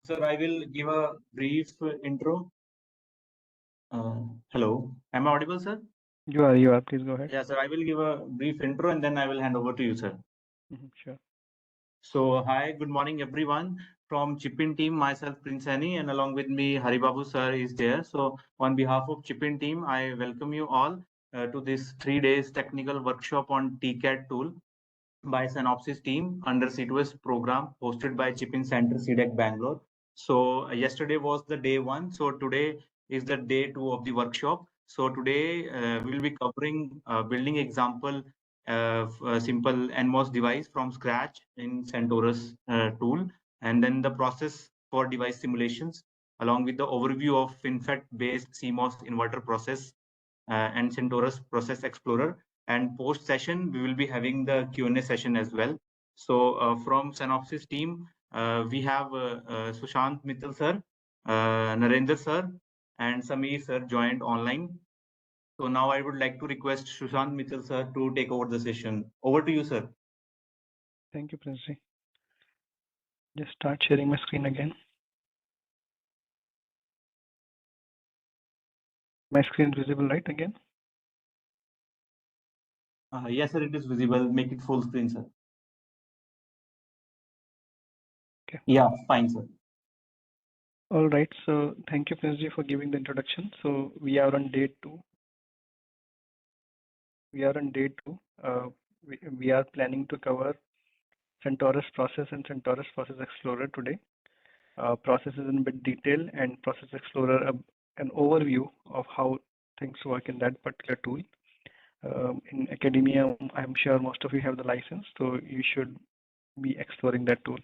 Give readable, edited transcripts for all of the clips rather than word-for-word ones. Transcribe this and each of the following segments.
Sir, I will give a brief intro. Hello, am I audible, sir? You are. Please go ahead. Yeah, sir, I will give a brief intro and then I will hand over to you, sir. Sure. So, hi, good morning, everyone. From Chipin team, myself, Prince Annie, and along with me, Haribabu sir is there. So, on behalf of Chipin team, I welcome you all to this 3 days technical workshop on Tcad tool by Synopsys team under C2S program hosted by Chipin Center CDEC Bangalore. So yesterday was the day one. So today is the day two of the workshop. So today we'll be covering building example of a simple NMOS device from scratch in CentOS tool, and then the process for device simulations along with the overview of FinFET-based CMOS inverter process and CentOS Process Explorer. And post session, we will be having the Q&A session as well. So from Synopsys team, we have Sushant Mittal sir, Narendra sir, and Sameer sir joined online. So now I would like to request Sushant Mittal sir to take over the session. Over to you, sir. Thank you, Prince. Just start sharing my screen again. My screen is visible, right? Again? Yes, sir, it is visible. Make it full screen, sir. Okay. Yeah, fine, sir. All right. So thank you, Prince, for giving the introduction. So we are on day two. We are planning to cover CentOS Process and CentOS Process Explorer today. Process is in a bit detail and Process Explorer an overview of how things work in that particular tool. In academia, I'm sure most of you have the license, so you should be exploring that tool.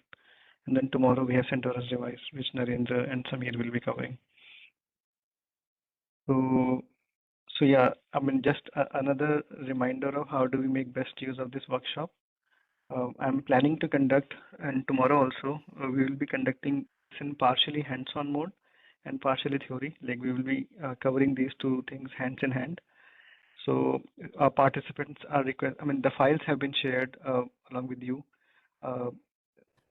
And then tomorrow we have CentOS device, which Narendra and Sameer will be covering. So yeah, I mean, just another reminder of how do we make best use of this workshop. I'm planning to conduct, and tomorrow also, we will be conducting this in partially hands-on mode and partially theory. Like we will be covering these two things hands in hand. So our participants are the files have been shared along with you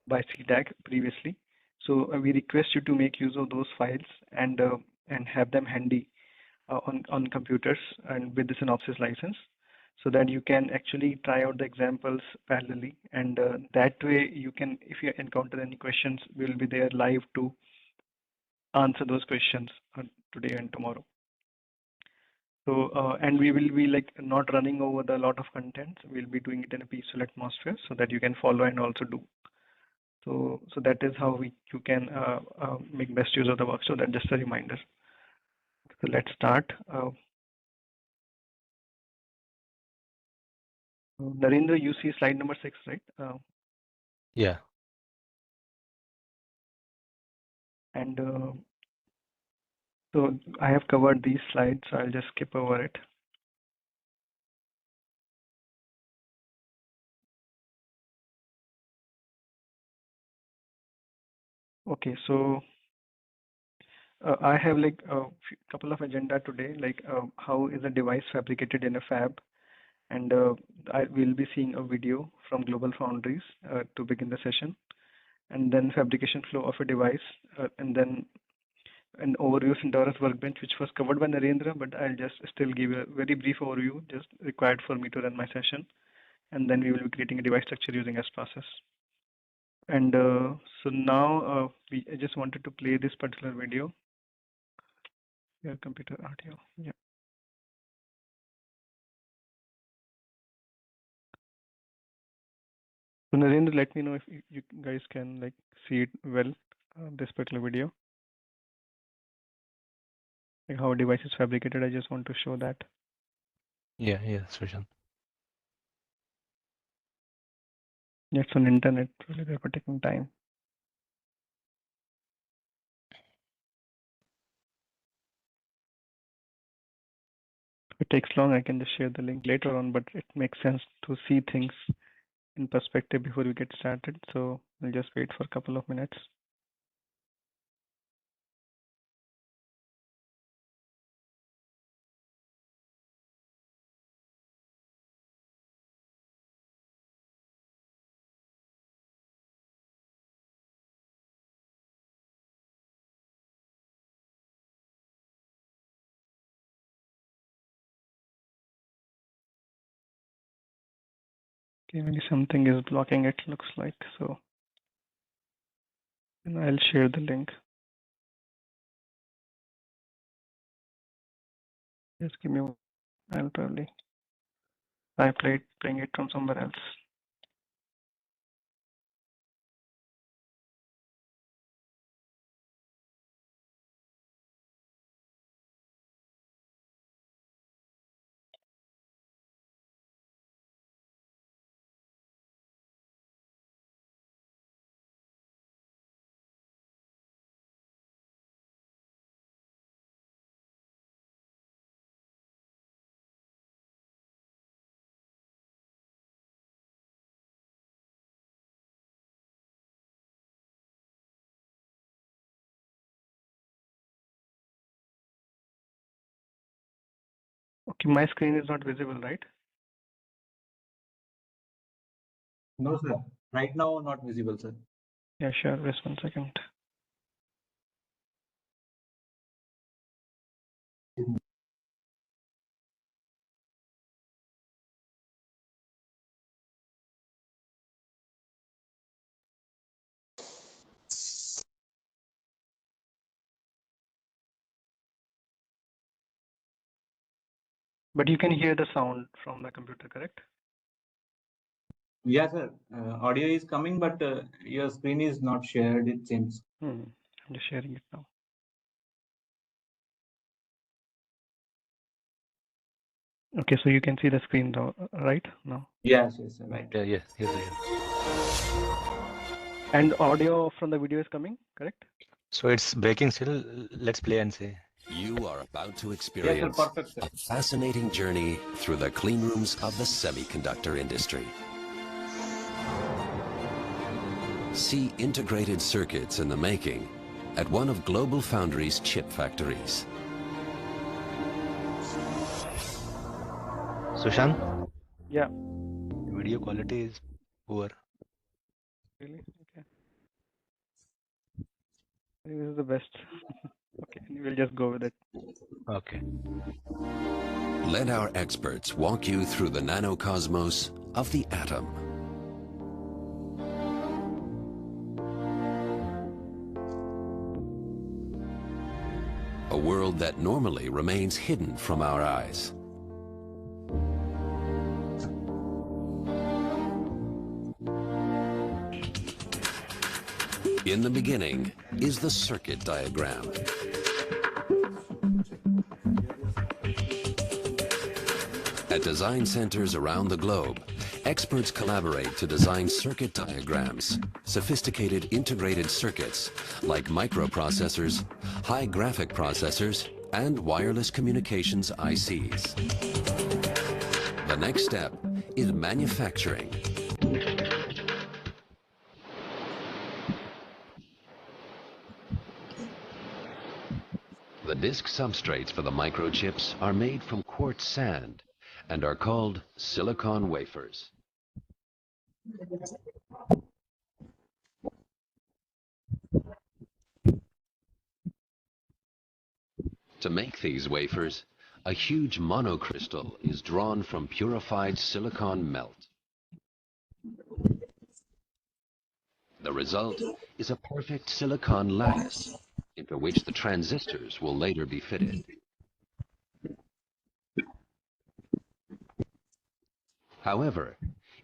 by CDAC previously. So we request you to make use of those files and have them handy on computers and with the Synopsys license, so that you can actually try out the examples parallelly. And that way you can, if you encounter any questions, we will be there live to answer those questions today and tomorrow. So and we will be like not running over the lot of content. We'll be doing it in a peaceful atmosphere so that you can follow and also do. So that is how you can make best use of the work. So that's just a reminder. So let's start. Narendra, you see slide number 6, right? Yeah. And so I have covered these slides, so I'll just skip over it. Okay, so I have like a couple of agenda today, like how is a device fabricated in a fab, and I will be seeing a video from Global Foundries to begin the session, and then fabrication flow of a device, and then an overview of CentOS Workbench, which was covered by Narendra, but I'll just still give a very brief overview, just required for me to run my session, and then we will be creating a device structure using S process. And so now I just wanted to play this particular video. Your computer audio, yeah. So Narendra, let me know if you guys can like see it well, this particular video. Like how a device is fabricated, I just want to show that. Yeah, Sushant. It's on internet, really they're taking time. If it takes long, I can just share the link later on, but it makes sense to see things in perspective before we get started. So we'll just wait for a couple of minutes. Okay, maybe something is blocking it, looks like. So and I'll share the link. Just give me one. I'll probably playing it from somewhere else. Okay, my screen is not visible, right? No, sir. Right now, not visible, sir. Yeah, sure. Just 1 second. But you can hear the sound from the computer, correct? Yeah, sir. Audio is coming, but your screen is not shared, it seems. I'm just sharing it now. Okay, so you can see the screen now, right now. Yes, yes, sir. Right. Yeah, yes, yes, Sushan. And audio from the video is coming, correct? So it's breaking still. Let's play and see. You are about to Yes, sir. experience Perfect, sir. a fascinating journey through the clean rooms of the semiconductor industry. See integrated circuits in the making at one of Global Foundries chip factories. Sushan, Yeah. video quality is poor. Really? Okay. I think this is the best. Okay, we'll just go with it. Okay. Let our experts walk you through the nanocosmos of the atom. A world that normally remains hidden from our eyes. In the beginning is the circuit diagram. At design centers around the globe, experts collaborate to design circuit diagrams, sophisticated integrated circuits like microprocessors, high graphic processors, and wireless communications ICs. The next step is manufacturing. The disk substrates for the microchips are made from quartz sand and are called silicon wafers. To make these wafers, a huge monocrystal is drawn from purified silicon melt. The result is a perfect silicon lattice into which the transistors will later be fitted. However,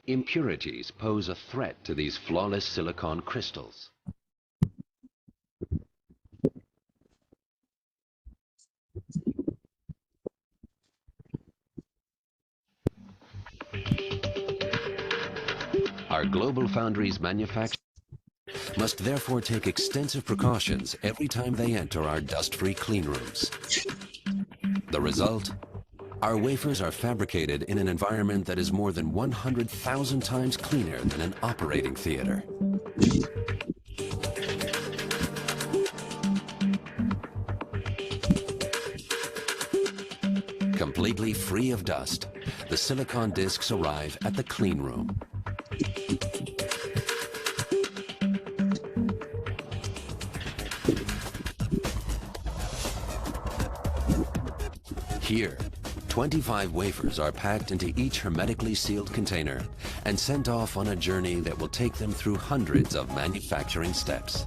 impurities pose a threat to these flawless silicon crystals. Our Global Foundries manufacturers must therefore take extensive precautions every time they enter our dust-free clean rooms. The result? Our wafers are fabricated in an environment that is more than 100,000 times cleaner than an operating theater. Completely free of dust, the silicon discs arrive at the clean room. Here, 25 wafers are packed into each hermetically sealed container and sent off on a journey that will take them through hundreds of manufacturing steps.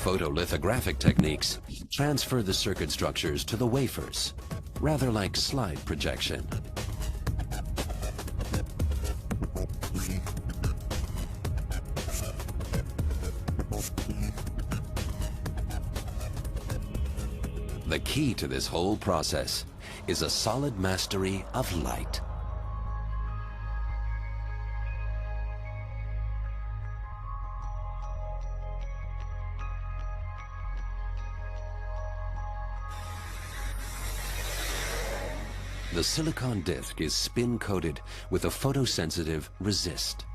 Photolithographic techniques transfer the circuit structures to the wafers, rather like slide projection. The key to this whole process is a solid mastery of light. The silicon disc is spin-coated with a photosensitive resist.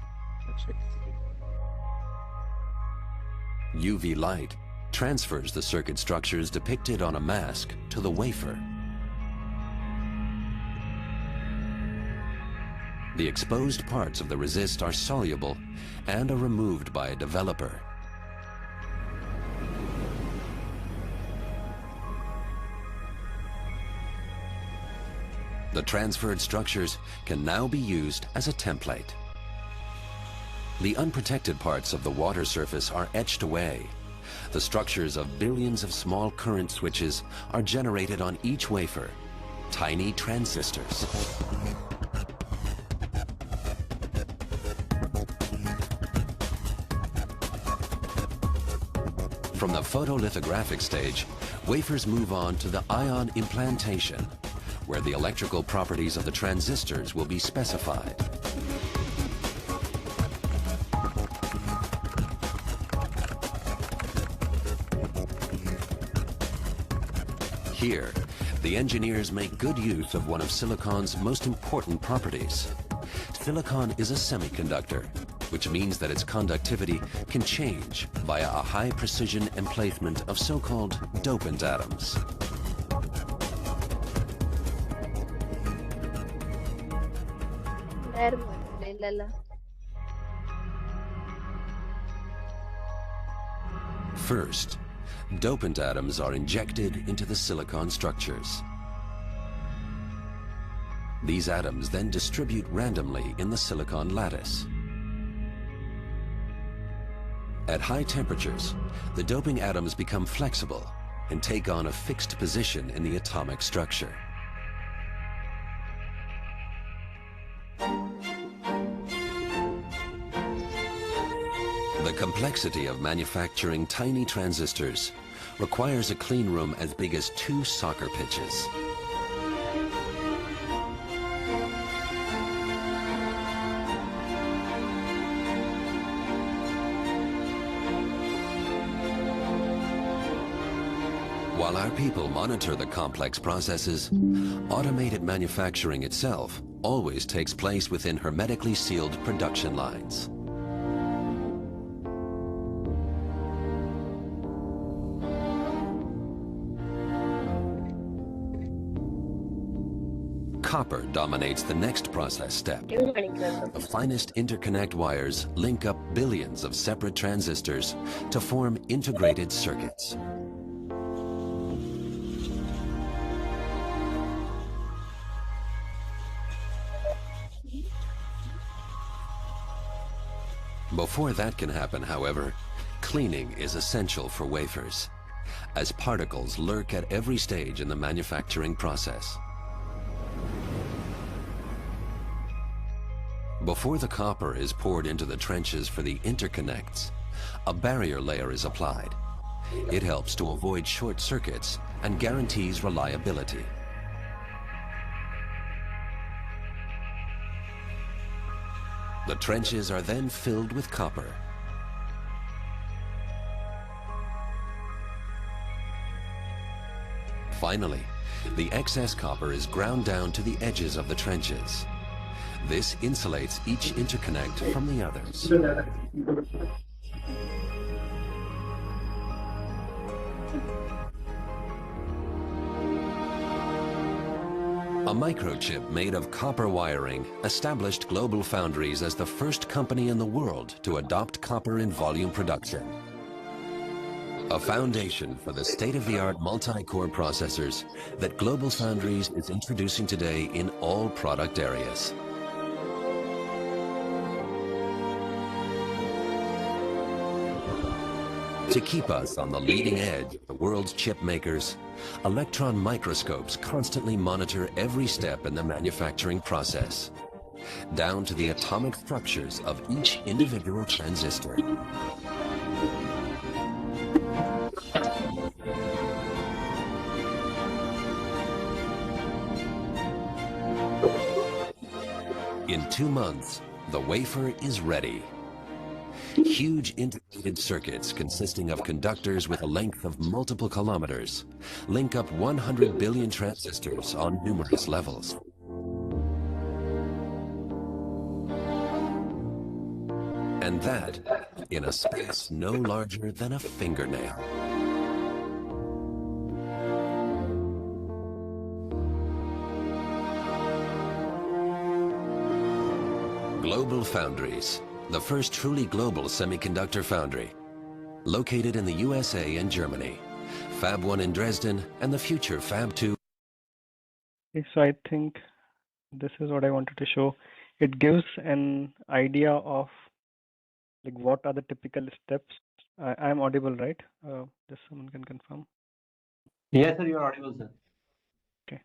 UV light transfers the circuit structures depicted on a mask to the wafer. The exposed parts of the resist are soluble and are removed by a developer. The transferred structures can now be used as a template. The unprotected parts of the water surface are etched away. The structures of billions of small current switches are generated on each wafer, tiny transistors. From the photolithographic stage, wafers move on to the ion implantation, where the electrical properties of the transistors will be specified. Here, the engineers make good use of one of silicon's most important properties. Silicon is a semiconductor, which means that its conductivity can change via a high precision emplacement of so-called dopant atoms. First, dopant atoms are injected into the silicon structures. These atoms then distribute randomly in the silicon lattice. At high temperatures, the doping atoms become flexible and take on a fixed position in the atomic structure. The complexity of manufacturing tiny transistors requires a clean room as big as 2 soccer pitches. While our people monitor the complex processes, automated manufacturing itself always takes place within hermetically sealed production lines. Copper dominates the next process step. The finest interconnect wires link up billions of separate transistors to form integrated circuits. Before that can happen, however, cleaning is essential for wafers, as particles lurk at every stage in the manufacturing process. Before the copper is poured into the trenches for the interconnects, a barrier layer is applied. It helps to avoid short circuits and guarantees reliability. The trenches are then filled with copper. Finally, the excess copper is ground down to the edges of the trenches. This insulates each interconnect from the others. A A microchip made of copper wiring established GlobalFoundries as the first company in the world to adopt copper in volume production. A foundation for the state-of-the-art multi-core processors that GlobalFoundries is introducing today in all product areas. To keep us on the leading edge of the world's chip makers, electron microscopes constantly monitor every step in the manufacturing process, down to the atomic structures of each individual transistor. In 2 months, the wafer is ready. Huge integrated circuits consisting of conductors with a length of multiple kilometers link up 100 billion transistors on numerous levels. And that in a space no larger than a fingernail. GlobalFoundries, the first truly global semiconductor foundry, located in the USA and Germany, Fab 1 in Dresden, and the future Fab 2. Okay, so I think this is what I wanted to show. It gives an idea of like what are the typical steps. I'm audible, right? Just someone can confirm. Yes, sir, you are audible, sir. Okay.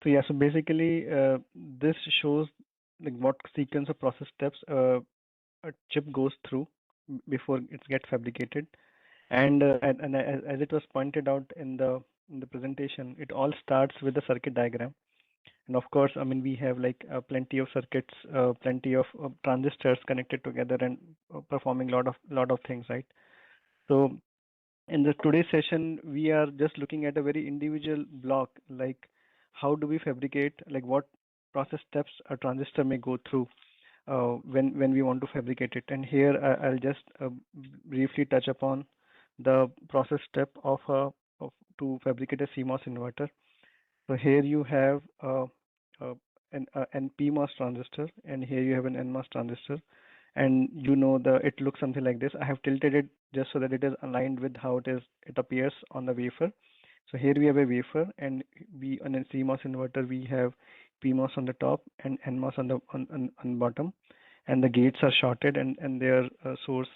So yeah, so basically this shows like what sequence of process steps a chip goes through before it gets fabricated, and as it was pointed out in the presentation, it all starts with the circuit diagram. And of course, I mean, we have like plenty of circuits, plenty of transistors connected together and performing lot of things, right? So in the today's session, we are just looking at a very individual block, like how do we fabricate, like what process steps a transistor may go through when we want to fabricate it. And here I'll just briefly touch upon the process step of to fabricate a CMOS inverter. So here you have an PMOS transistor, and here you have an NMOS transistor, and you know it looks something like this. I have tilted it just so that it is aligned with how it appears on the wafer. So here we have a wafer, and we on a CMOS inverter we have PMOS on the top and NMOS on the bottom, and the gates are shorted, and their source,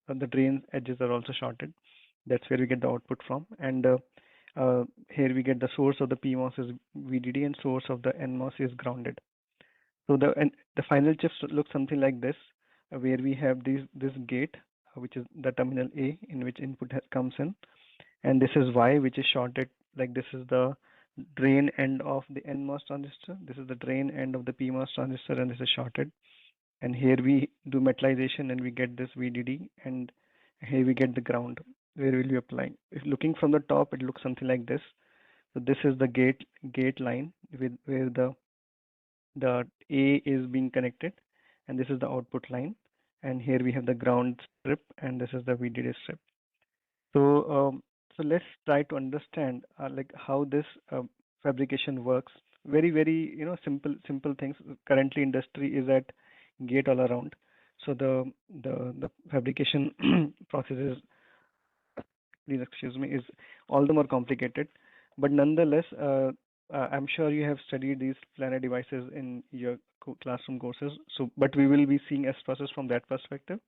the drain edges are also shorted. That's where we get the output from, and here we get the source of the PMOS is VDD and source of the NMOS is grounded. So the final chips look something like this, where we have this gate, which is the terminal A, in which input comes in, and this is Y, which is shorted. Like this is the drain end of the NMOS transistor. This is the drain end of the PMOS transistor, and this is shorted. And here we do metallization, and we get this VDD, and here we get the ground where we'll be applying. If looking from the top, it looks something like this. So this is the gate line with where the A is being connected, and this is the output line. And here we have the ground strip, and this is the VDD strip. So so let's try to understand like how this fabrication works. Very simple things. Currently industry is at gate all around. So the fabrication process is, please excuse me, is all the more complicated. But nonetheless, I'm sure you have studied these planar devices in your classroom courses. So, but we will be seeing S process from that perspective.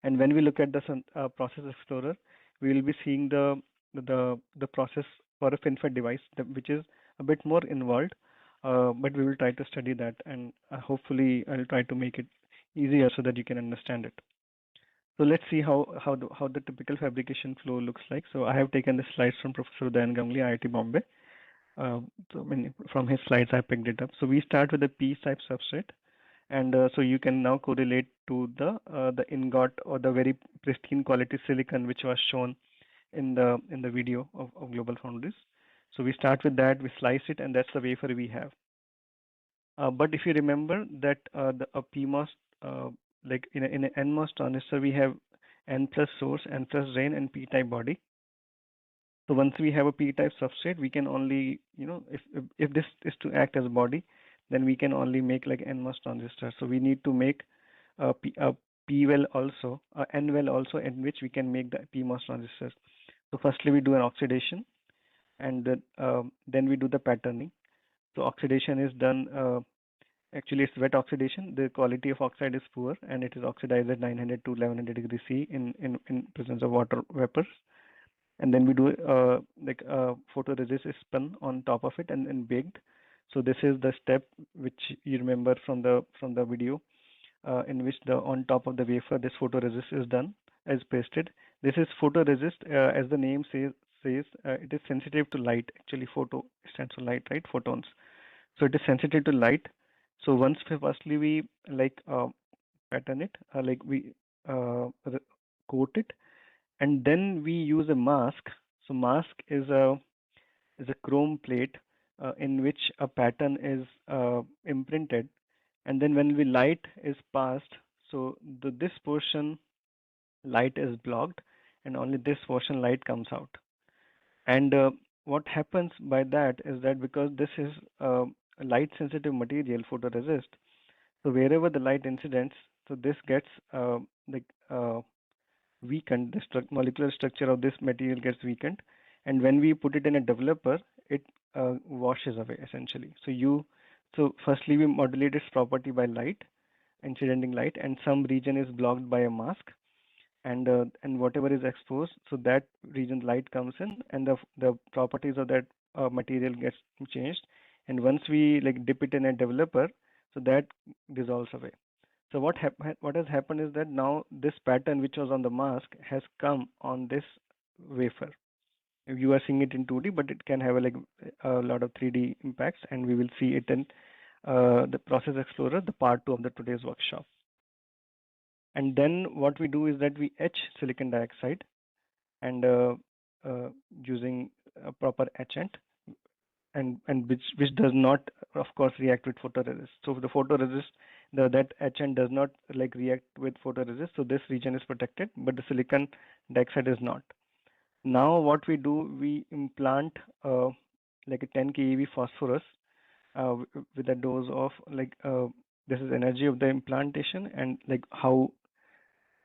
And when we look at the process explorer, we will be seeing the process for a FinFET device, which is a bit more involved. But we will try to study that, and hopefully I'll try to make it easier so that you can understand it. So let's see how the typical fabrication flow looks like. So I have taken the slides from Professor Udayan Ganguly, IIT Bombay. So from his slides I picked it up. So we start with a P-type substrate, and so you can now correlate to the ingot or the very pristine quality silicon which was shown in the video of GlobalFoundries. So we start with that, we slice it, and that's the wafer we have. But if you remember that a PMOS, like in an NMOS transistor, we have N plus source, N plus drain, and P-type body. So once we have a p-type substrate, we can only, if this is to act as a body, then we can only make like NMOS transistor. So we need to make a p well also, n well also, in which we can make the PMOS transistors. So firstly we do an oxidation, and then we do the patterning. So oxidation is done. Actually, it's wet oxidation. The quality of oxide is poor, and it is oxidized at 900 to 1100 degrees C in presence of water vapors. And then we do like photoresist is spun on top of it and baked. So this is the step which you remember from the video, in which the on top of the wafer this photoresist is done as pasted. This is photoresist, as the name says, it is sensitive to light. Actually, photo stands for light, right? Photons. So it is sensitive to light. So once firstly we like pattern it, like we coat it, and then we use a mask. So mask is a chrome plate in which a pattern is imprinted, and then when we light is passed, so this portion light is blocked, and only this portion light comes out. And what happens by that is that because this is a light sensitive material, photoresist, so wherever the light incidents, so this gets like weakened. The molecular structure of this material gets weakened, and when we put it in a developer, it washes away essentially. So firstly we modulate its property by light, incidenting light, and some region is blocked by a mask, and whatever is exposed, so that region light comes in, and the properties of that material gets changed. And once we like dip it in a developer, so that dissolves away. So what has happened is that now this pattern which was on the mask has come on this wafer. You are seeing it in 2D, but it can have a lot of 3D impacts, and we will see it in the Process Explorer, the part 2 of the today's workshop. And then what we do is that we etch silicon dioxide, and using a proper etchant, and which does not, of course, react with photoresist. So the photoresist, that etchant does not like react with photoresist, so this region is protected, but the silicon dioxide is not. Now what we do, we implant like a 10 keV phosphorus with a dose of like this is energy of the implantation, and like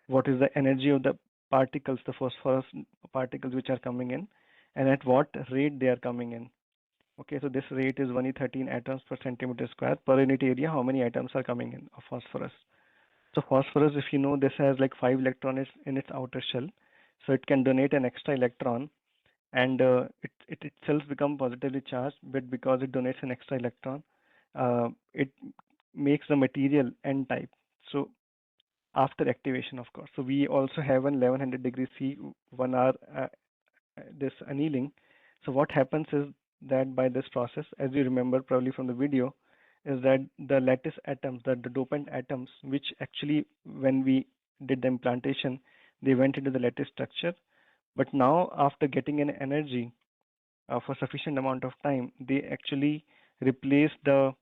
what is the energy of the particles, the phosphorus particles which are coming in, and at what rate they are coming in. Okay, so this rate is 1e13 atoms per centimeter square per unit area. How many atoms are coming in of phosphorus? So phosphorus, if you know, this has like 5 electrons in its outer shell, so it can donate an extra electron, and it itself become positively charged, but because it donates an extra electron, it makes the material n type. So after activation, of course, so we also have an 1100 degrees C 1 hour this annealing. So what happens is that by this process, as you remember probably from the video, is that the lattice atoms, the dopant atoms, which actually when we did the implantation, they went into the lattice structure, but now after getting an energy for sufficient amount of time, they actually replace the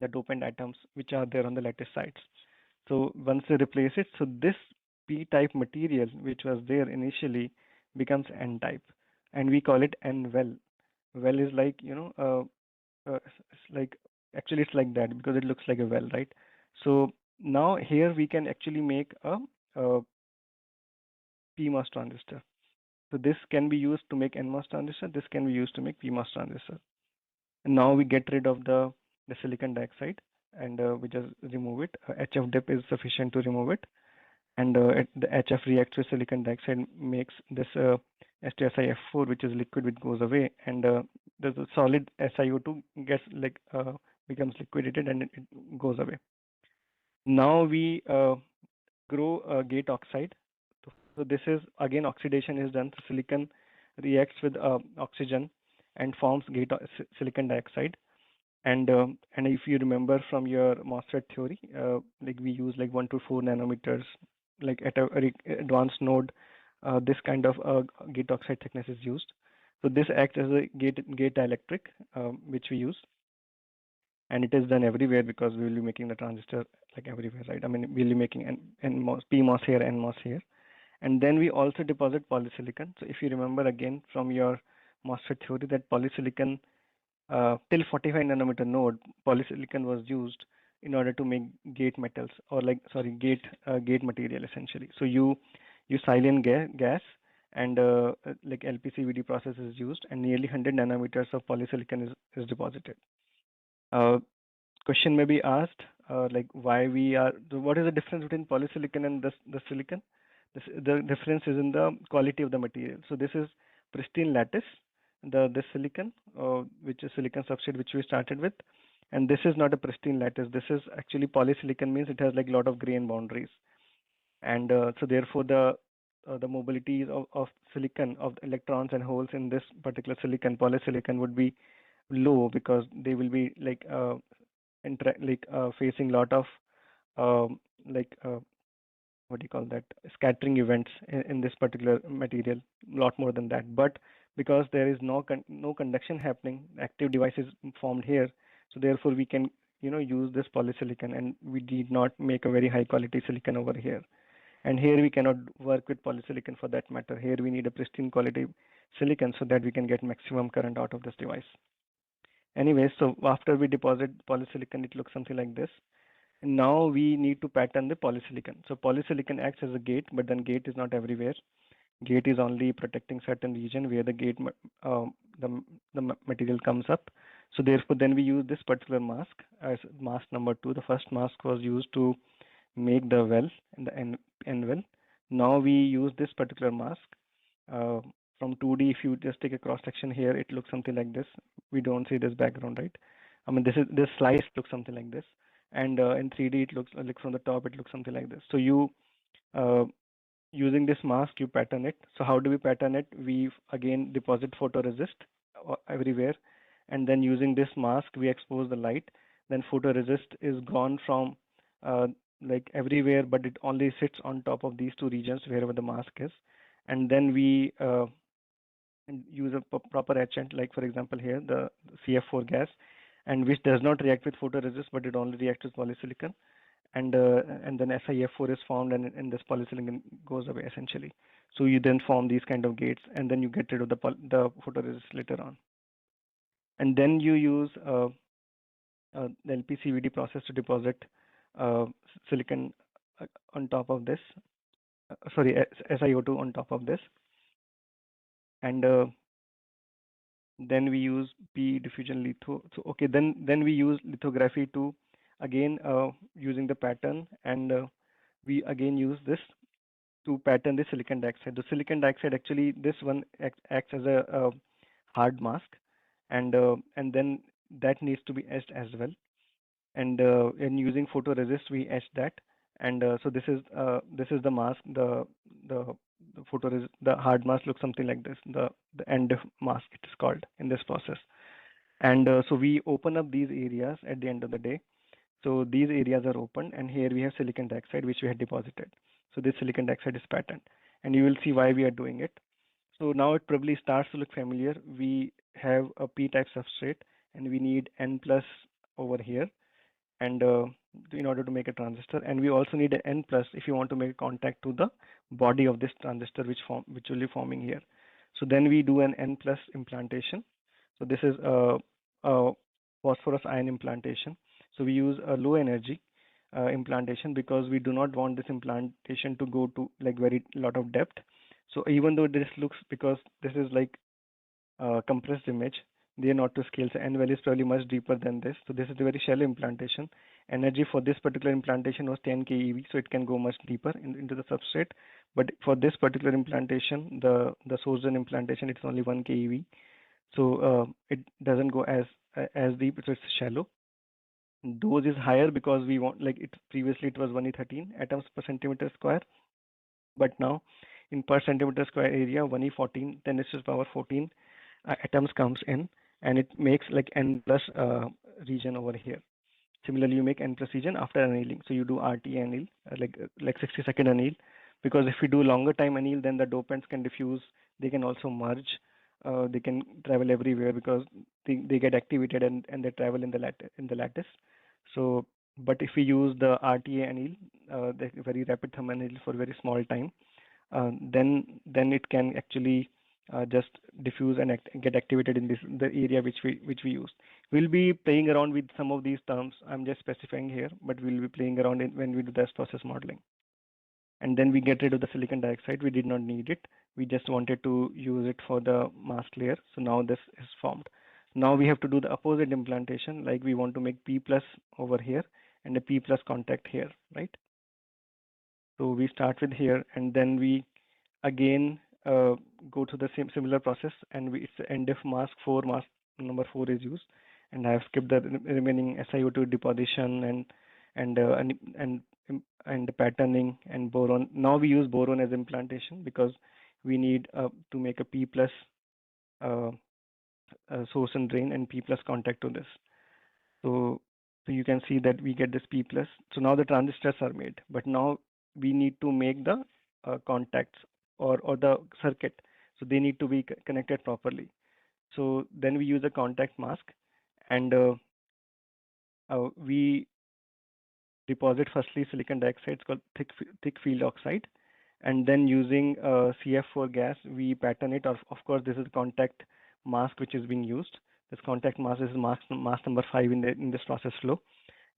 dopant atoms which are there on the lattice sites. So once they replace it, so this p-type material which was there initially becomes n-type, and we call it n-well. Well is like, it's like, actually it's like that because it looks like a well, right? So now here we can actually make a PMOS transistor. So this can be used to make NMOS transistor. This can be used to make PMOS transistor. And now we get rid of the silicon dioxide, and we just remove it. HF dip is sufficient to remove it, and the HF reacts with silicon dioxide, makes this H2SiF4, which is liquid, which goes away, and the solid SiO2 gets like becomes liquidated, and it goes away. Now we grow gate oxide. So this is again oxidation is done. So silicon reacts with oxygen and forms silicon dioxide. And if you remember from your MOSFET theory, like we use like 1 to 4 nanometers, like at a very advanced node, this kind of gate oxide thickness is used. So this acts as a gate dielectric, which we use, and it is done everywhere because we will be making the transistor like everywhere, right? I mean, we'll be making PMOS here, NMOS here, And then we also deposit polysilicon. So if you remember again from your MOSFET theory that polysilicon till 45 nanometer node, polysilicon was used in order to make gate metals, or gate material essentially. So you silane gas and like LPCVD process is used, and nearly 100 nanometers of polysilicon is deposited. Question may be asked, like what is the difference between polysilicon and the silicon? The difference is in the quality of the material. So this is pristine lattice, this silicon, which is silicon substrate, which we started with, and this is not a pristine lattice. This is actually polysilicon, means it has like a lot of grain boundaries, and so therefore the mobility of silicon, of the electrons and holes in this particular silicon, polysilicon, would be low, because they will be like facing lot of like what do you call that, scattering events in this particular material, lot more than that. But because there is no conduction happening, active device is formed here, so therefore we can use this polysilicon, and we did not make a very high quality silicon over here. And here we cannot work with polysilicon for that matter. Here we need a pristine quality silicon so that we can get maximum current out of this device. Anyway, so after we deposit polysilicon, it looks something like this. And now we need to pattern the polysilicon. So polysilicon acts as a gate, but then gate is not everywhere. Gate is only protecting certain region where the gate the material comes up. So therefore, then we use this particular mask as mask number 2. The first mask was used to make the well and the end well. Now we use this particular mask. From 2D, if you just take a cross section here, it looks something like this. We don't see this background, right? I mean, this slice looks something like this, and in 3D, it looks like from the top, it looks something like this. So you using this mask, you pattern it. So how do we pattern it? We again deposit photoresist everywhere, and then using this mask, we expose the light. Then photoresist is gone from like everywhere, but it only sits on top of these two regions wherever the mask is. And then we use a proper etchant, like for example here the CF4 gas, and which does not react with photoresist, but it only reacts with polysilicon, and then SiF4 is formed, and this polysilicon goes away essentially. So you then form these kind of gates, and then you get rid of the photoresist later on, and then you use the LPCVD process to deposit silicon on top of this, SiO2 on top of this, and then we use P diffusion litho. So okay, then we use lithography to again using the pattern, and we again use this to pattern the silicon dioxide. The silicon dioxide, actually this one acts as a hard mask, and then that needs to be etched as well. And using photoresist, we etch that, and so this is the mask. The photoresist, the hard mask looks something like this. The end mask, it is called in this process. And so we open up these areas at the end of the day. So these areas are open, and here we have silicon dioxide which we had deposited. So this silicon dioxide is patterned, and you will see why we are doing it. So now it probably starts to look familiar. We have a p-type substrate, and we need N plus over here, and in order to make a transistor, and we also need an N plus if you want to make contact to the body of this transistor, which will be forming here. So then we do an N plus implantation. So this is a phosphorus ion implantation. So we use a low energy implantation, because we do not want this implantation to go to like very lot of depth. So even though this looks, because this is like compressed image, they are not to scale. So N value is probably much deeper than this. So this is a very shallow implantation. Energy for this particular implantation was 10 keV, so it can go much deeper into the substrate. But for this particular implantation, the source zone implantation, it's only 1 keV. So it doesn't go as deep, so it's shallow. Dose is higher because we want, like it previously it was 1e13 atoms per centimeter square, but now in per centimeter square area 1e14 10 to the power 14 atoms comes in, and it makes like N plus region over here. Similarly, you make N plus region after annealing. So you do RT anneal, like 60-second anneal, because if you do longer time anneal, then the dopants can diffuse. They can also merge. They can travel everywhere because they get activated, and they travel in the lattice. So, but if we use the RTA anneal, the very rapid thermal anneal for very small time, then it can actually just diffuse and get activated in the area which we use. We'll be playing around with some of these terms. I'm just specifying here, but we'll be playing around when we do the process modeling. And then we get rid of the silicon dioxide. We did not need it. We just wanted to use it for the mask layer. So now this is formed. Now we have to do the opposite implantation, like we want to make P plus over here and a P plus contact here, right? So we start with here, and then we again go to the similar process, and it's the NDF mask 4, mask number 4 is used, and I have skipped the remaining SiO2 deposition and the patterning and boron. Now we use boron as implantation because we need to make a P plus source and drain and P plus contact to this. So you can see that we get this P plus. So now the transistors are made, but now we need to make the contacts or the circuit. So they need to be connected properly. So then we use a contact mask, and we deposit firstly silicon dioxide. It's called thick field oxide, and then using CF4 gas, we pattern it. Of course, this is contact mask which is being used. This contact mask is mask number 5 in this process flow.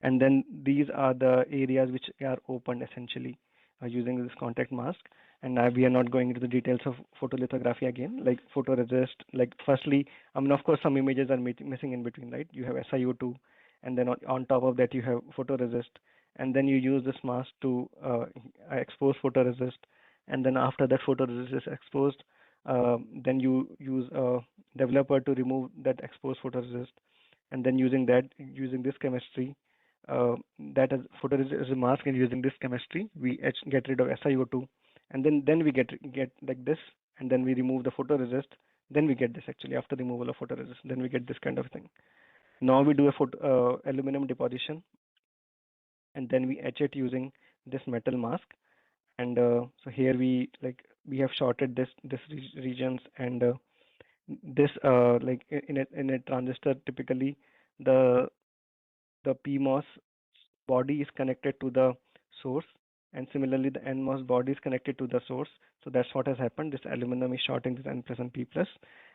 And then these are the areas which are opened essentially using this contact mask. And we are not going into the details of photolithography again, like photoresist. Like firstly, I mean, of course, some images are missing in between, right? You have SiO2, and then on top of that, you have photoresist. And then you use this mask to expose photoresist. And then after that photoresist is exposed, then you use a developer to remove that exposed photoresist. And then using this chemistry, that is photoresist as a mask, and using this chemistry, we get rid of SiO2, and then we get like this, and then we remove the photoresist. Then we get this actually after removal of photoresist. Then we get this kind of thing. Now we do a aluminum deposition, and then we etch it using this metal mask. And so here we have shorted this regions, and this like in a transistor typically the PMOS body is connected to the source, and similarly the NMOS body is connected to the source. So that's what has happened. This aluminum is shorting this N plus and P plus,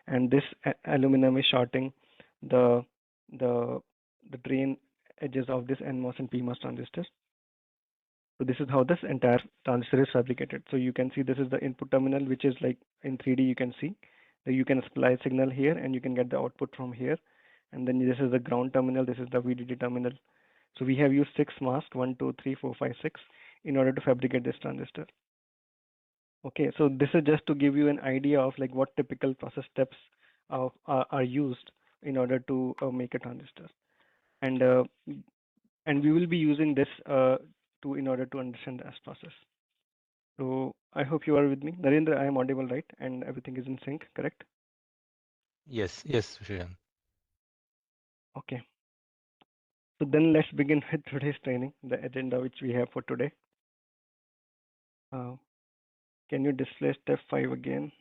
and this aluminum is shorting the drain edges of this NMOS and PMOS transistors. So this is how this entire transistor is fabricated. So you can see this is the input terminal, which is like in 3D. You can see that you can supply signal here, and you can get the output from here. And then this is the ground terminal. This is the VDD terminal. So we have used 6 masks, 1, 2, 3, 4, 5, 6, in order to fabricate this transistor. Okay, so this is just to give you an idea of like what typical process steps are used in order to make a transistor, and we will be using this in order to understand the S process. So I hope you are with me, Narendra. I am audible, right? And everything is in sync, correct? Yes, Sriram. Okay. So then let's begin with today's training, the agenda which we have for today. Can you display step 5 again?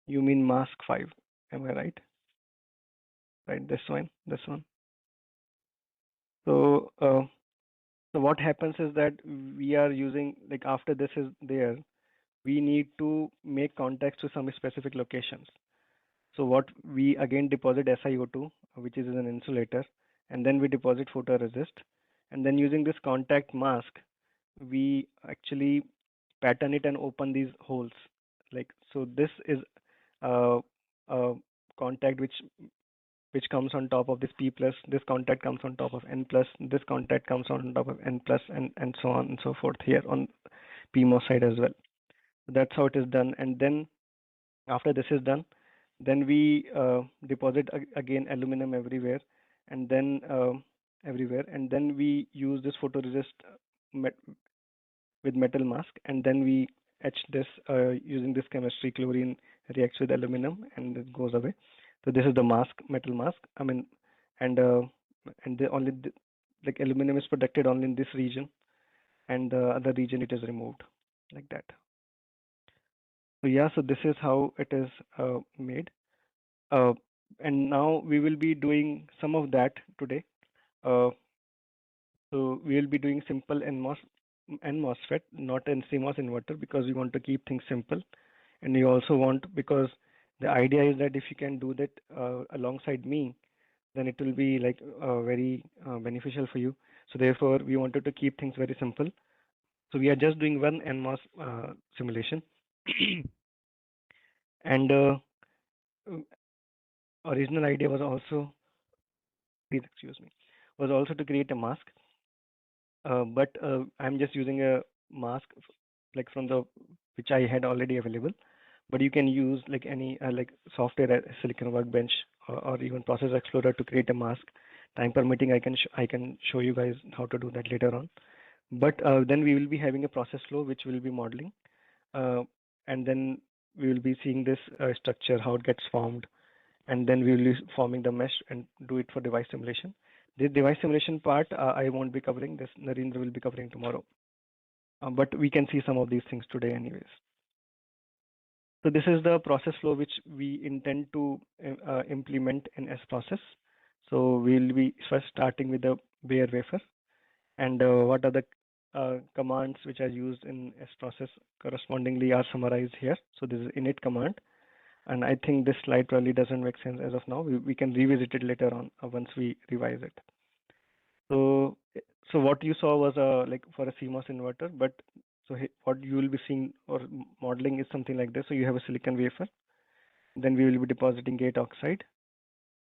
You mean mask 5, am I right? Right, this one. So, so what happens is that we are using, like after this is there, we need to make contacts to some specific locations. So what we again deposit SiO2, which is an insulator, and then we deposit photoresist, and then using this contact mask, we actually pattern it and open these holes. Like so, this is a contact which comes on top of this P plus. This contact comes on top of N plus. This contact comes on top of N plus, and so on and so forth here on PMOS side as well. That's how it is done. And then after this is done, then we deposit again aluminum everywhere, and then we use this photoresist with metal mask, and then we etch this using this chemistry. Chlorine reacts with aluminum and it goes away. So this is the mask, metal mask. I mean, and like aluminum is protected only in this region, and the other region it is removed like that. So yeah, so this is how it is made. And now we will be doing some of that today. So we will be doing simple NMOS N MOSFET, not an CMOS inverter, because we want to keep things simple. And you also want, because the idea is that if you can do that alongside me, then it will be like very beneficial for you. So therefore, we wanted to keep things very simple. So we are just doing one NMOS simulation. And original idea was also, please excuse me, was also to create a mask. But I'm just using a mask like from the which I had already available. But you can use like any like software, Silicon Workbench, or even Process Explorer to create a mask. Time permitting, I can show you guys how to do that later on. But then we will be having a process flow which will be modeling, and then we will be seeing this structure, how it gets formed, and then we will be forming the mesh and do it for device simulation. The device simulation part I won't be covering. This Narendra will be covering tomorrow. But we can see some of these things today anyways. So this is the process flow which we intend to implement in S process. So we'll be first starting with the bare wafer, and what are the commands which are used in S process correspondingly are summarized here. So this is init command, and I think this slide probably doesn't make sense as of now. We can revisit it later on once we revise it. So what you saw was like for a CMOS inverter, but so what you will be seeing or modeling is something like this. So you have a silicon wafer, then we will be depositing gate oxide,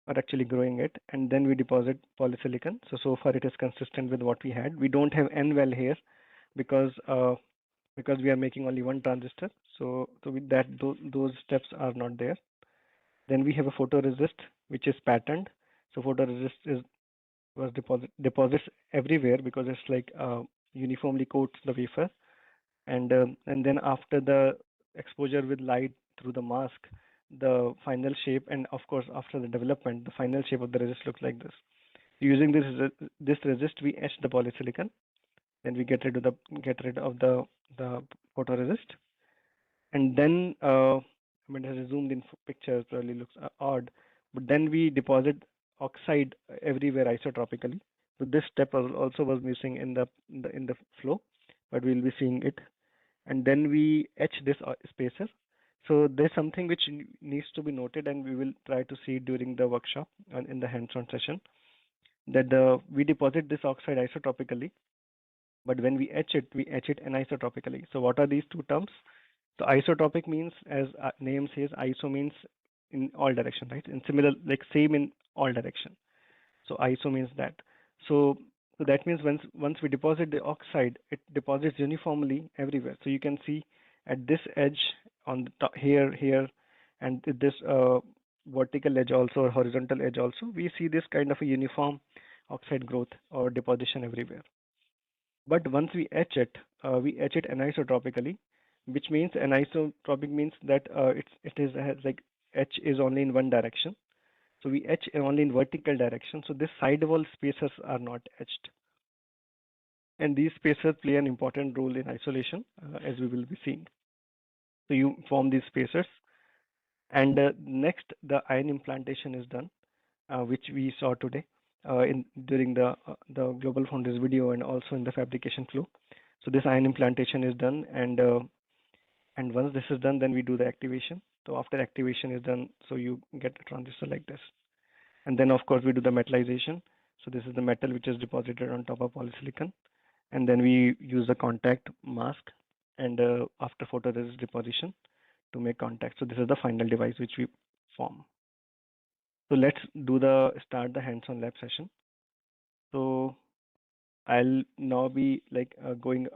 or actually growing it, and then we deposit polysilicon. So far it is consistent with what we had. We don't have N well here because we are making only one transistor. So with that, those steps are not there. Then we have a photoresist which is patterned. So photoresist was deposits everywhere because it's like uniformly coats the wafer, and then after the exposure with light through the mask, the final shape, and of course after the development, the final shape of the resist looks like this. Using this resist, we etch the polysilicon, then we get rid of the photoresist, and then I mean, as a zoomed in picture probably looks odd, but then we deposit oxide everywhere isotropically. So this step also was missing in the flow, but we'll be seeing it. And then we etch this spacer. So there's something which needs to be noted, and we will try to see during the workshop and in the hands-on session, that we deposit this oxide isotropically, but when we etch it anisotropically. So what are these two terms? So isotropic means, as name says, iso means in all direction, right? And similar, like same in all direction. So iso means that. So that means once we deposit the oxide, it deposits uniformly everywhere. So you can see at this edge on the top, here, and this vertical edge also, or horizontal edge also, we see this kind of a uniform oxide growth or deposition everywhere. But once we etch it anisotropically, which means anisotropic means that like etch is only in one direction. So we etch only in vertical direction. So this side wall spacers are not etched. And these spacers play an important role in isolation, as we will be seeing. So you form these spacers. And next, the ion implantation is done, which we saw today during the Global Foundries video and also in the fabrication flow. So this ion implantation is done, and once this is done, then we do the activation. So after activation is done, so you get a transistor like this. And then of course we do the metallization. So this is the metal which is deposited on top of polysilicon. And then we use the contact mask and after photoresist deposition to make contact. So this is the final device which we form. So let's start the hands-on lab session. So I'll now be like going,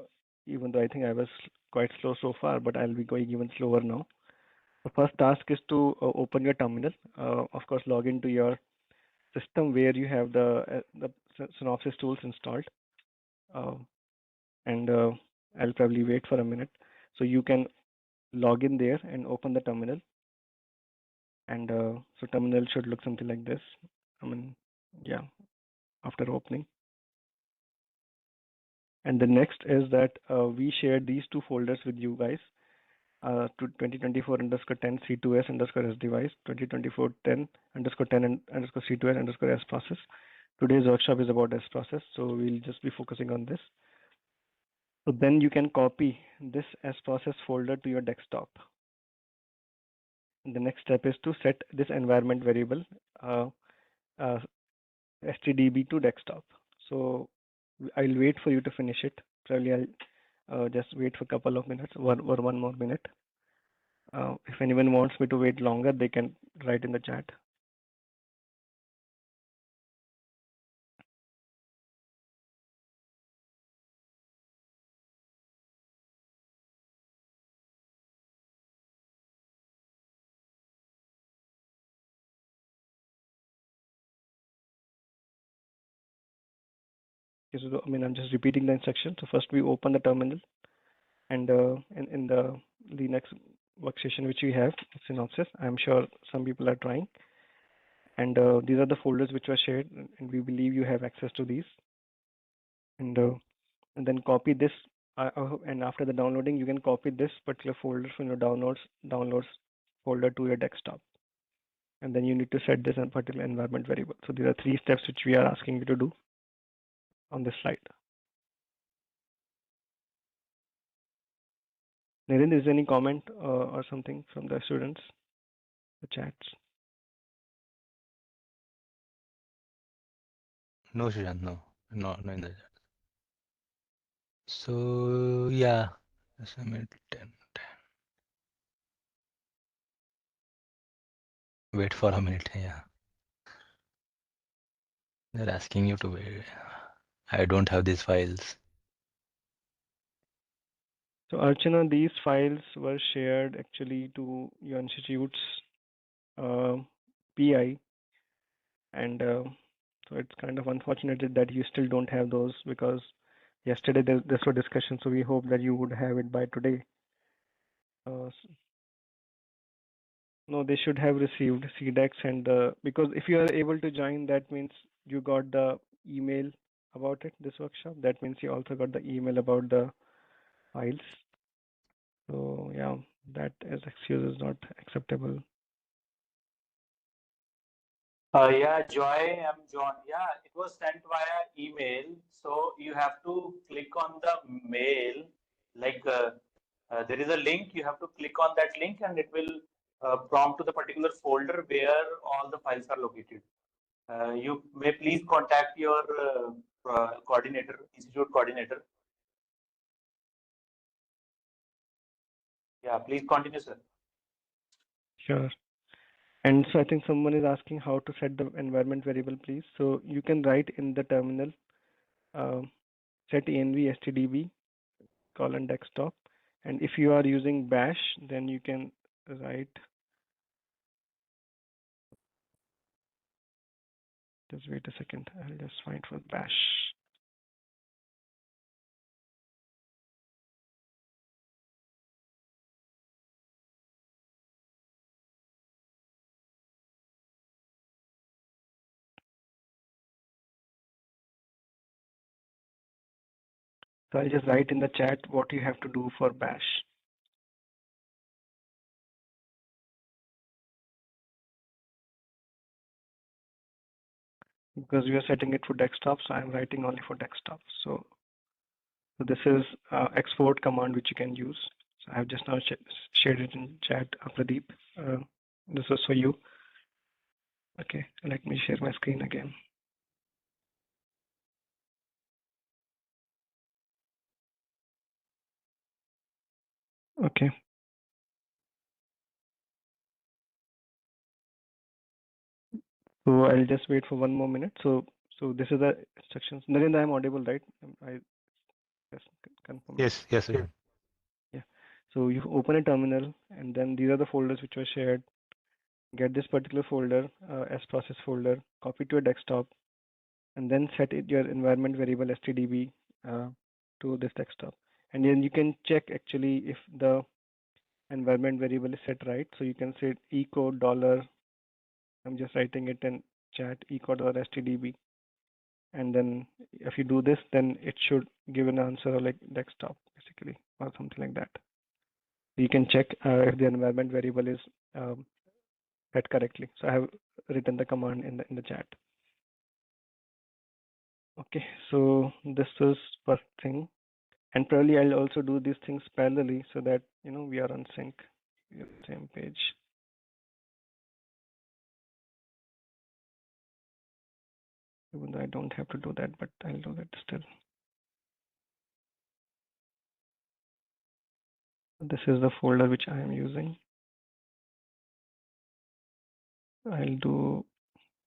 even though I think I was quite slow so far, but I'll be going even slower now. The first task is to open your terminal. Of course, log into your system where you have the Synopsys tools installed. And I'll probably wait for a minute. So you can log in there and open the terminal. And so terminal should look something like this. I mean, yeah, after opening. And the next is that we shared these two folders with you guys. To 2024_10 C2S_ S device, 2024 10 _10 C2S_ S process. Today's workshop is about S process, so we'll just be focusing on this. So then you can copy this as process folder to your desktop. And the next step is to set this environment variable stdb to desktop. So I'll wait for you to finish it. Probably I'll just wait for a couple of minutes, one more minute. If anyone wants me to wait longer, they can write in the chat. Okay, so I mean, I'm just repeating the instruction. So first we open the terminal, and in the Linux workstation which we have, Synopsys, I'm sure some people are trying. And these are the folders which were shared, and we believe you have access to these. And then copy this, and after the downloading, you can copy this particular folder from your downloads folder to your desktop. And then you need to set this particular environment variable. So these are 3 steps which we are asking you to do on this slide. Naren, is there any comment or something from the students, the chats? No, Shrishant, no in the chat. So yeah, just a minute. 10. Wait for a minute. Yeah, they're asking you to wait. I don't have these files. So Archana, these files were shared actually to your institute's PI, and so it's kind of unfortunate that you still don't have those, because yesterday this was discussion, so we hope that you would have it by today. No, they should have received CDEX, and because if you are able to join, that means you got the email about it, this workshop. That means you also got the email about the files. So yeah, that as excuse is not acceptable. Yeah, Joy, I'm John. Yeah, it was sent via email. So you have to click on the mail, like there is a link. You have to click on that link, and it will prompt to the particular folder where all the files are located. You may please contact your coordinator, institute coordinator. Yeah, please continue, sir. Sure. And so I think someone is asking how to set the environment variable, please. So you can write in the terminal set env stdb colon desktop. And if you are using bash, then you can write, just wait a second, I'll just find for bash. So I'll just write in the chat what you have to do for bash. Because we are setting it for desktop, so I'm writing only for desktop. So this is export command which you can use. So I have just now shared it in chat, Pradeep. This was for you. Okay, let me share my screen again. Okay. So I'll just wait for one more minute. So this is the instructions. Narendra, I'm audible, right? I just confirm. Yes, Shrishant. Yeah. So you open a terminal, and then these are the folders which were shared. Get this particular folder as process folder, copy to a desktop, and then set it your environment variable stdb to this desktop. And then you can check actually if the environment variable is set right. So you can say echo dollar. I'm just writing it in chat, echo dollar stdb. And then if you do this, then it should give an answer like desktop basically, or something like that. You can check if the environment variable is set correctly. So I have written the command in the chat. Okay, so this is first thing. And probably I'll also do these things parallelly so that we are on sync, we are on the same page. Even though I don't have to do that, but I'll do that still. This is the folder which I am using. I'll do,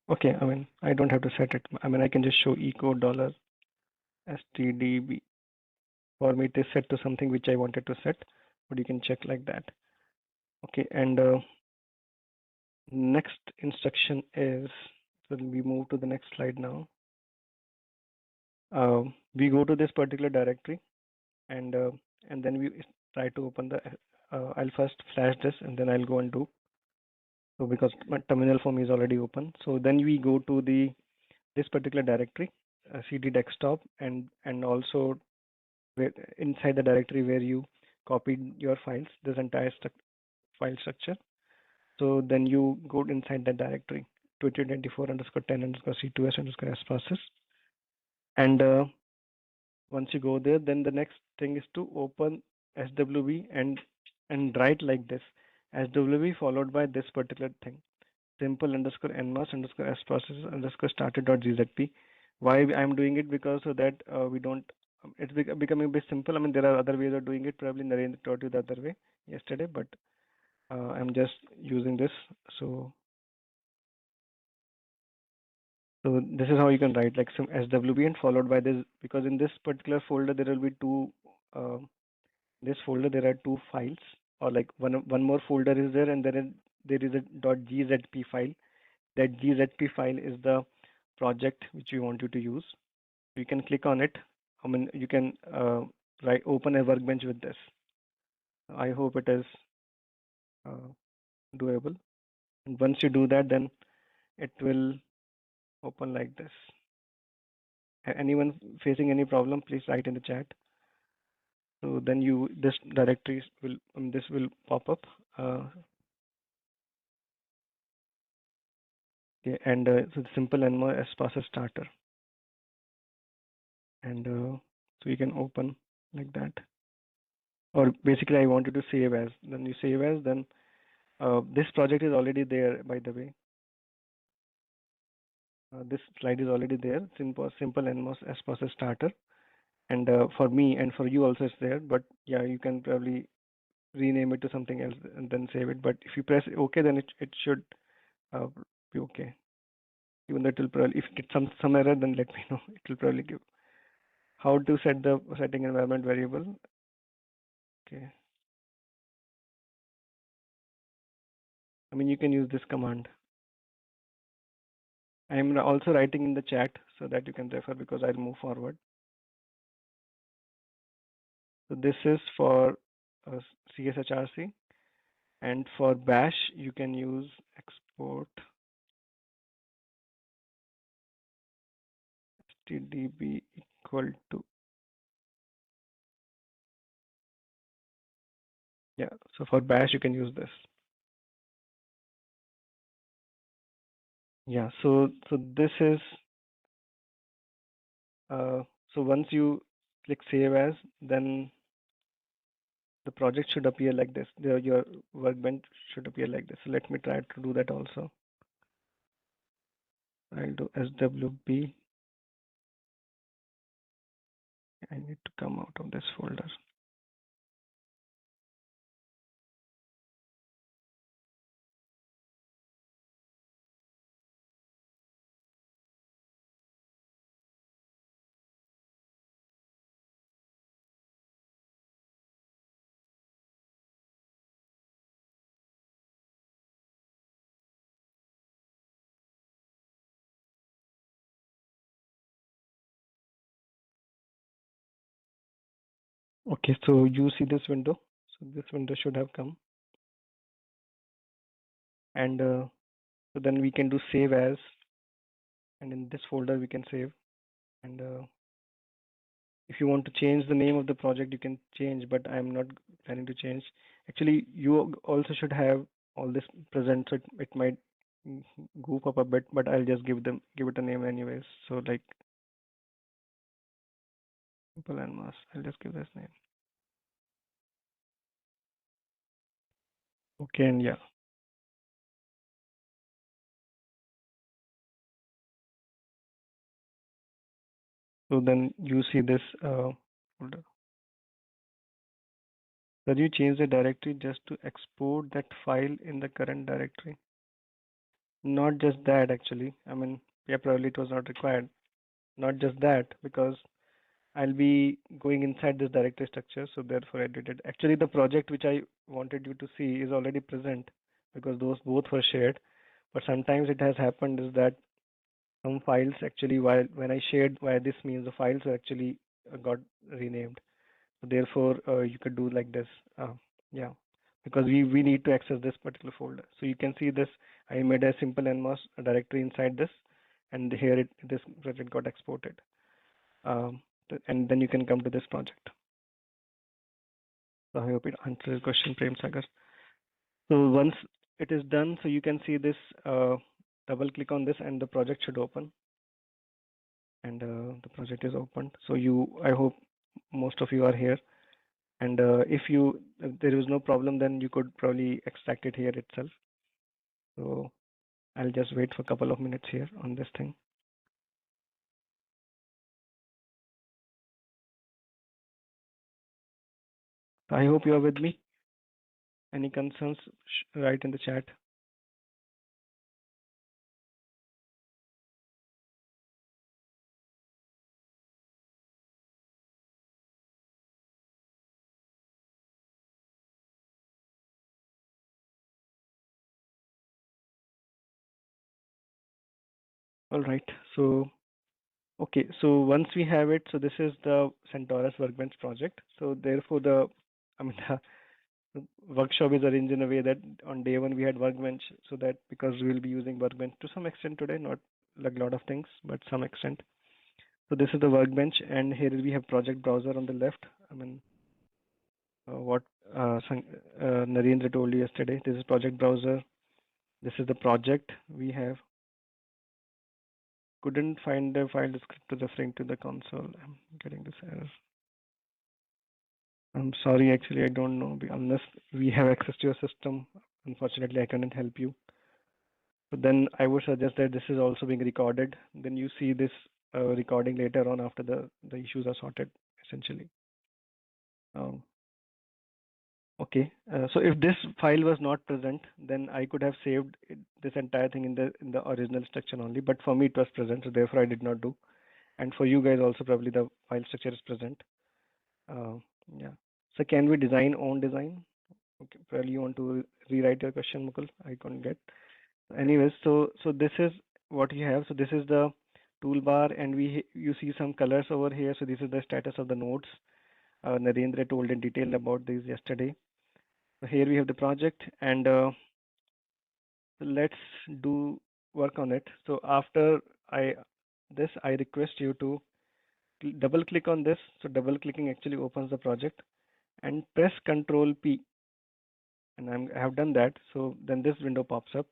okay, I don't have to set it. I can just show echo $stdb. For me, it is set to something which I wanted to set, but you can check like that. Okay, and next instruction is, so we move to the next slide now. We go to this particular directory, and then we try to open the, I'll first flash this and then I'll go and do. So because my terminal for me is already open. So then we go to this particular directory, cd desktop, and also inside the directory where you copied your files, this entire file structure. So then you go inside that directory, 2024_10_c2s_s process. And once you go there, then the next thing is to open swb and write like this, swb followed by this particular thing, simple_nmos_s process_started.gzp. Why I'm doing it? Because so that we don't, it's becoming a bit simple. There are other ways of doing it. Probably Narendra taught you the other way yesterday, but I'm just using this. So this is how you can write, like some swb and followed by this, because in this particular folder there will be two, this folder there are two files, or like one more folder is there, and then there is a .gzp file. That gzp file is the project which we want you to use. You can click on it. You can open a workbench with this. I hope it is doable. And once you do that, then it will open like this. Anyone facing any problem, please write in the chat. So then this directory will, this will pop up. Okay, and so the simple nmos process starter, and so you can open like that. Or basically, I wanted to save as. Then you save as. Then this project is already there, by the way. This slide is already there. Simple nmos process starter, and for me and for you also it's there. But yeah, you can probably rename it to something else and then save it. But if you press OK, then it should be okay. Even though it will probably, if it's some error, then let me know. It will probably give. How to set the setting environment variable? Okay. You can use this command. I'm also writing in the chat so that you can refer, because I'll move forward. So this is for CSHRC, and for bash you can use export stdb equal to, yeah, so for bash you can use this. Yeah, so this is so once you click save as, then the project should appear like this. Your workbench should appear like this. So let me try to do that also. I'll do swb. I need to come out of this folder. Okay, so you see this window. So this window should have come, and so then we can do save as, and in this folder we can save. And if you want to change the name of the project, you can change, but I'm not planning to change. Actually, you also should have all this present, so it might goof up a bit, but I'll just give it a name anyways. So like Simple and mass. I'll just give this name. Okay, and yeah. So then you see this folder. Does you change the directory just to export that file in the current directory? Not just that, actually. I mean, yeah, probably it was not required. Not just that, because I'll be going inside this directory structure, so therefore I did it. Actually, the project which I wanted you to see is already present because those both were shared. But sometimes it has happened is that some files actually, while when I shared why this means the files actually got renamed. So therefore, you could do like this. Yeah, because we need to access this particular folder. So you can see this. I made a simple nmos directory inside this, and here this project got exported. And then you can come to this project. So I hope it answers your question, Prem Sagar. So once it is done, so you can see this. Double click on this, and the project should open. And the project is opened. So I hope most of you are here. And if there is no problem, then you could probably extract it here itself. So I'll just wait for a couple of minutes here on this thing. I hope you are with me. Any concerns, write in the chat. All right. So, okay. So once we have it, so this is the Centaurus Workbench project. So therefore, the workshop is arranged in a way that on day one we had Workbench, so that because we will be using Workbench to some extent today, not like a lot of things, but some extent. So this is the Workbench, and here we have Project Browser on the left. What Narendra told you yesterday. This is Project Browser. This is the project we have. Couldn't find the file descriptor referring to the console. I'm getting this error. I'm sorry, actually, I don't know. Unless we have access to your system, unfortunately, I cannot help you. But then I would suggest that this is also being recorded. Then you see this recording later on after the issues are sorted, essentially. Okay, so if this file was not present, then I could have saved this entire thing in the original structure only. But for me, it was present, so therefore I did not do. And for you guys also, probably the file structure is present. Yeah. So can we design own design? Okay, probably you want to rewrite your question, Mukul. I couldn't get. Anyways, so this is what you have. So this is the toolbar, and you see some colors over here. So this is the status of the nodes. Narendra told in detail about this yesterday. So here we have the project, and let's do work on it. So after I request you to double click on this. So double clicking actually opens the project, and press Control P. And I have done that. So then this window pops up.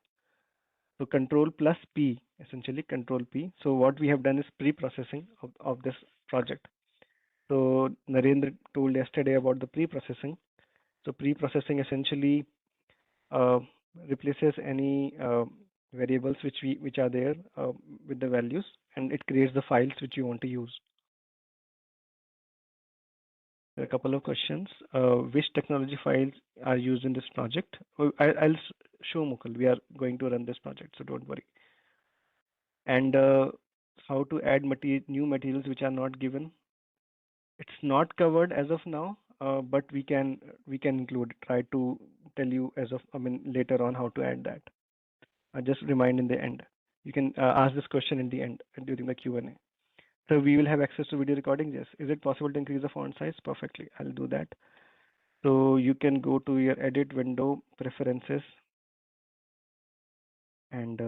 So Control plus P, essentially Control P. So what we have done is pre-processing of this project. So Narendra told yesterday about the pre-processing. So pre-processing essentially replaces any variables which are there with the values, and it creates the files which you want to use. There are a couple of questions. Which technology files are used in this project? I'll show Mukul. We are going to run this project, so don't worry. And how to add new materials which are not given. It's not covered as of now, but we can include. Try to tell you later on how to add that. Just remind in the end. You can ask this question in the end during the Q&A. So we will have access to video recording. Yes. Is it possible to increase the font size? Perfectly. I'll do that. So you can go to your edit window, preferences, and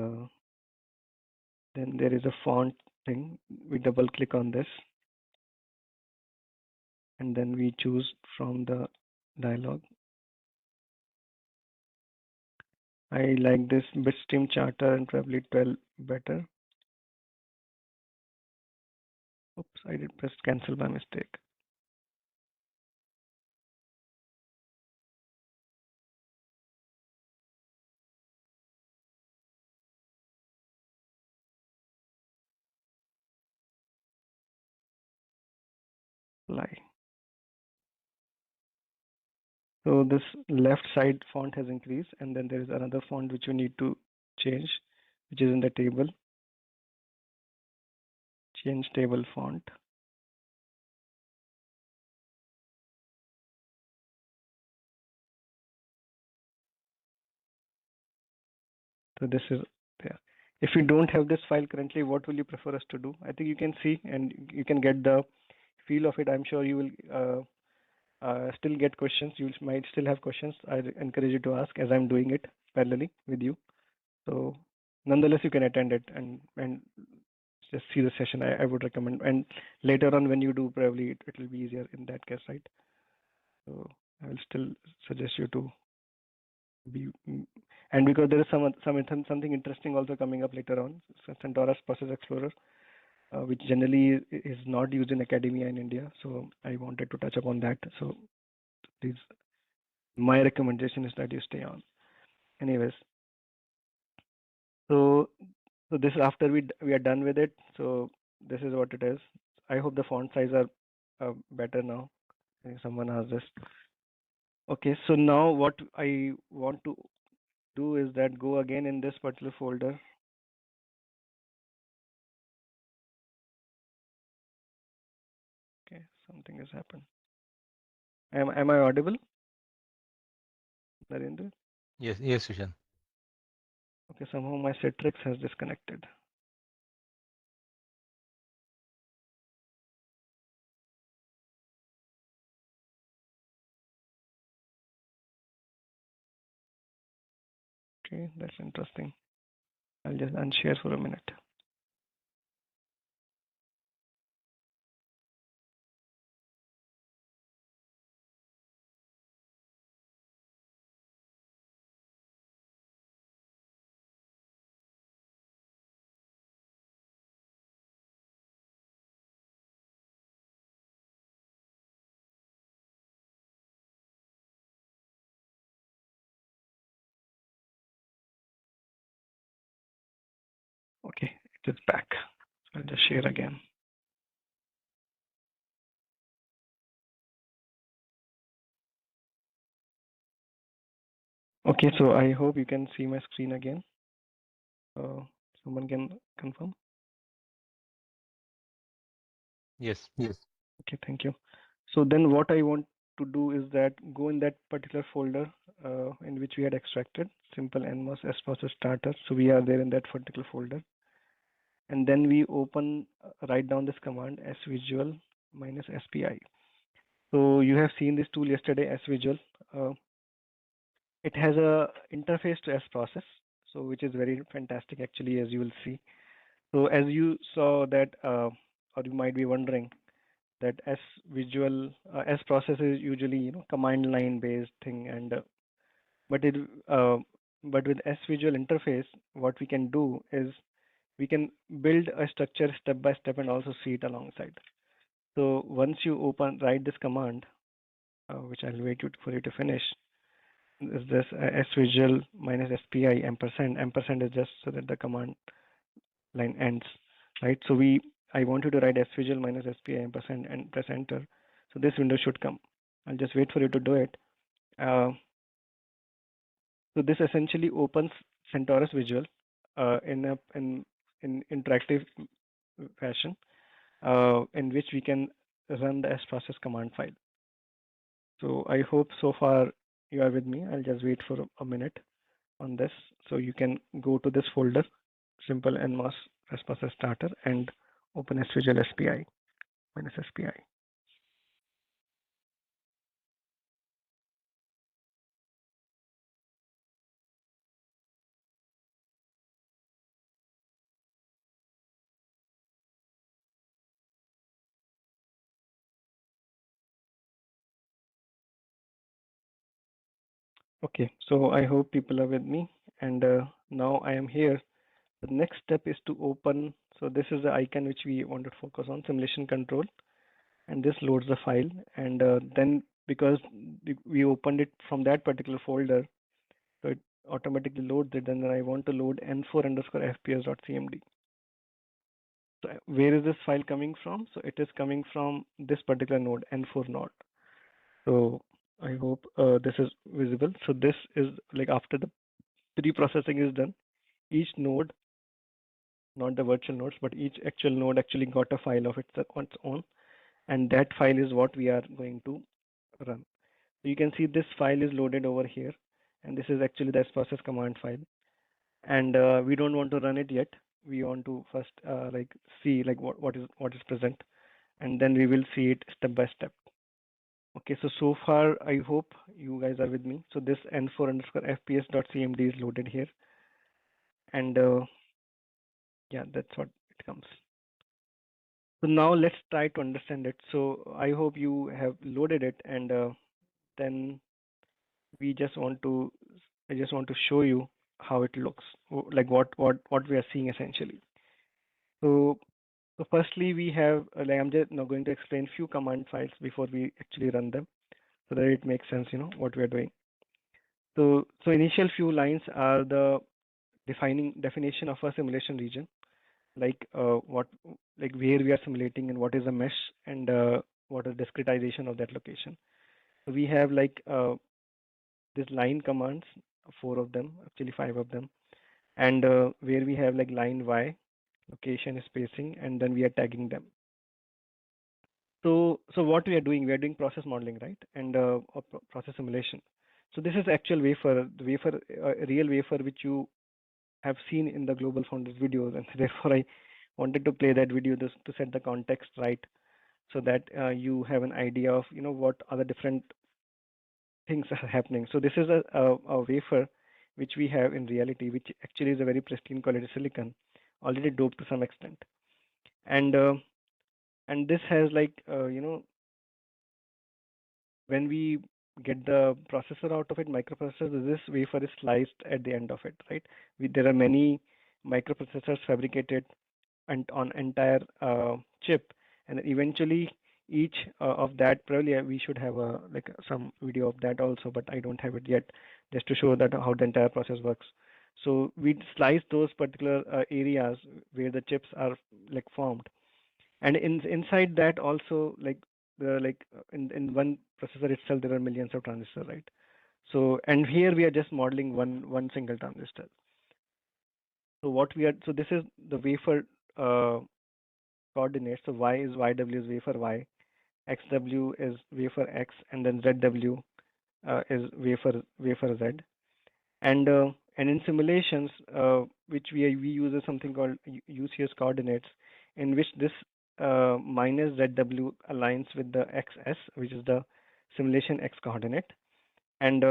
then there is a font thing. We double click on this, and then we choose from the dialog. I like this bitstream charter and probably 12 better. Oops, I did press cancel by mistake. Apply. So this left side font has increased, and then there is another font which you need to change, which is in the table. Change table font. So this is there. If you don't have this file currently, what will you prefer us to do? I think you can see and you can get the feel of it. I'm sure you will still get questions. You might still have questions. I encourage you to ask as I'm doing it parallelly with you. So nonetheless, you can attend it and just see the session. I would recommend. And later on, when you do, probably it will be easier in that case, right? So I will still suggest you to be, and because there is something interesting also coming up later on, Centaurus Process Explorer, which generally is not used in academia in India. So I wanted to touch upon that. So please, my recommendation is that you stay on. Anyways, so this is after we are done with it. So this is what it is. I hope the font size are better now. Someone asked this. Okay, so now what I want to do is that go again in this particular folder. Okay, something has happened. Am I audible, Narendra? Yes, yes, Sushan. Okay, somehow my Citrix has disconnected. Okay, that's interesting. I'll just unshare for a minute. Okay, it is back. So I'll just share again. Okay, so I hope you can see my screen again. Someone can confirm? Yes, yes. Okay, thank you. So then what I want to do is that go in that particular folder in which we had extracted simple NMOS S process starter. So we are there in that particular folder. And then we open, write down this command svisual minus SPI. So you have seen this tool yesterday, svisual. It has a interface to S process, so which is very fantastic actually, as you will see. So as you saw that, or you might be wondering that S visual S process is usually command line based thing, and but with S visual interface, what we can do is we can build a structure step by step and also see it alongside. So once you write this command, which I'll wait for you to finish, is this svisual minus spi ampersand. Ampersand is just so that the command line ends, right? So I want you to write svisual minus spi ampersand and press enter. So this window should come. I'll just wait for you to do it. So this essentially opens Centaurus Visual in interactive fashion, in which we can run the sprocess command file. So I hope so far you are with me. I'll just wait for a minute on this. So you can go to this folder, simple NMOS sprocess starter, and open svisual SPI minus SPI. Okay, so I hope people are with me, and now I am here The next step is to open. So this is the icon which we want to focus on, simulation control, and this loads the file. And then because we opened it from that particular folder, so it automatically loads it. And then I want to load n4 underscore fps.cmd. So where is this file coming from? So it is coming from this particular node, n4 node. So I hope this is visible. So this is like after the pre-processing is done, each node, not the virtual nodes, but each actual node actually got a file of its own, and that file is what we are going to run. So you can see this file is loaded over here, and this is actually the process command file. And we don't want to run it yet. We want to first like see like what is present, and then we will see it step by step. Okay, so far I hope you guys are with me. So this n4 underscore fps.cmd is loaded here, and yeah, that's what it comes. So now let's try to understand it. So I hope you have loaded it, and then we just want to, I just want to show you how it looks, like what we are seeing essentially. So firstly we have like I'm just now going to explain few command files before we actually run them, so that it makes sense, what we are doing. So initial few lines are the definition of a simulation region, like like where we are simulating and what is a mesh, and what is discretization of that location. So we have like this line commands, four of them, actually five of them, and where we have like line Y, location, spacing, and then we are tagging them. So what we are doing, process modeling, right, and process simulation. So this is actual wafer, the wafer, real wafer which you have seen in the Global Founders videos, and therefore I wanted to play that video just to set the context right, so that you have an idea of what other different things are happening. So this is a wafer which we have in reality, which actually is a very pristine quality silicon, already doped to some extent, and this has like when we get the processor out of it, microprocessor, this wafer is sliced at the end of it, right? There are many microprocessors fabricated and on entire chip, and eventually each of that, probably we should have like some video of that also, but I don't have it yet, just to show that how the entire process works. So we slice those particular areas where the chips are like formed, and inside that also, like in one processor itself there are millions of transistors, right? So, and here we are just modeling one single transistor. So what we are, so this is the wafer coordinates. So y is yw is wafer y, xw is wafer x, and then zw is wafer z. And in simulations, which we use something called UCS coordinates, in which this minus ZW aligns with the XS, which is the simulation X coordinate, and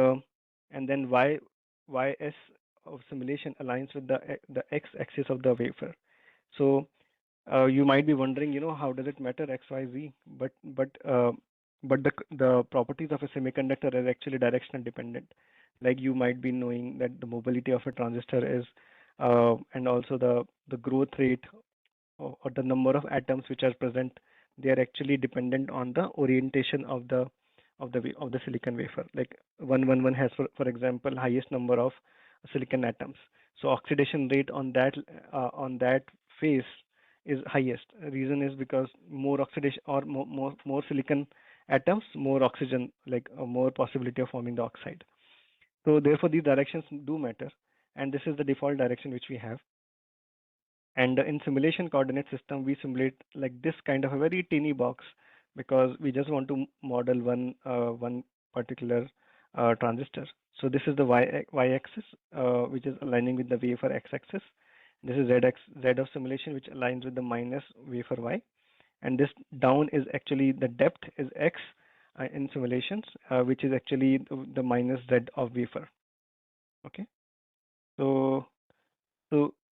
then YS of simulation aligns with the X axis of the wafer. So you might be wondering, how does it matter X, Y, Z? But the properties of a semiconductor are actually directional dependent. Like you might be knowing that the mobility of a transistor is, and also the growth rate, or the number of atoms which are present, they are actually dependent on the orientation of the silicon wafer. Like 111 has, for example, highest number of silicon atoms. So oxidation rate on that phase is highest. Reason is because more oxidation, or more silicon atoms, more oxygen, like more possibility of forming the oxide. So therefore these directions do matter, and this is the default direction which we have. And in simulation coordinate system, we simulate like this kind of a very teeny box, because we just want to model one particular transistor. So this is the y-axis, which is aligning with the wafer x-axis. This is z of simulation, which aligns with the minus wafer y. And this down is actually the depth is x in simulations, which is actually the minus z of wafer. Okay. So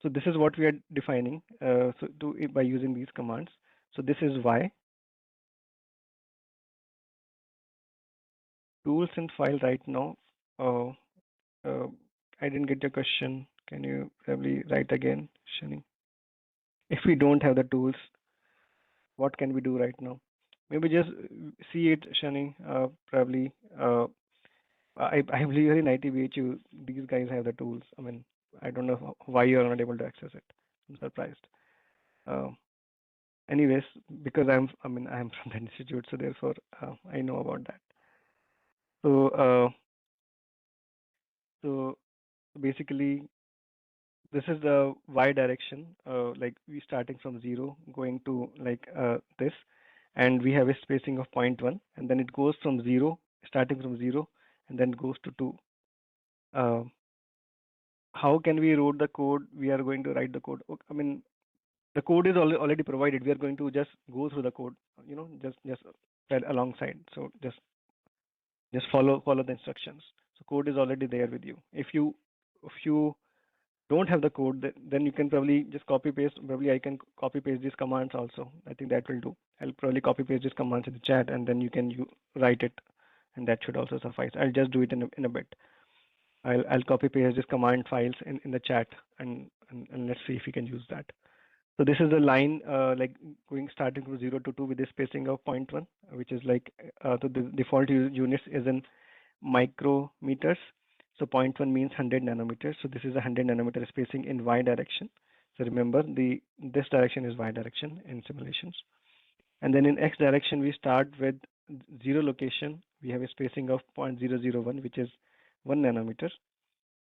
this is what we are defining by using these commands. So this is Y. Tools and file right now. Uh, I didn't get your question. Can you probably write again, Shani? If we don't have the tools, what can we do right now? Maybe just see it, Shani. Probably. I believe here in ITBHU, these guys have the tools. I mean, I don't know why you are not able to access it. I'm surprised. Anyways, because I'm from the institute, so therefore I know about that. So basically, this is the y direction. Like we starting from 0, going to like this, and we have a spacing of 0.1, and then it goes from 0, starting from 0, and then goes to 2. How can we wrote the code? We are going to write the code. I mean, the code is already provided. We are going to just go through the code, just alongside. So just follow the instructions. So code is already there with you. If you don't have the code, then you can probably just copy paste. Probably I can copy paste these commands also. I think that will do. I'll probably copy paste these commands in the chat, and then you can write it, and that should also suffice. I'll just do it in a bit. I'll copy paste this command files in the chat, and let's see if we can use that. So this is the line like going starting from 0 to 2 with a spacing of 0.1, which is like so the default units is in micrometers. So 0.1 means 100 nanometers. So this is a 100 nanometer spacing in y direction. So remember this direction is y direction in simulations. And then in x direction, we start with 0 location. We have a spacing of 0.001, which is 1 nanometer.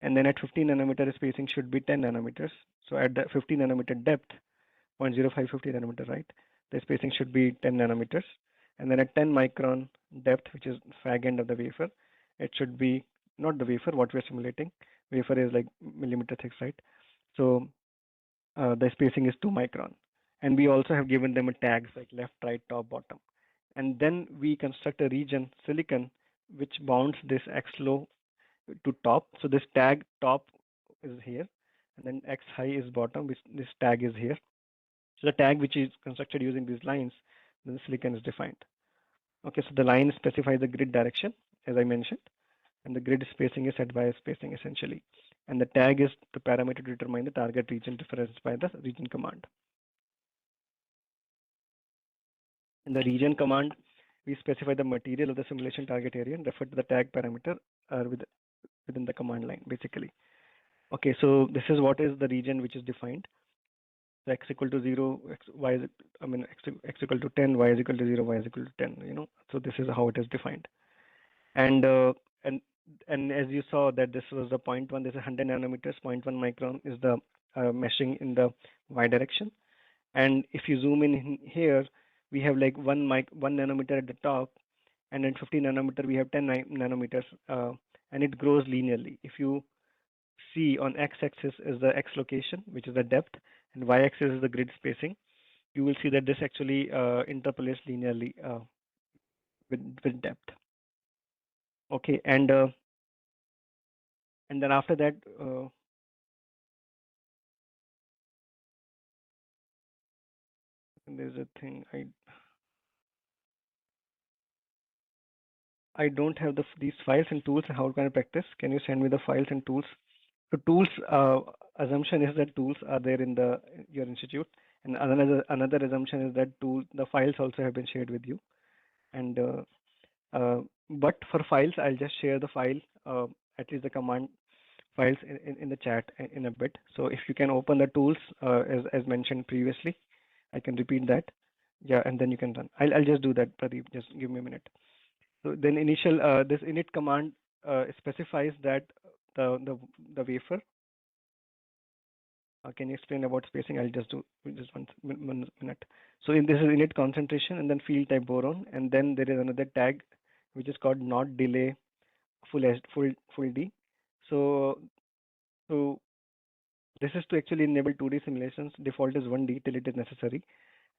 And then at 15 nanometer spacing should be 10 nanometers. So at the 15 nanometer depth, 0.0550 nanometer, right? The spacing should be 10 nanometers. And then at 10 micron depth, which is fag end of the wafer, it should be not the wafer, what we're simulating. Wafer is like millimeter thick, right? So the spacing is 2 micron. And we also have given them a tags like left, right, top, bottom. And then we construct a region, silicon, which bounds this x low to top. So this tag top is here, and then x high is bottom, which this tag is here. So the tag which is constructed using these lines, then the silicon is defined. Okay, so the line specifies the grid direction, as I mentioned, and the grid spacing is set by a spacing essentially. And the tag is the parameter to determine the target region referenced by the region command. In the region command, we specify the material of the simulation target area and refer to the tag parameter within the command line, basically. Okay, so this is what is the region which is defined. So x equal to 0, y is, x equal to 10, y is equal to 0, y is equal to 10, So this is how it is defined. And as you saw that this was the 0.1, this is 100 nanometers, 0.1 micron is the meshing in the y direction. And if you zoom in here, we have like 1 nanometer at the top, and then 50 nanometer, we have 10 nanometers, and it grows linearly. If you see on x-axis is the x location, which is the depth, and y-axis is the grid spacing. You will see that this actually interpolates linearly with depth. Okay, and then after that, there's a thing I don't have these files and tools. How can I practice? Can you send me the files and tools? The tools assumption is that tools are there in your institute, and another assumption is that the files also have been shared with you. And but for files, I'll just share the file, at least the command files in the chat in a bit. So if you can open the tools as mentioned previously, I can repeat that. Yeah, and then you can run. I'll just do that, Pradeep. Just give me a minute. So then this init command specifies that the wafer. Can you explain about spacing? I'll just do just one minute. So this is init concentration, and then field type boron, and then there is another tag which is called not delay full D. So this is to actually enable 2D simulations. Default is 1D till it is necessary,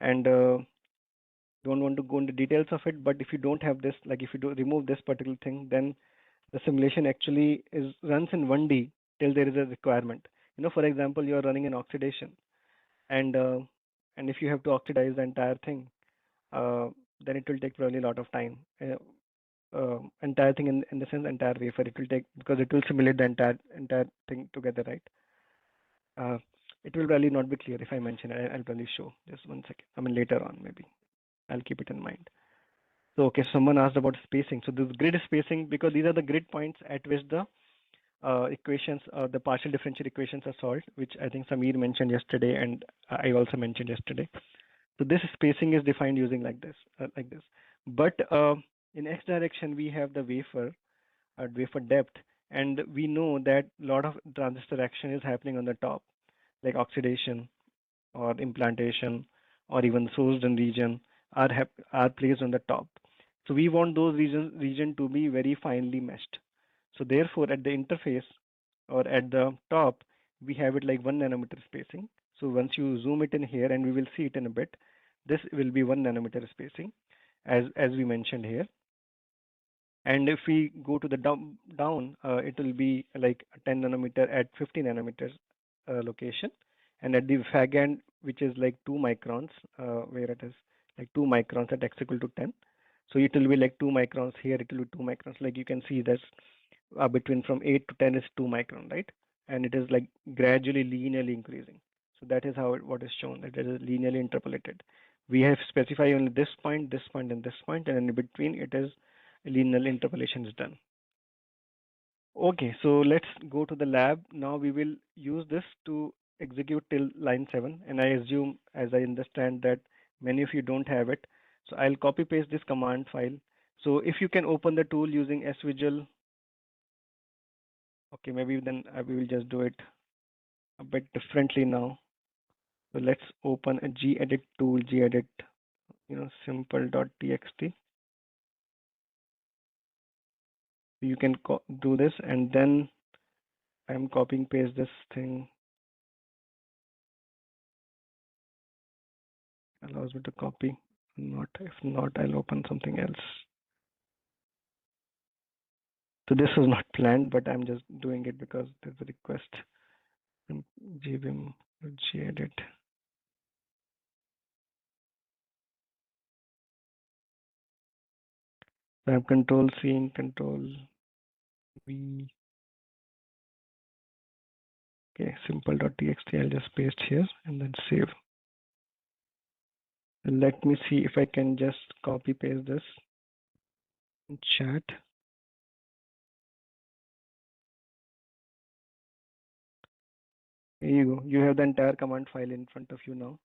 and don't want to go into details of it. But if you don't have this, like if you do remove this particular thing, then the simulation actually runs in 1D till there is a requirement. For example, you are running an oxidation, and if you have to oxidize the entire thing, then it will take probably a lot of time. Entire thing in the sense entire wafer it will take, because it will simulate the entire thing together, right? it will probably not be clear if I mention it. I'll probably show. Just 1 second. I mean, later on, maybe. I'll keep it in mind. So, okay, someone asked about spacing. So, this grid spacing, because these are the grid points at which the equations, the partial differential equations are solved, which I think Samir mentioned yesterday, and I also mentioned yesterday. So, this spacing is defined using like this, But in x direction, we have the wafer at wafer depth, and we know that a lot of transistor action is happening on the top, like oxidation or implantation or even sourced in region are placed on the top. So we want those region to be very finely meshed. So therefore, at the interface or at the top, we have it like 1 nanometer spacing. So once you zoom it in here, and we will see it in a bit, this will be 1 nanometer spacing, as we mentioned here. And if we go to the down, it will be like 10 nanometer at 50 nanometers location. And at the fag end, which is like 2 microns, where it is like 2 microns at x equal to 10. So it will be like 2 microns here, it will be 2 microns. Like you can see this between from 8 to 10 is 2 micron, right? And it is like gradually linearly increasing. So that is how what is shown, that it is linearly interpolated. We have specified only this point, and this point, and in between it is linear interpolation is done. Okay, so let's go to the lab. Now we will use this to execute till line 7, and I assume, as I understand, that many of you don't have it. So I'll copy paste this command file. So if you can open the tool using svisual, okay, maybe then we will just do it a bit differently now. So let's open a gedit tool, gedit, simple.txt. You can do this, and then I'm copying paste this thing. Allows me to copy. If not, I'll open something else. So this was not planned, but I'm just doing it because there's a request. gbim gedit. So I have control C and control V. Okay, simple.txt. I'll just paste here and then save. And let me see if I can just copy paste this in chat. Here you go. You have the entire command file in front of you now.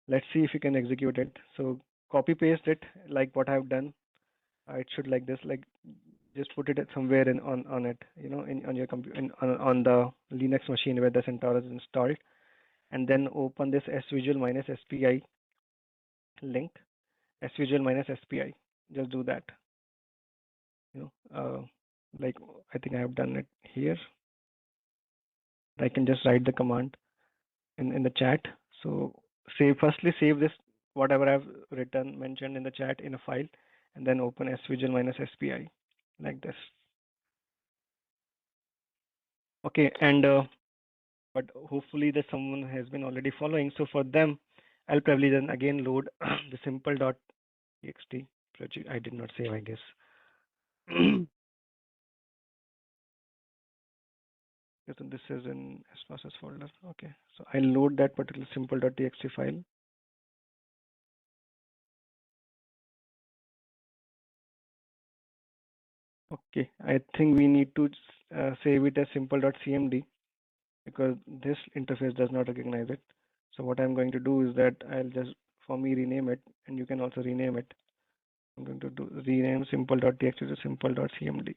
Let's see if you can execute it. So copy paste it like what I've done. It should like this, like just put it somewhere on it, on your computer, on the Linux machine where the CentOS is installed, and then open this svisual minus SPI link, svisual minus SPI. Just do that. Like I think I have done it here. I can just write the command in the chat. So firstly save this whatever I've mentioned in the chat in a file, and then open svisual minus SPI like this. Okay, and but hopefully that someone has been already following. So for them, I'll probably then again load the simple.txt project. I did not save, I guess. So this is in process folder. Okay, so I'll load that particular simple.txt file. Okay, I think we need to save it as simple.cmd because this interface does not recognize it. So what I'm going to do is that I'll just for me rename it, and you can also rename it. I'm going to rename simple.txt to simple.cmd.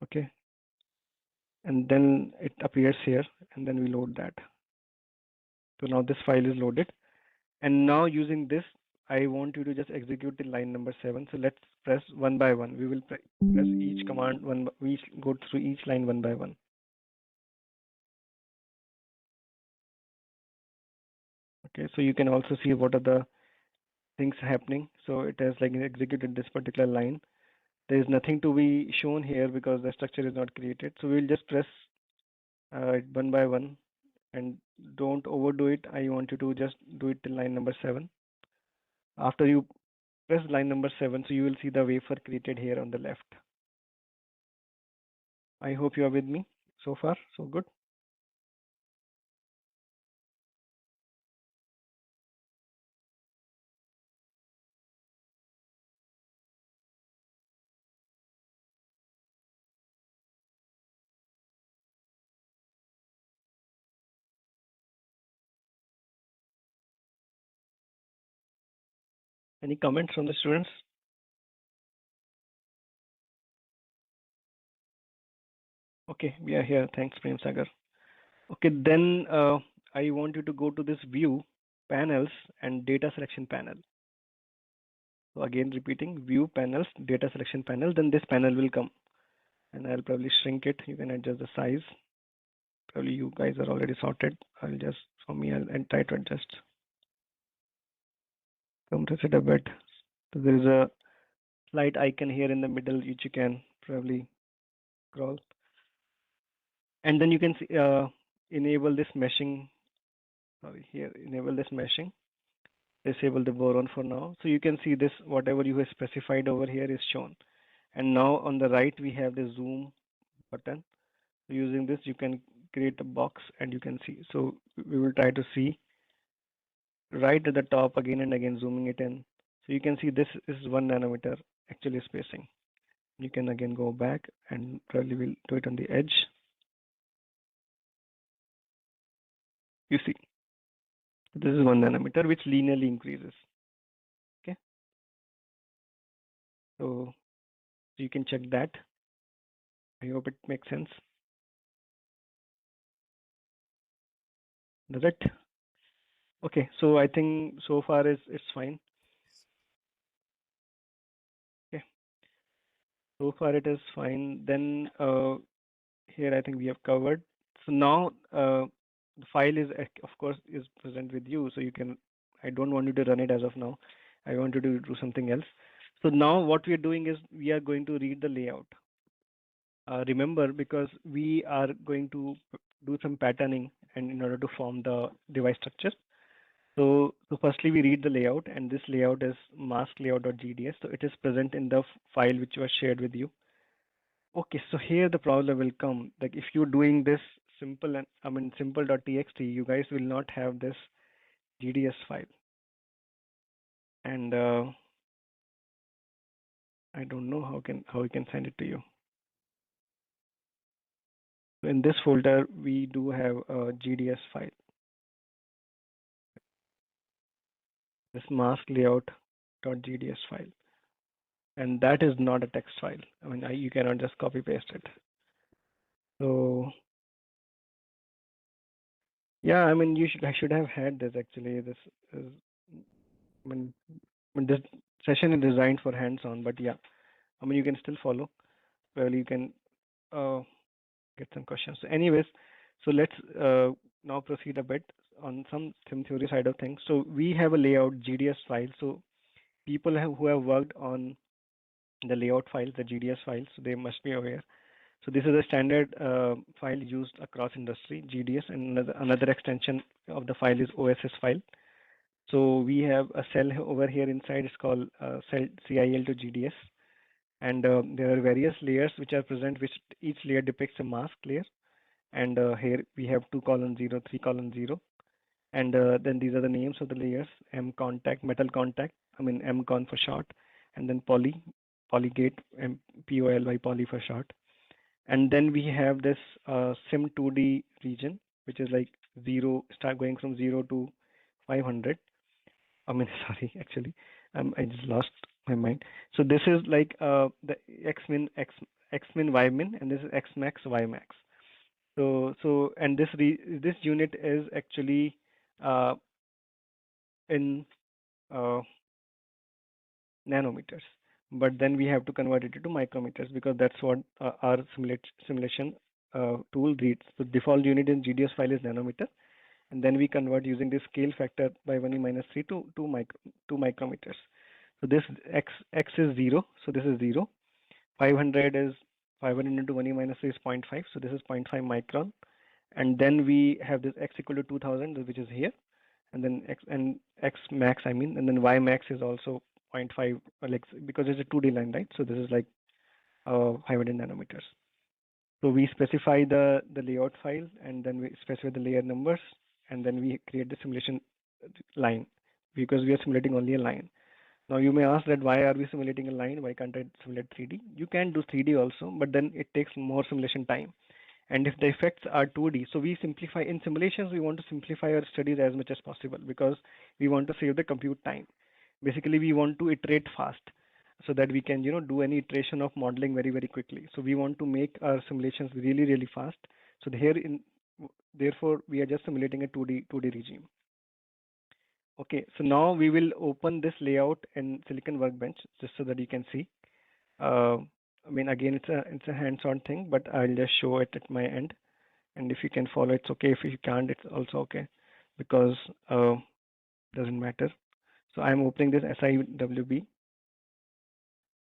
Okay, and then it appears here, and then we load that. So now this file is loaded, and now using this, I want you to just execute the line number 7. So let's press one by one. We will press each command we go through each line one by one. Okay, so you can also see what are the things happening. So it has like executed this particular line. There is nothing to be shown here because the structure is not created. So we'll just press one by one, and don't overdo it. I want you to just do it till line number 7. After you press line number 7, so you will see the wafer created here on the left. I hope you are with me. So far, so good. Any comments from the students? Okay, we are here. Thanks, Prem Sagar. Okay, then I want you to go to this view, panels, and data selection panel. So again, repeating view, panels, data selection panel, then this panel will come. And I'll probably shrink it. You can adjust the size. Probably you guys are already sorted. I'll just, for me, I'll try to adjust. Compress it a bit. So there is a slight icon here in the middle, which you can probably scroll. And then you can see, enable this meshing. Sorry, here, enable this meshing. Disable the boron for now. So you can see this, whatever you have specified over here is shown. And now on the right, we have the zoom button. So using this, you can create a box and you can see. So we will try to see right at the top again and again, zooming it in. So you can see this is 1 nanometer actually spacing. You can again go back and probably will do it on the edge. You see, this is 1 nanometer, which linearly increases. Okay. So you can check that. I hope it makes sense. Does it? Okay, so I think so far it's fine. Okay, so far it is fine. Then here I think we have covered. So now the file is of course is present with you, so you can. I don't want you to run it as of now. I want you to do something else. So now what we are doing is we are going to read the layout. Remember, because we are going to do some patterning and in order to form the device structure. So firstly, we read the layout, and this layout is mask layout.gds. So it is present in the file which was shared with you. Okay, so here the problem will come. Like if you're doing this simple and simple.txt, you guys will not have this GDS file. And I don't know how we can send it to you. In this folder, we do have a GDS file. This mask layout.gds file. And that is not a text file. I mean, you cannot just copy paste it. So yeah, I mean, I should have had this actually. This is, I mean, this session is designed for hands-on, but yeah, I mean, you can still follow. Well, you can get some questions. So anyways, so let's now proceed a bit on some theory side of things. So we have a layout GDS file. So people who have worked on the layout files, the GDS files, so they must be aware. So this is a standard file used across industry, GDS, and another extension of the file is OSS file. So we have a cell over here inside, it's called cell CIL to GDS. And there are various layers which are present, which each layer depicts a mask layer. And here we have 2:0, 3:0. And then these are the names of the layers: M contact, metal contact, I mean MCon for short, and then polygate, POLY, poly for short. And then we have this sim2D region, which is like start going from 0 to 500. I mean, sorry, actually, I just lost my mind. So this is like the xmin, xmin, ymin, and this is xmax, ymax. So and this unit is actually in nanometers, but then we have to convert it to micrometers because that's what our simulation tool reads. So default unit in GDS file is nanometer, and then we convert using this scale factor by 1 e minus 3 to 2 micrometers. So this x is 0, so this is 0. 500 is 500 into 1 e minus 3 is 0.5, so this is 0.5 micron. And then we have this x equal to 2000, which is here, and then x max, I mean, and then y max is also 0.5, like because it's a 2D line, right? So this is like 500 nanometers. So we specify the layout file, and then we specify the layer numbers, and then we create the simulation line, because we are simulating only a line. Now you may ask that why are we simulating a line? Why can't I simulate 3D? You can do 3D also, but then it takes more simulation time. And if the effects are 2D, so we simplify in simulations, we want to simplify our studies as much as possible because we want to save the compute time. Basically, we want to iterate fast so that we can, do any iteration of modeling very, very quickly. So we want to make our simulations really, really fast. So therefore, we are just simulating a 2D regime. Okay, so now we will open this layout in Silicon Workbench just so that you can see. I mean, again, it's a hands-on thing, but I'll just show it at my end. And if you can follow, it's okay. If you can't, it's also okay, because doesn't matter. So I'm opening this SIWB.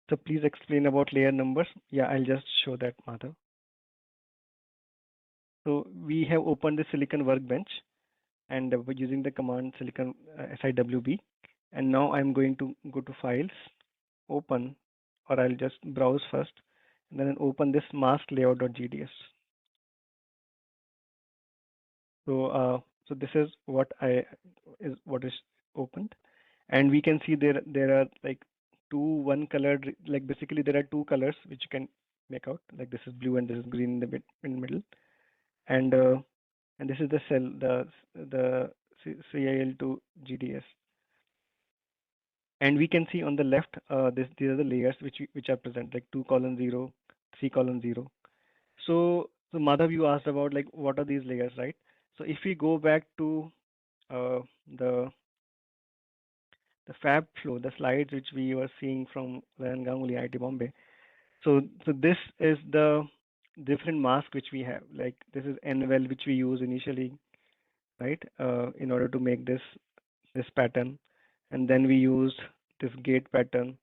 So please explain about layer numbers. Yeah, I'll just show that, Madhav. So we have opened the Silicon Workbench, and we're using the command Silicon SIWB. And now I'm going to go to Files, Open, or I'll just browse first, and then open this mask layout.gds. So this is what is opened, and we can see there are like one colored, like basically there are two colors which you can make out, like this is blue and this is green in the middle, and this is the cell, the CIL to GDS, and we can see on the left these are the layers which are present, like 2:0, 3:0. So Madhav, you asked about like what are these layers, right? So if we go back to the fab flow, the slides which we were seeing from Layan Ganguly, IIT Bombay. So this is the different mask which we have. Like this is NWell which we use initially, right? In order to make this pattern, and then we used this gate pattern.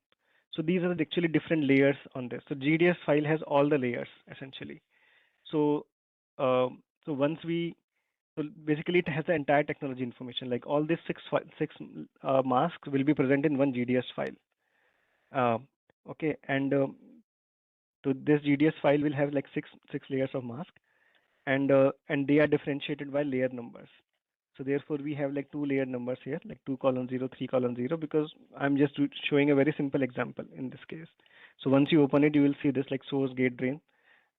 So these are actually different layers on this. So GDS file has all the layers essentially. So once so basically it has the entire technology information, like all these six masks will be present in one GDS file. Okay, and so this GDS file will have like six layers of mask, and they are differentiated by layer numbers. So therefore we have like two layer numbers here, like 2:0, 3:0, because I'm just showing a very simple example in this case. So once you open it, you will see this like source, gate, drain.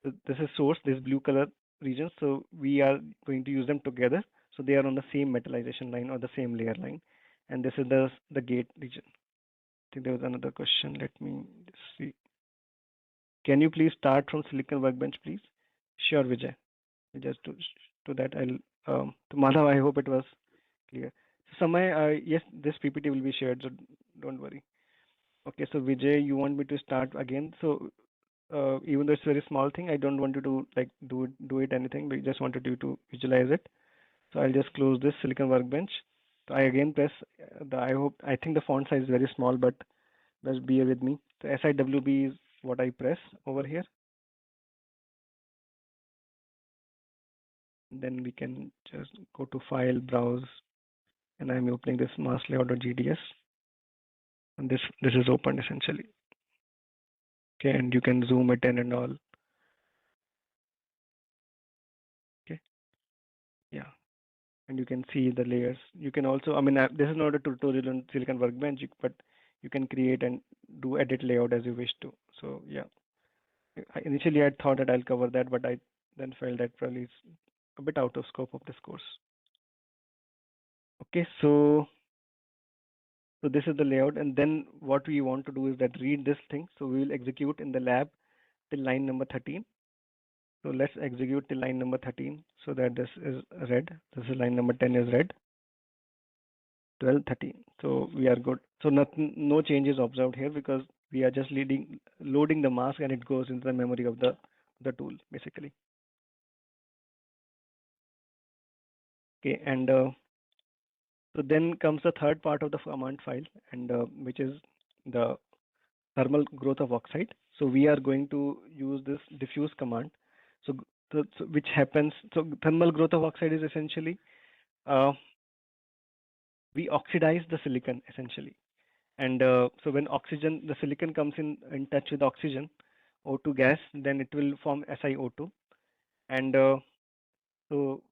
So this is source, this blue color region. So we are going to use them together. So they are on the same metallization line or the same layer line. And this is the gate region. I think there was another question. Let me just see. Can you please start from Silicon Workbench, please? Sure, Vijay. Just to that, I'll to Madhav, I hope it was clear. So Samay, yes, this PPT will be shared, so don't worry. Okay, so Vijay, you want me to start again? So even though it's a very small thing, I don't want you to like do it anything, but just wanted you to visualize it. So I'll just close this Silicon Workbench. So I again press I think the font size is very small, but just bear with me. So SIWB is what I press over here. Then we can just go to File, Browse, and I'm opening this mask layout.gds, and this is open essentially. Okay, and you can zoom it in and all. Okay, yeah, and you can see the layers. You can also, I mean, this is not a tutorial on Silicon Workbench, but you can create and do edit layout as you wish to. So yeah, initially I thought that I'll cover that, but I then felt that probably it's a bit out of scope of this course. Okay, so this is the layout, and then what we want to do is that read this thing. So we will execute in the lab till line number 13. So let's execute till line number 13 so that this is red. This is line number 10 is red. 12, 13. So we are good. So no changes observed here because we are just loading the mask and it goes into the memory of the tool basically. Okay, and so then comes the third part of the command file, and which is the thermal growth of oxide. So we are going to use this diffuse command. So which happens, so thermal growth of oxide is essentially we oxidize the silicon essentially. And so when the silicon comes in touch with oxygen, O2 gas, then it will form SiO2. And so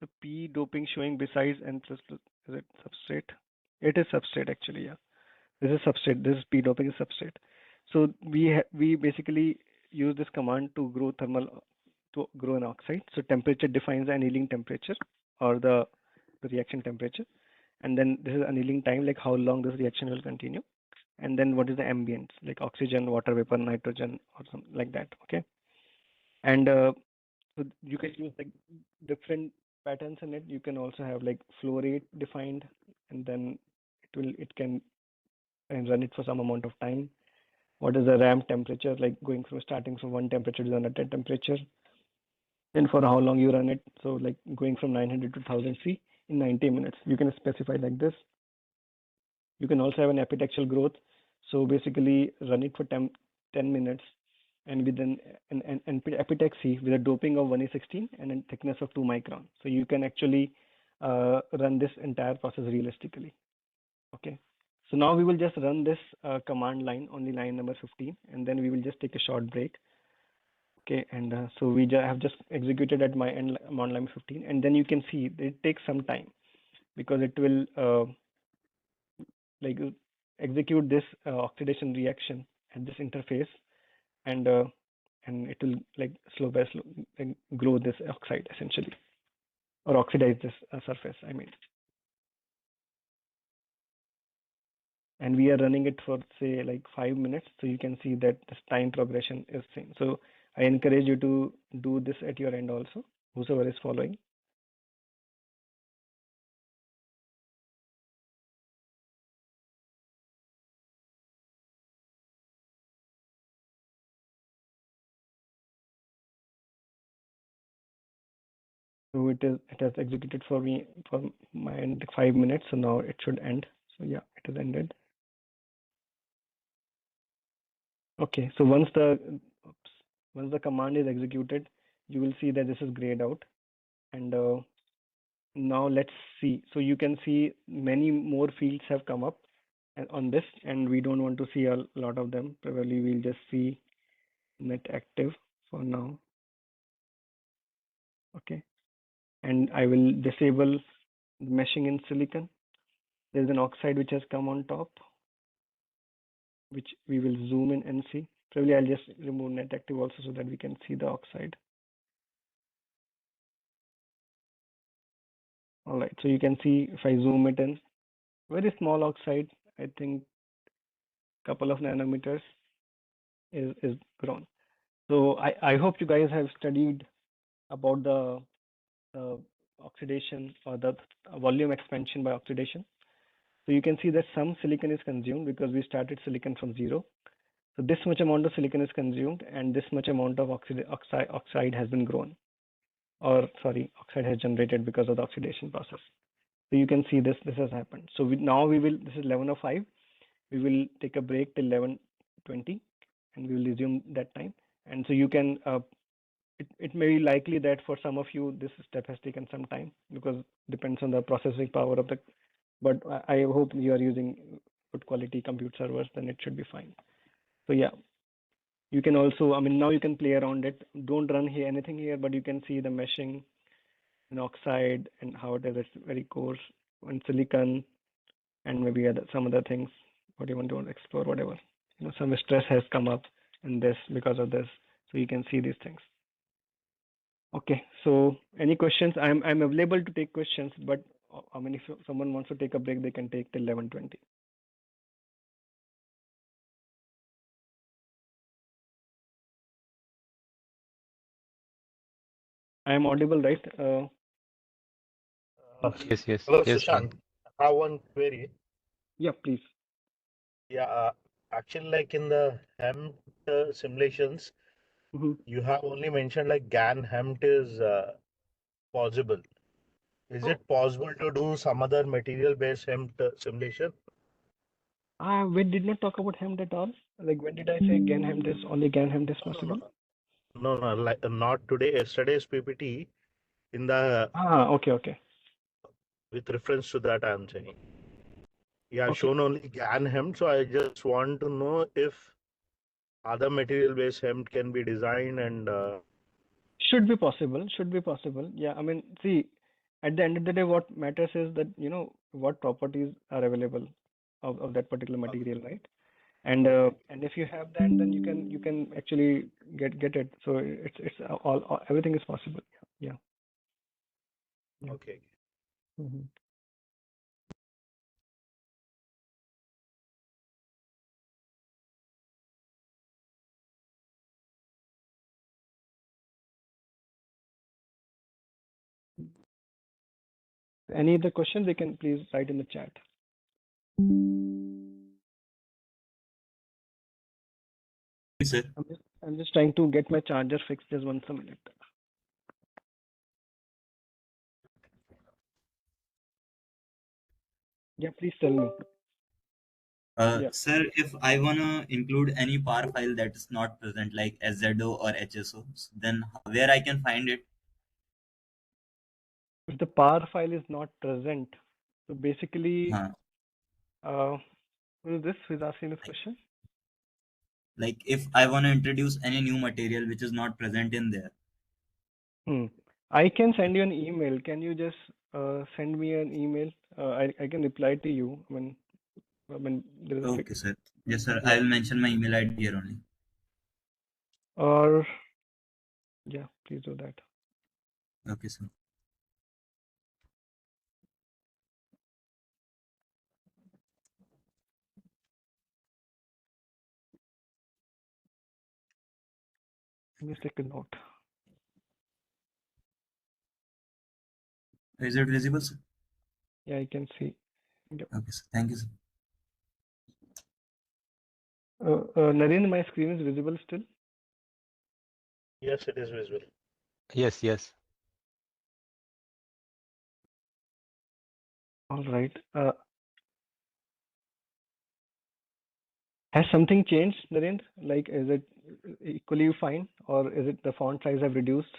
the P doping showing besides N plus plus, is it substrate? It is substrate actually, yeah. This is substrate. This is P doping is substrate. So we basically use this command to grow an oxide. So temperature defines the annealing temperature or the reaction temperature, and then this is annealing time, like how long this reaction will continue, and then what is the ambient, like oxygen, water vapor, nitrogen, or something like that. Okay, and so you can use like different patterns in it. You can also have like flow rate defined, and then it can run it for some amount of time. What is the ramp temperature, like going from starting from one temperature to the another temperature, and for how long you run it. So like going from 900 to 1000 C in 90 minutes. You can specify like this. You can also have an epitaxial growth. So basically run it for 10 minutes and with an epitaxy with a doping of 1e16 and a thickness of 2 micron. So you can actually run this entire process realistically. Okay. So now we will just run this command line, only line number 15, and then we will just take a short break. Okay, and so we have just executed at my end command line 15, and then you can see it takes some time because it will like execute this oxidation reaction at this interface, and it will like slow by slow like, grow this oxide essentially, or oxidize this surface, I mean. And we are running it for say like 5 minutes, so you can see that this time progression is same. So I encourage you to do this at your end also, whosoever is following. So it has executed for me for my end 5 minutes, so now it should end. So yeah, it has ended. Okay, so once the command is executed, you will see that this is grayed out. And now let's see. So you can see many more fields have come up on this, and we don't want to see a lot of them. Probably we'll just see net active for now. Okay, and I will disable meshing in silicon. There's an oxide which has come on top, which we will zoom in and see. Probably I'll just remove net active also so that we can see the oxide. All right, so you can see if I zoom it in, very small oxide, I think couple of nanometers is grown. So I hope you guys have studied about the oxidation or the volume expansion by oxidation. So you can see that some silicon is consumed because we started silicon from zero. So this much amount of silicon is consumed, and this much amount of oxide has been grown, or sorry, oxide has generated because of the oxidation process. So you can see this has happened. So now we will, this is 11:05. We will take a break till 11:20, and we will resume that time. And so you can, it may be likely that for some of you this step has taken some time because depends on the processing power of the, but I hope you are using good quality compute servers, then it should be fine. So yeah, you can also, I mean, now you can play around it. Don't run here anything here, but you can see the meshing and oxide and how it is very coarse and silicon, and maybe some other things what you want to explore, whatever. You know, some stress has come up in this because of this, so you can see these things. Okay, so any questions? I'm available to take questions, but I mean, if someone wants to take a break, they can take till 11:20. I am audible, right? Yes, yes, Hello, yes, Sushant. I have one query. Yeah, please. Yeah, actually, like in the HEMT simulations, you have only mentioned like GAN HEMT is possible. Is it possible to do some other material-based HEMT simulation? We did not talk about HEMT at all. Like, when did I say GAN HEMT is only GAN HEMT is possible? No, like not today. Yesterday's PPT in the Okay. with reference to that, I'm saying. Yeah, Okay. shown only GAN HEMT. So I just want to know if other material based hemp can be designed and Should be possible. Should be possible. Yeah. I mean, see, at the end of the day, what matters is that, what properties are available of that particular material, right? And if you have that, then you can actually get it. So it's all everything is possible. Yeah. Yeah. okay. Hmm. Any other questions, they can please write in the chat. Sir. I'm just trying to get my charger fixed. Just once a minute. Yeah, please tell me. Yeah. Sir, if I wanna include any PAR file that is not present, like SZO or HSO, then where I can find it? If the PAR file is not present, so basically, Huh. who is this? Who is asking this question? Like if I wanna introduce any new material which is not present in there. I can send you an email. Can you just send me an email? I can reply to you. I mean there is a Okay, sir. Yes, sir. I yeah. will mention my email ID here only. Or yeah, please do that. Okay, sir. Just take a note. Is it visible, sir? Yeah, I can see. Yep. Okay, sir. Thank you, sir. Naren, my screen is visible still. Yes, it is visible. Yes, yes. All right. Has something changed, Narendra? Like, is it equally fine, or is it the font size have reduced?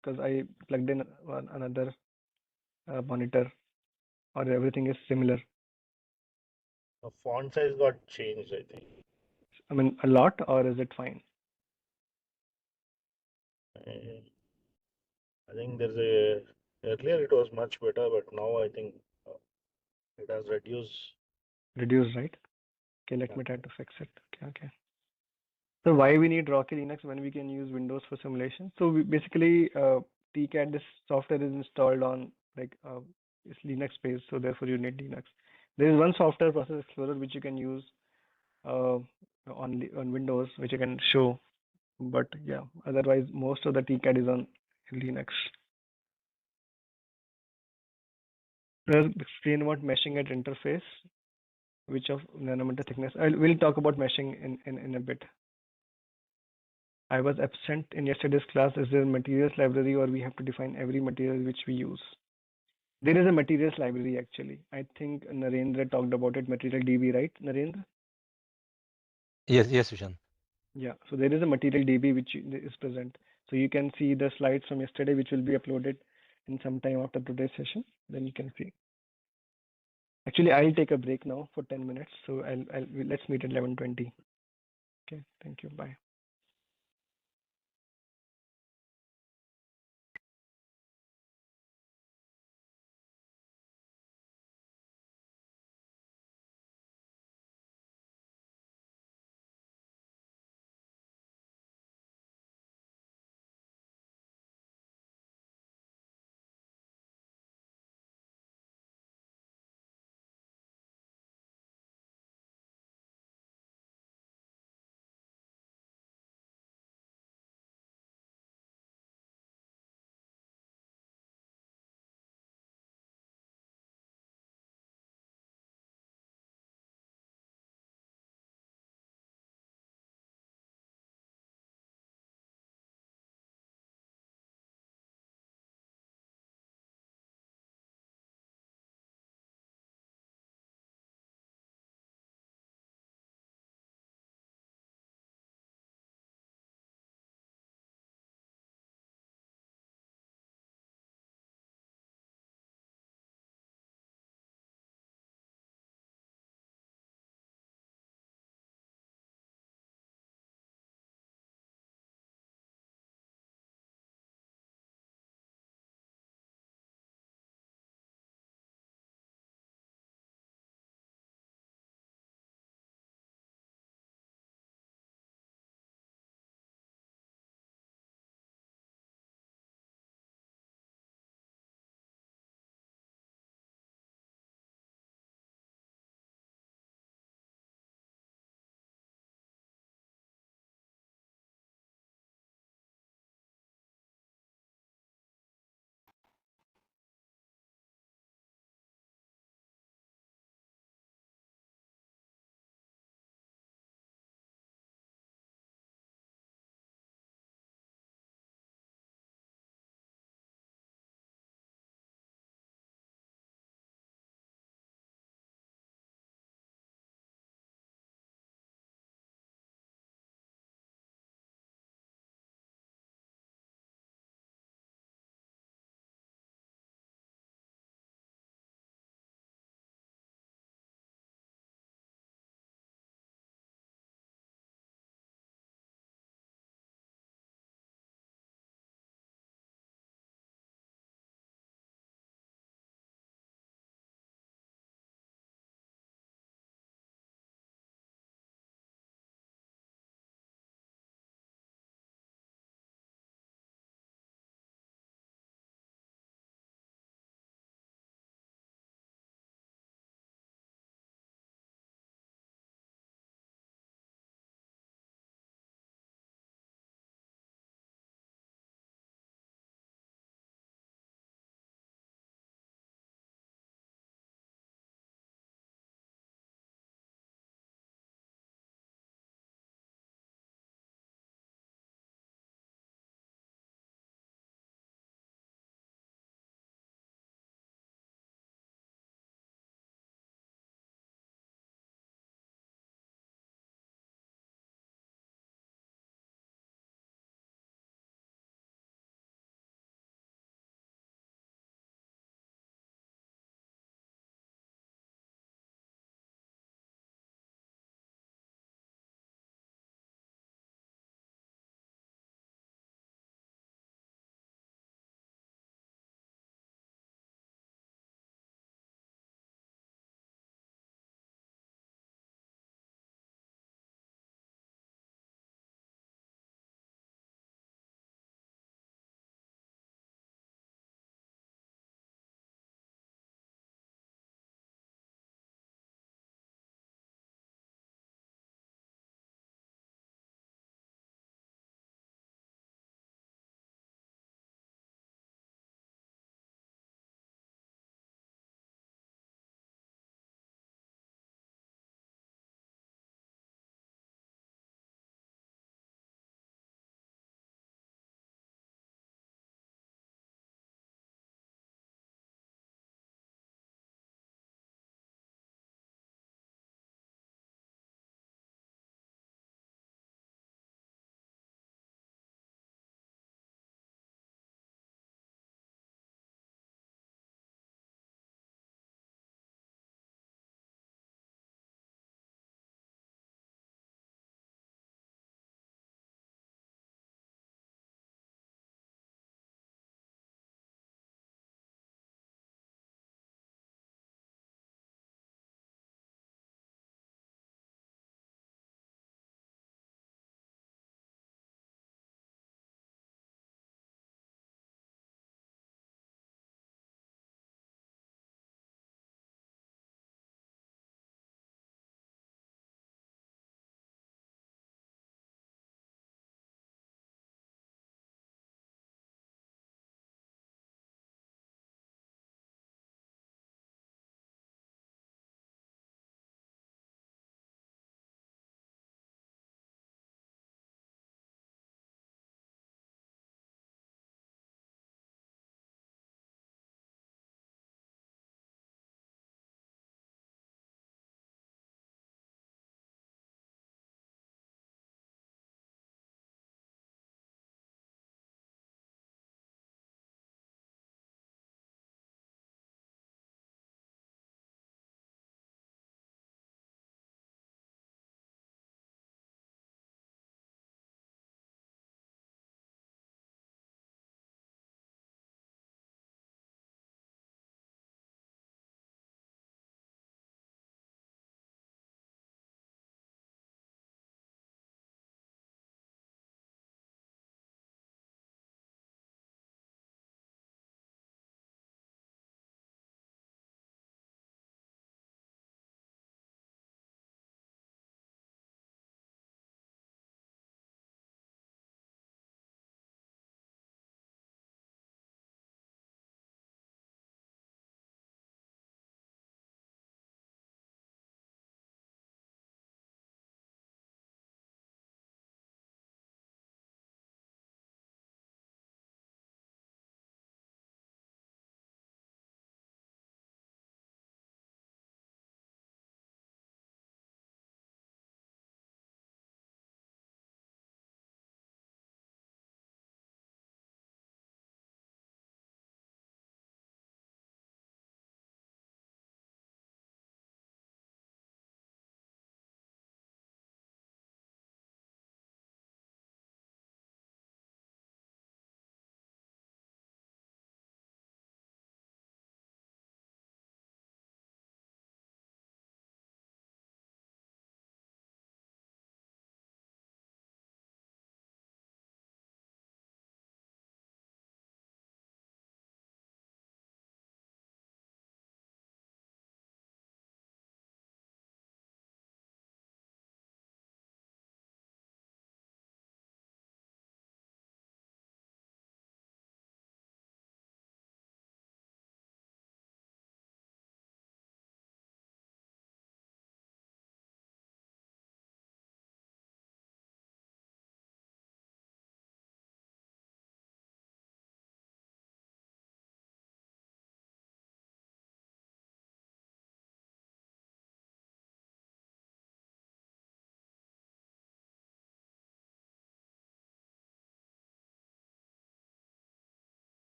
Because I plugged in another monitor, or everything is similar. The font size got changed, I think. I mean, a lot, or is it fine? Uh, I think there's a earlier it was much better, but now I think it has reduced. Reduced, right? Okay, let Yeah. me try to fix it. Okay. So why we need Rocky Linux when we can use Windows for simulation? So basically, Tcad, this software is installed on like it's Linux based, so therefore you need Linux. There is one software, Process Explorer, which you can use on Windows, which I can show. But yeah, otherwise most of the Tcad is on Linux. Let's explain about meshing at interface, which of nanometer thickness. We'll talk about meshing in a bit. I was absent in yesterday's class. Is there a materials library, or we have to define every material which we use? There is a materials library actually. I think Narendra talked about it, material DB, right, Narendra? Yes, yes, Vishan. Yeah, so there is a material DB which is present. So you can see the slides from yesterday, which will be uploaded in some time after today's session. Then you can see. Actually, I'll take a break now for 10 minutes. So let's meet at 11:20. Okay, thank you. Bye.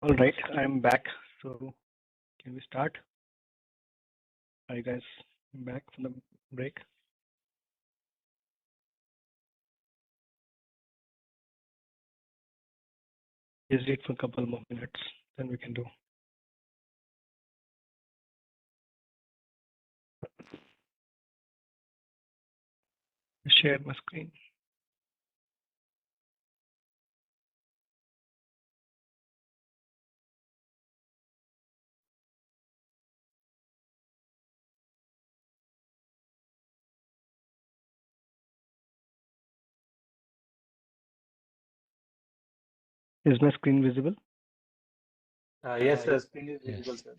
All right, I'm back. So can we start? Are you guys back from the break? Just wait for a couple more minutes, then we can do. Share my screen. Is my screen visible? Yes, sir. Screen is visible, Yes. sir.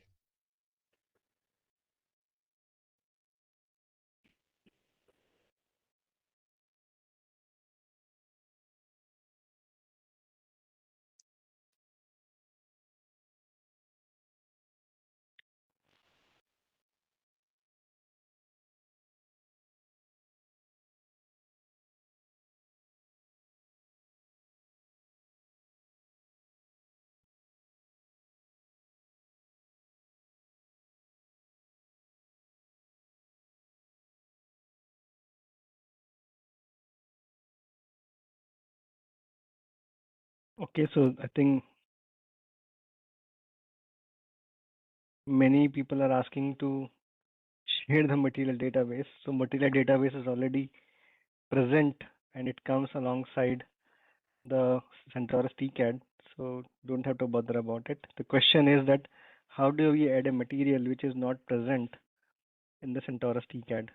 Okay, so I think many people are asking to share the material database. So material database is already present and it comes alongside the Centaurus Tcad, so don't have to bother about it. The question is that how do we add a material which is not present in the Centaurus Tcad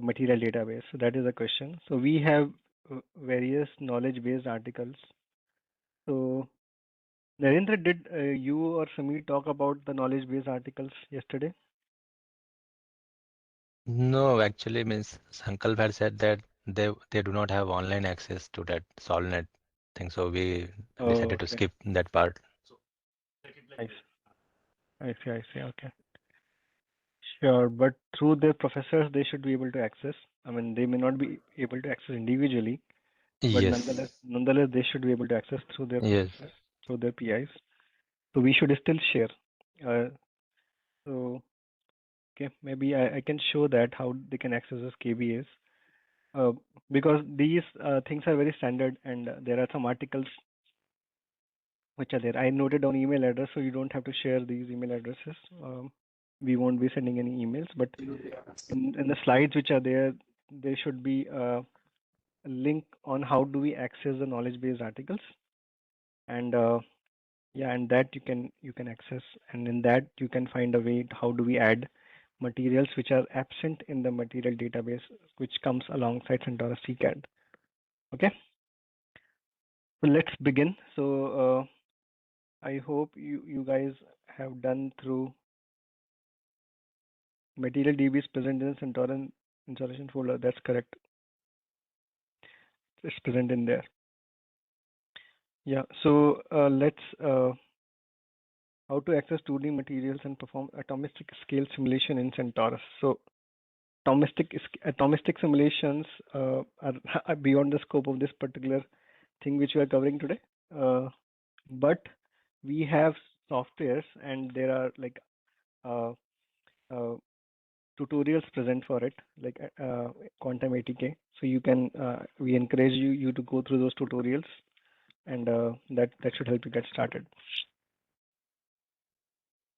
material database? So that is the question. So we have various knowledge-based articles. So Narendra, did you or Samir talk about the knowledge-based articles yesterday? No, actually means Sankalp had said that they do not have online access to that SolNet thing, so we decided to Okay. skip that part. I see, I see. Okay. Sure, but through their professors, they should be able to access. I mean, they may not be able to access individually, but Yes. nonetheless, they should be able to access through their Yes. professors, through their PIs. So we should still share. Uh, so okay, maybe I can show that how they can access this KBAs. Because these things are very standard, and there are some articles which are there. I noted down email address, so you don't have to share these email addresses. We won't be sending any emails, but in the slides which are there, there should be a link on how do we access the knowledge based articles, and yeah, and that you can access, and in that you can find a way to how do we add materials which are absent in the material database which comes alongside Centaurus Tcad. Okay, so let's begin. So I hope you guys have done through material DB is present in the Centaurus installation folder. That's correct. It's present in there. Yeah. So let's how to access 2D materials and perform atomistic scale simulation in Centaurus. So atomistic simulations are beyond the scope of this particular thing which we are covering today. But we have softwares and there are like uh, uh, tutorials present for it, like Quantum ATK. So you can we encourage you to go through those tutorials, and that should help you get started.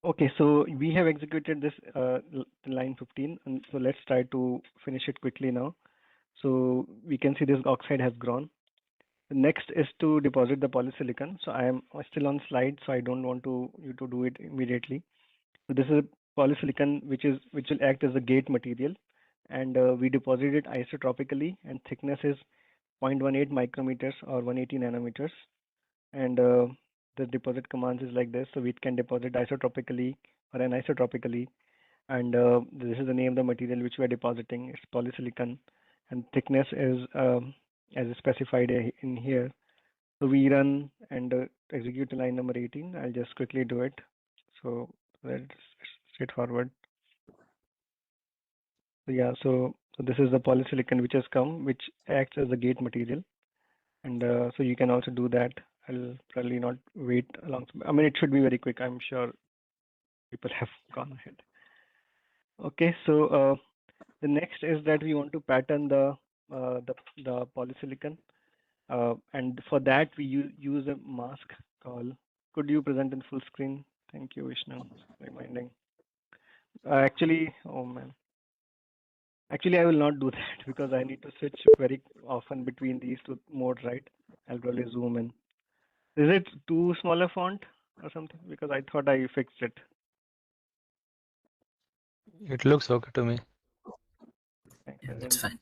Okay, so we have executed this line 15, and so let's try to finish it quickly now. So we can see this oxide has grown. The next is to deposit the polysilicon. So I am still on slide, so I don't want you to do it immediately. So this is polysilicon, which will act as a gate material, and we deposit it isotropically, and thickness is 0.18 micrometers or 180 nanometers, and the deposit commands is like this. So we can deposit isotropically or anisotropically, and this is the name of the material which we are depositing. It's polysilicon, and thickness is as specified in here. So we run and execute line number 18. I'll just quickly do it. So that's straightforward. So yeah, so this is the polysilicon which has come, which acts as a gate material. And so you can also do that. I'll probably not wait long. I mean, it should be very quick. I'm sure people have gone ahead. Okay, so the next is that we want to pattern the polysilicon, and for that we use a mask called. Could you present in full screen? Thank you, Vishnu, reminding. Actually, oh man. Actually, I will not do that because I need to switch very often between these two modes, right? I'll probably zoom in. Is it too small a font or something? Because I thought I fixed it. It looks okay to me. Thanks, Yeah, that's Arvind. fine.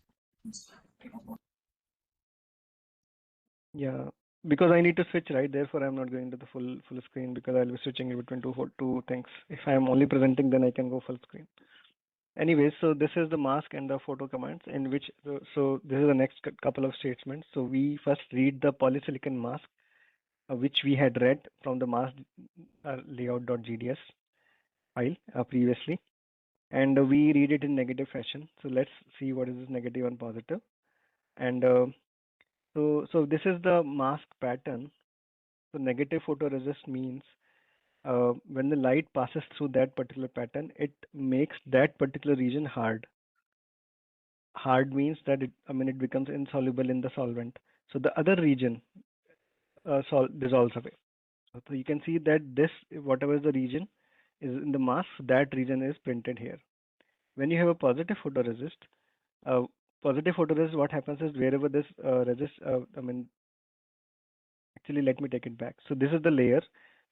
Yeah, because I need to switch, right? Therefore, I'm not going to the full screen because I'll be switching it between two things. If I'm only presenting, then I can go full screen. Anyways, so this is the mask and the photo commands in which, so this is the next couple of statements. So we first read the polysilicon mask, which we had read from the mask layout.gds file previously, and we read it in negative fashion. So let's see what is this negative and positive. And so this is the mask pattern. So negative photoresist means when the light passes through that particular pattern, it makes that particular region hard. Hard means that it becomes insoluble in the solvent. So the other region dissolves away. So you can see that this, whatever the region is in the mask, that region is printed here. When you have a uh, positive photoresist, what happens is wherever this actually, let me take it back. So this is the layer.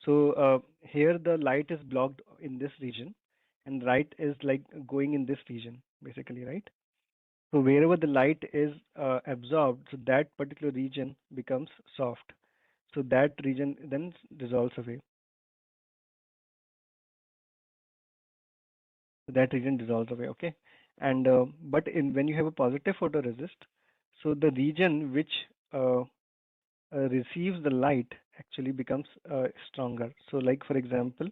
So here the light is blocked in this region, and light is like going in this region, basically, right? So wherever the light is absorbed, so that particular region becomes soft. So that region then dissolves away. So that region dissolves away, okay? And but when you have a positive photoresist, so the region which uh, receives the light actually becomes stronger. So like for example,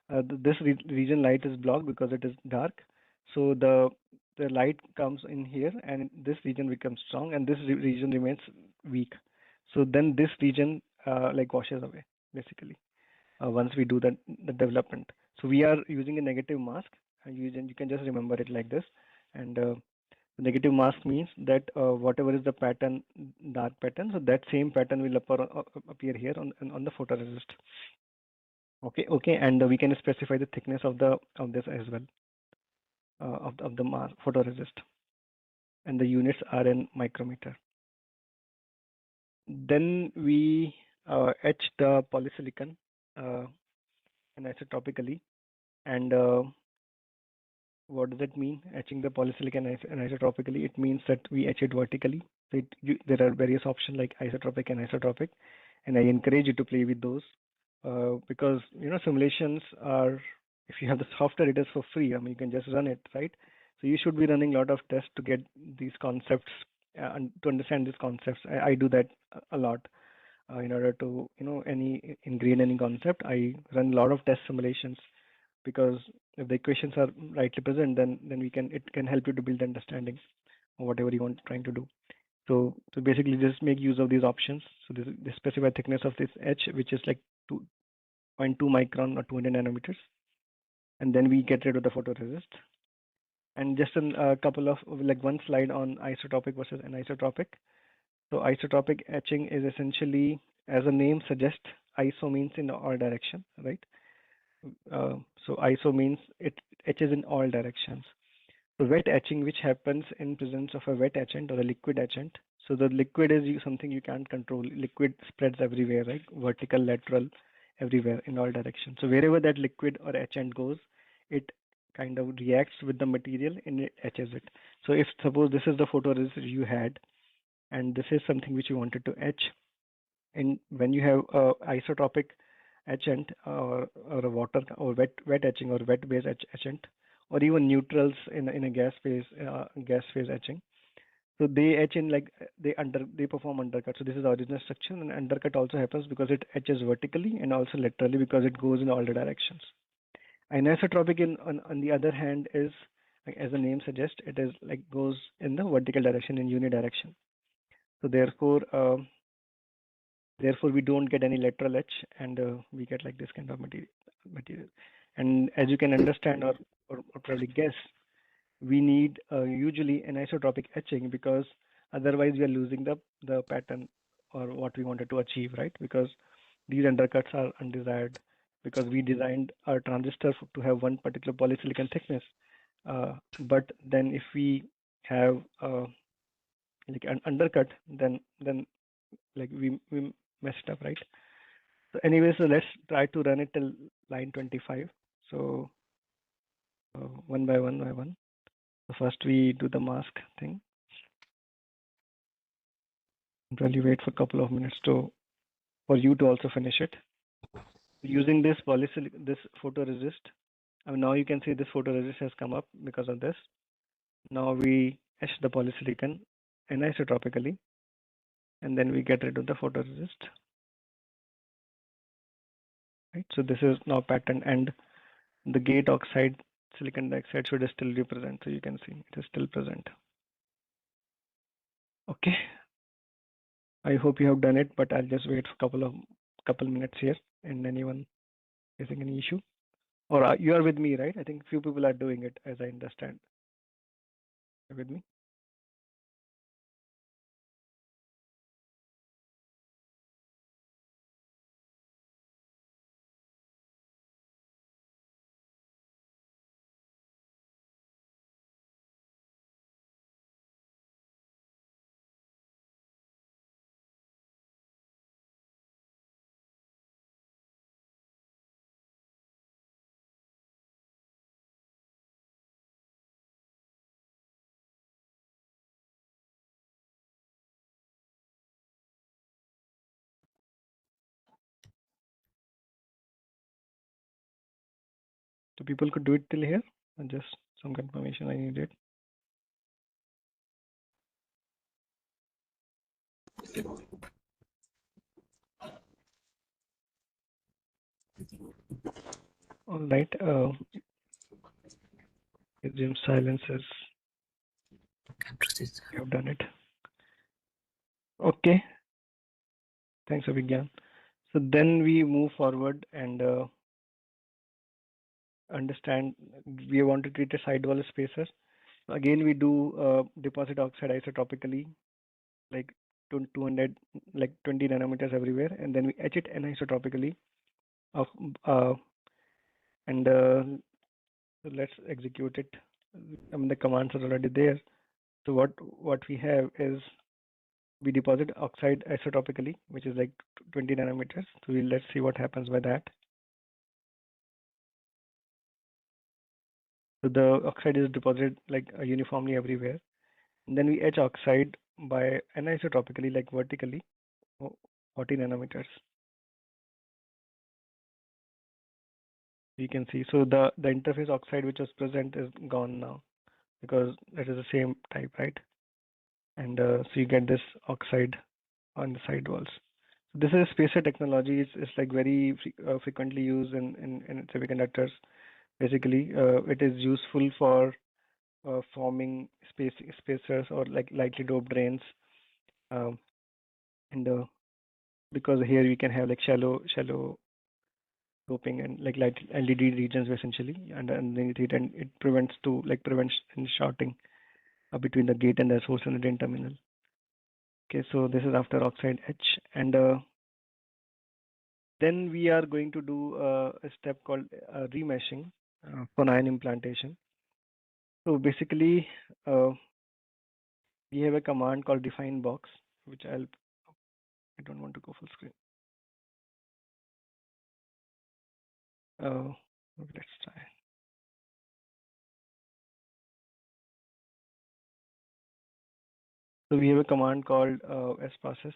this region light is blocked because it is dark. So the light comes in here and this region becomes strong and this region remains weak. So then this region like washes away basically once we do the development. So we are using a negative mask. You can just remember it like this. And negative mask means that whatever is the pattern, dark pattern, so that same pattern will appear here on the photoresist. Okay, and we can specify the thickness of this as well, of the mask photoresist, and the units are in micrometer. Then we etch the polysilicon anisotropically, and what does it mean? Etching the polysilicon anisotropically, it means that we etch it vertically. So there are various options like isotropic and isotropic, and I encourage you to play with those because simulations are, if you have the software, it is for free. I mean, you can just run it, right? So you should be running a lot of tests to get these concepts and to understand these concepts. I do that a lot in order to ingrain any concept. I run a lot of test simulations because if the equations are rightly present, then it can help you to build understanding of whatever you want trying to do. So basically just make use of these options. So this the specified thickness of this edge, which is like 2.2 micron or 200 nanometers, and then we get rid of the photoresist. And just a couple of like one slide on isotropic versus anisotropic. So isotropic etching is essentially, as the name suggests, iso means in all direction, right? So ISO means it etches in all directions. So wet etching, which happens in presence of a wet etchant or a liquid etchant. So the liquid is something you can't control. Liquid spreads everywhere, right? Vertical, lateral, everywhere in all directions. So wherever that liquid or etchant goes, it kind of reacts with the material and it etches it. So if suppose this is the photoresist you had, and this is something which you wanted to etch, and when you have isotropic etchant or a water or wet etching or wet base etchant or even neutrals in a gas phase etching, so they etch in like they perform undercut. So this is the original structure, and undercut also happens because it etches vertically and also laterally because it goes in all the directions. Anisotropic on the other hand is, like, as the name suggests, it is like goes in the vertical direction in unidirection. So therefore Therefore, we don't get any lateral etch, and we get like this kind of material. And as you can understand or probably guess, we need usually anisotropic etching, because otherwise we are losing the pattern or what we wanted to achieve, right? Because these undercuts are undesired, because we designed our transistor to have one particular polysilicon thickness. But then if we have like an undercut, then like we messed up, right? So anyway, so let's try to run it till line 25. So one by one. So first we do the mask thing. Probably wait for a couple of minutes for you to also finish it. Using this this photoresist. Now you can see this photoresist has come up because of this. Now we etch the polysilicon anisotropically, and then we get rid of the photoresist. Right. So this is now pattern, and the gate oxide silicon dioxide should still be present. So you can see it is still present. Okay. I hope you have done it, but I'll just wait for couple minutes here. And anyone facing any issue? Or you are with me, right? I think few people are doing it, as I understand. You're with me? So people could do it till here, and just some confirmation I needed. All right. Assume silences. You have done it. Okay. Thanks, Abhigyan. So then we move forward and understand we want to treat a sidewall spacer. Again, we do deposit oxide isotopically, like 200, like 20 nanometers everywhere, and then we etch it anisotropically. Of and so let's execute it. I mean, the commands are already there. So what we have is we deposit oxide isotopically, which is like 20 nanometers. So let's see what happens by that. So the oxide is deposited like uniformly everywhere. And then we etch oxide by anisotropically, like vertically, 40 nanometers. You can see. So the interface oxide which was present is gone now, because that is the same type, right? And so you get this oxide on the sidewalls. So this is spacer technology. It's like very frequently used in semiconductors. Basically, it is useful for forming spacers or like lightly doped drains. And because here we can have like shallow doping and like light LED regions essentially, and underneath it, and it prevents any shorting between the gate and the source and the drain terminal. Okay, so this is after oxide etch, and then we are going to do a step called remeshing for ion implantation. So basically, we have a command called define box, which I don't want to go full screen. Let's try. So we have a command called sprocess.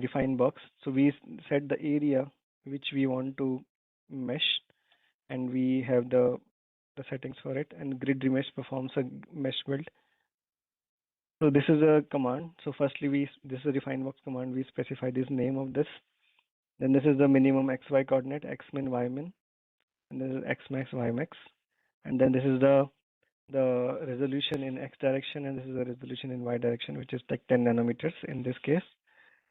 Define box. So we set the area which we want to mesh, and we have the settings for it, and grid remesh performs a mesh build. So this is a command. So firstly, this is a define box command. We specify this name of this. Then this is the minimum xy coordinate, x min, y min, and this is x max, y max, and then this is the resolution in x direction, and this is the resolution in y direction, which is like 10 nanometers in this case.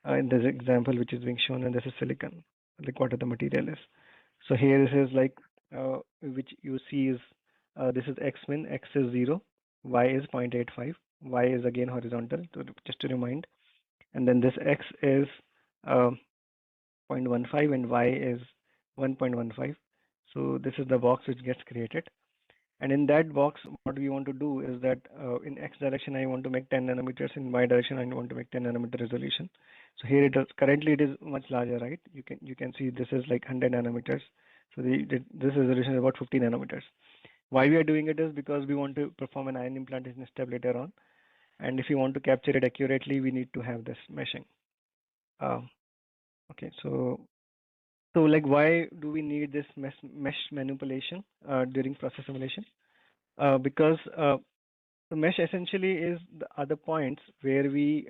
in this example which is being shown, and this is silicon, like what the material is. So here this is like which you see is this is x min, x is 0, y is 0.85, y is again horizontal, just to remind, and then this x is 0.15 and y is 1.15. So this is the box which gets created. And in that box, what we want to do is that in X direction, I want to make 10 nanometers. In Y direction, I want to make 10 nanometer resolution. So here it is, currently it is much larger, right? You can see this is like 100 nanometers. So this resolution is about 50 nanometers. Why we are doing it is because we want to perform an ion implantation step later on. And if you want to capture it accurately, we need to have this meshing. Okay, so like why do we need this mesh manipulation during process simulation? Because the mesh essentially is the other points where we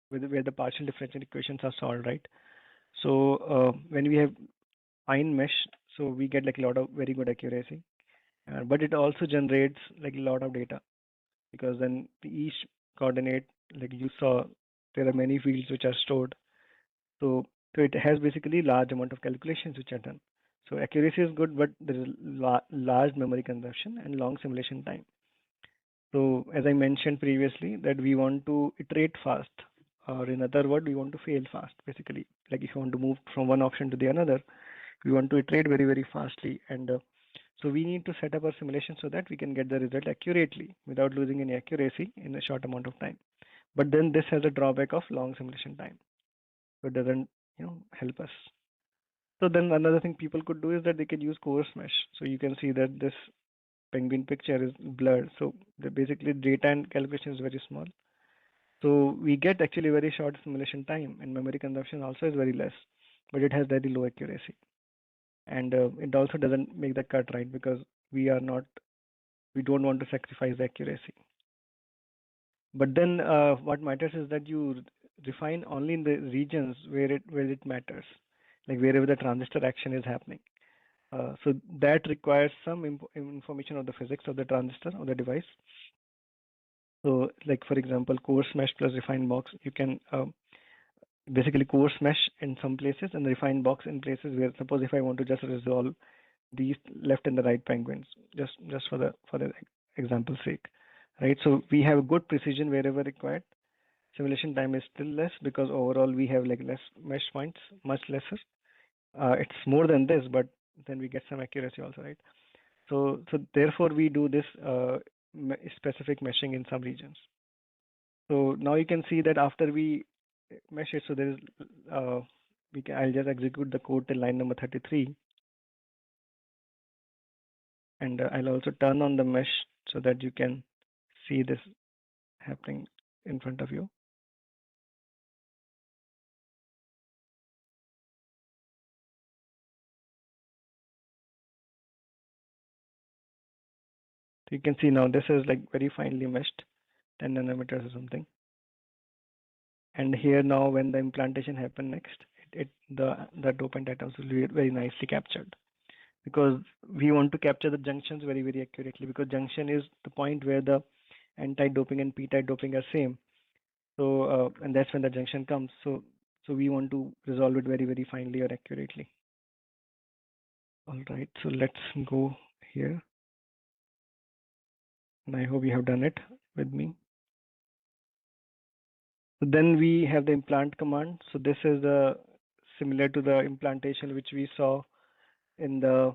where the partial differential equations are solved, right? So when we have ion mesh, so we get like a lot of very good accuracy, but it also generates like a lot of data, because then each coordinate, like you saw, there are many fields which are stored. So it has basically large amount of calculations which are done. So accuracy is good, but there is large memory consumption and long simulation time. So as I mentioned previously, that we want to iterate fast, or in other words, we want to fail fast. Basically, like if you want to move from one option to the another, we want to iterate very, very fastly. And so we need to set up our simulation so that we can get the result accurately without losing any accuracy in a short amount of time. But then this has a drawback of long simulation time. So it doesn't, help us. So then another thing people could do is that they could use coarse mesh. So you can see that this penguin picture is blurred. So basically data and calculation is very small. So we get actually very short simulation time, and memory consumption also is very less, but it has very low accuracy. And it also doesn't make the cut, right? Because we don't want to sacrifice the accuracy. But then what matters is that you refine only in the regions where it matters, like wherever the transistor action is happening. So that requires some information of the physics of the transistor or the device. So like for example, coarse mesh plus refined box, you can basically coarse mesh in some places and refined box in places where, suppose if I want to just resolve these left and the right penguins, just for the example's sake, right? So we have good precision wherever required. Simulation time is still less because overall we have like less mesh points, much lesser. It's more than this, but then we get some accuracy also, right? So therefore we do this specific meshing in some regions. So now you can see that after we mesh it, so there is I'll just execute the code till line number 33, and I'll also turn on the mesh so that you can see this happening in front of you. So you can see now this is like very finely meshed, 10 nanometers or something. And here now when the implantation happen next, the dopant atoms will be very nicely captured, because we want to capture the junctions very, very accurately, because junction is the point where the anti-doping and p-type doping are same. So and that's when the junction comes. So we want to resolve it very, very finely or accurately. All right, so let's go here. And I hope you have done it with me. So then we have the implant command. So this is similar to the implantation which we saw in the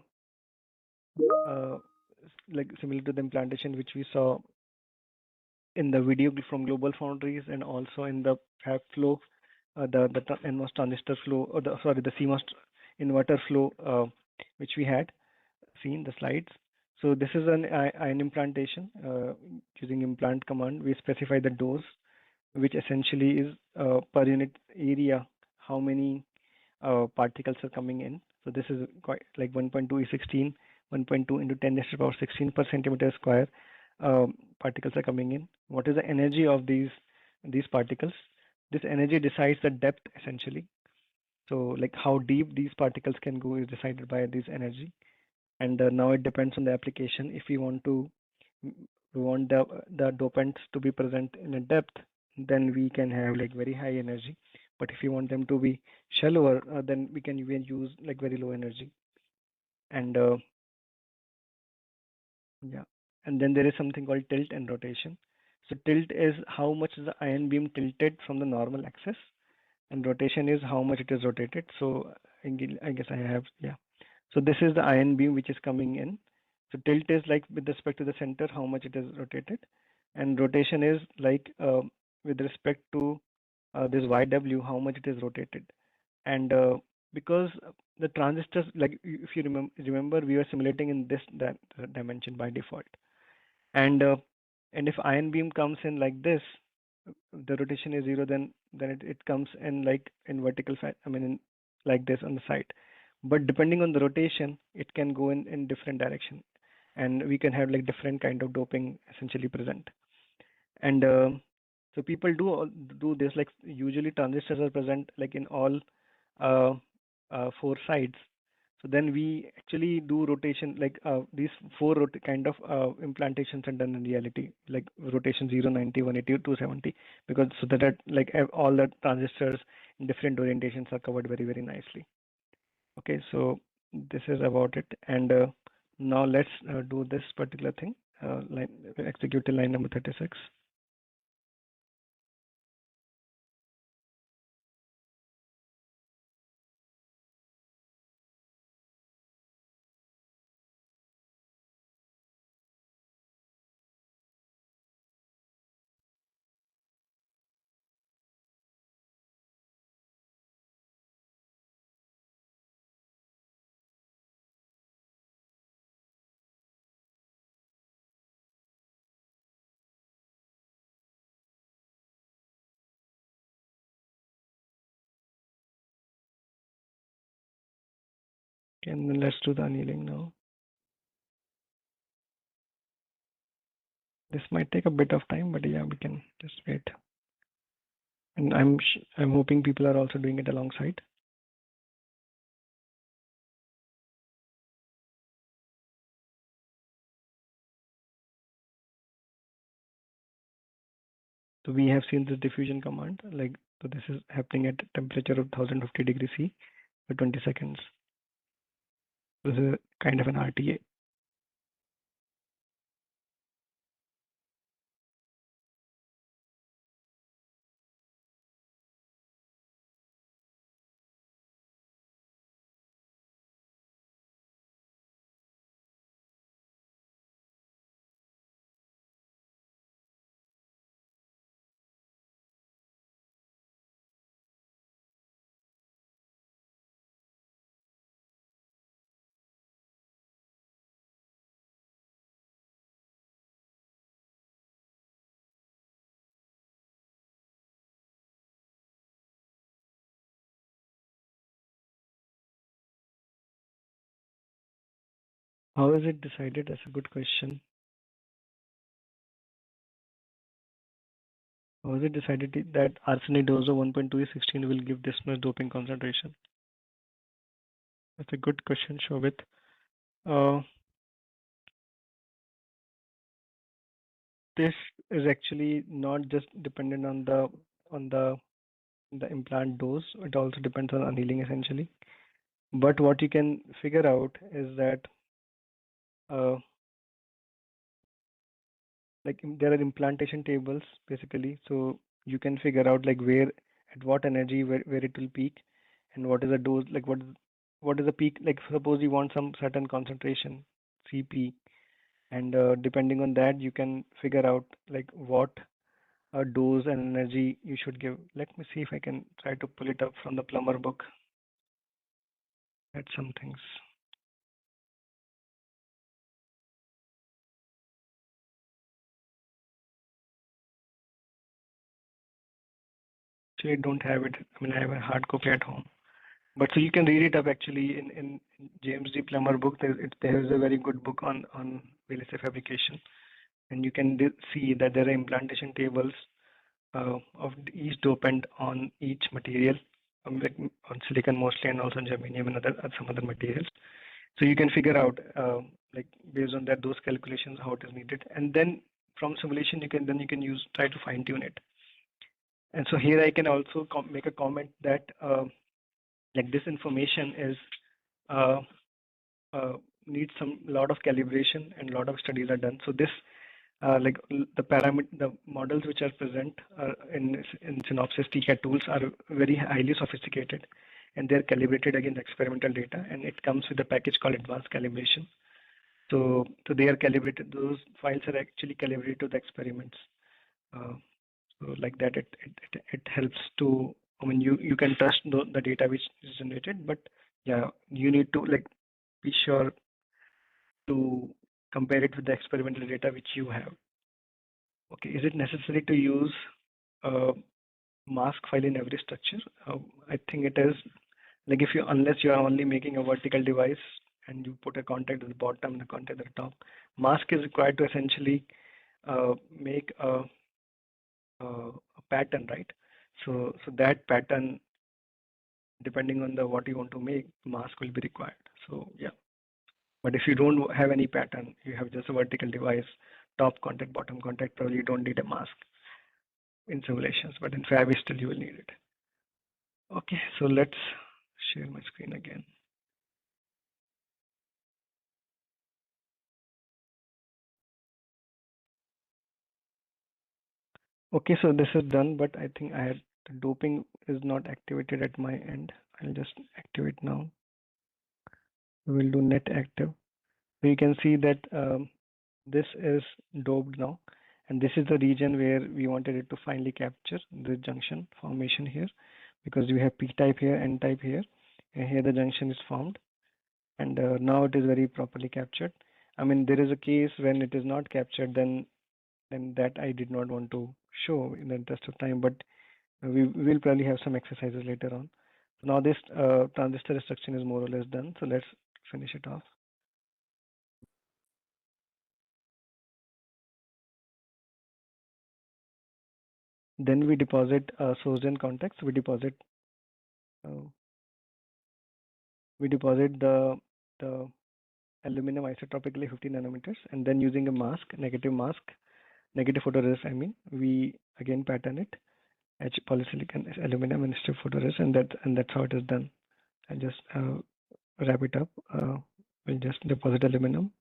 like similar to the implantation which we saw in the video from Global Foundries, and also in the fab flow, the NMOS transistor flow, or the CMOS inverter flow, which we had seen the slides. So this is an ion implantation using implant command. We specify the dose, which essentially is per unit area how many particles are coming in. So this is quite like 1.2 E16, 1.2 into 10 raised to the power 16 per centimeter square particles are coming in. What is the energy of these particles? This energy decides the depth essentially. So like how deep these particles can go is decided by this energy. And now it depends on the application. If we want the dopants to be present in a depth, then we can have like very high energy. But if you want them to be shallower, then we can even use like very low energy. And yeah, and then there is something called tilt and rotation. So tilt is how much is the ion beam tilted from the normal axis, and rotation is how much it is rotated. So I guess I have, yeah. So this is the ion beam which is coming in. So tilt is like with respect to the center, how much it is rotated, and rotation is like with respect to this YW, how much it is rotated. And because the transistors, like if you remember, we were simulating in this dimension by default, and if ion beam comes in like this, the rotation is 0, then it comes in like in vertical I mean in like this on the side. But depending on the rotation, it can go in different direction, and we can have like different kind of doping essentially present. And so people do this, like usually transistors are present like in all uh, 4 sides. So then we actually do rotation, like these 4 kind of implantations are done in reality, like rotation 0, 90, 180, 270, because so that like all the transistors in different orientations are covered very, very nicely. Okay, so this is about it. And now let's do this particular thing, execute the line number 36. Okay, and then let's do the annealing now. This might take a bit of time, but yeah, we can just wait. And I'm hoping people are also doing it alongside. So we have seen this diffusion command, like, so this is happening at a temperature of 1050 degrees C for 20 seconds. This is kind of an RTA. How is it decided? That's a good question. How is it decided that arsenic dose of 1.2 is 16 will give this much doping concentration? That's a good question, Shobit. This is actually not just dependent on the implant dose. It also depends on annealing essentially. But what you can figure out is that like there are implantation tables basically, so you can figure out like where at what energy where it will peak, and what is the dose, like what is the peak, like suppose you want some certain concentration CP, and depending on that you can figure out like what dose and energy you should give. Let me see if I can try to pull it up from the plumber book at some things. Actually, I don't have it. I mean, I have a hard copy at home. But so you can read it up actually in James D. Plummer book. There is a very good book on VLSI fabrication, and you can see that there are implantation tables of each dopant on each material, like on silicon mostly, and also germanium and some other materials. So you can figure out like based on that those calculations how it is needed, and then from simulation you can use try to fine tune it. And so here I can also make a comment that like this information is needs some lot of calibration and a lot of studies are done. So this like the models which are present in Synopsys Tcad tools are very highly sophisticated, and they're calibrated against experimental data, and it comes with a package called advanced calibration. So they are calibrated. Those files are actually calibrated to the experiments. So like that, it helps to. I mean, you can trust the data which is generated, but yeah, you need to like be sure to compare it with the experimental data which you have. Okay, is it necessary to use a mask file in every structure? I think it is. Like if you, unless you are only making a vertical device and you put a contact at the bottom and a contact at the top, mask is required to essentially make a pattern, right? So that pattern, depending on the what you want to make, mask will be required. So yeah. But if you don't have any pattern, you have just a vertical device, top contact, bottom contact, probably you don't need a mask in simulations, but in Fab still you will need it. Okay, so let's share my screen again. Okay, so this is done, but I think I had the doping is not activated at my end. I'll just activate now. We'll do net active. So you can see that this is doped now, and this is the region where we wanted it to finally capture the junction formation here, because we have p-type here, n-type here, and here the junction is formed, and now it is very properly captured. I mean, there is a case when it is not captured, then that I did not want to show in the interest of time, but we will probably have some exercises later on. So now this transistor instruction is more or less done, so let's finish it off. Then we deposit source and context. We deposit the aluminum isotopically 50 nanometers, and then using a mask, negative photoresist. I mean, we again pattern it, etch polysilicon aluminum and strip photoresist, and that's how it is done. I'll just wrap it up. We'll just deposit aluminum.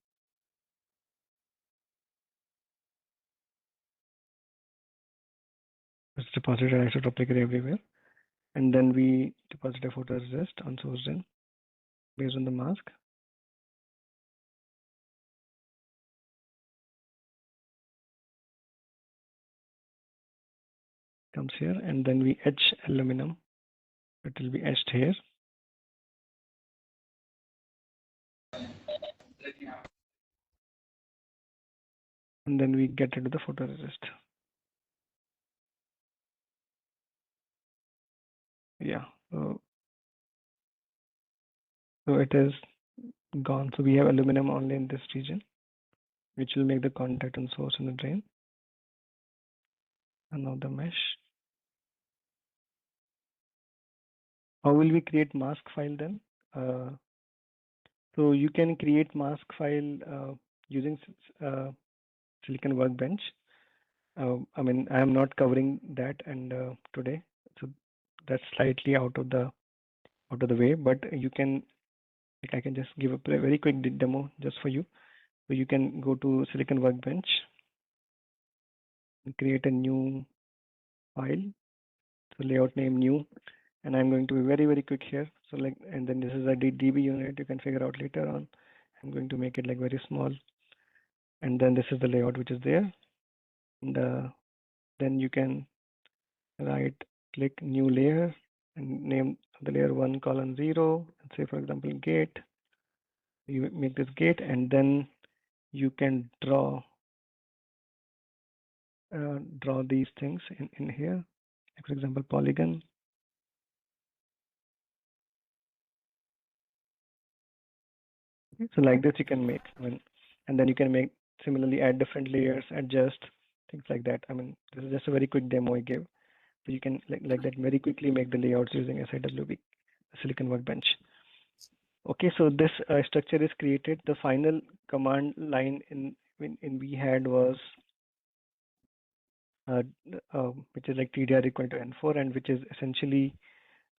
It's deposited isotopically everywhere, and then we deposit a photoresist on source in based on the mask. Comes here, and then we etch aluminum. It will be etched here. And then we get rid of the photoresist. Yeah, so it is gone. So we have aluminum only in this region, which will make the contact on source and the drain. And now the mesh. How will we create mask file then? So you can create mask file using Silicon Workbench. I mean, I am not covering that and today, so that's slightly out of the way. But you can, like, I can just give a very quick demo just for you. So you can go to Silicon Workbench and create a new file. So layout name new, and I'm going to be very quick here. So like, and then this is a DB unit. You can figure out later on. I'm going to make it like very small, and then this is the layout which is there. And then you can right click new layer and name the layer 1 colon 0 and say, for example, gate. You make this gate, and then you can draw these things in here. Like, for example, polygon. Okay, so like this you can make, I mean, and then you can make similarly add different layers, adjust things like that. I mean, this is just a very quick demo I give. So you can like that very quickly make the layouts using SIWB, Silicon Workbench. Okay, so this structure is created. The final command line in we had was which is like TDR equal to N4, and which is essentially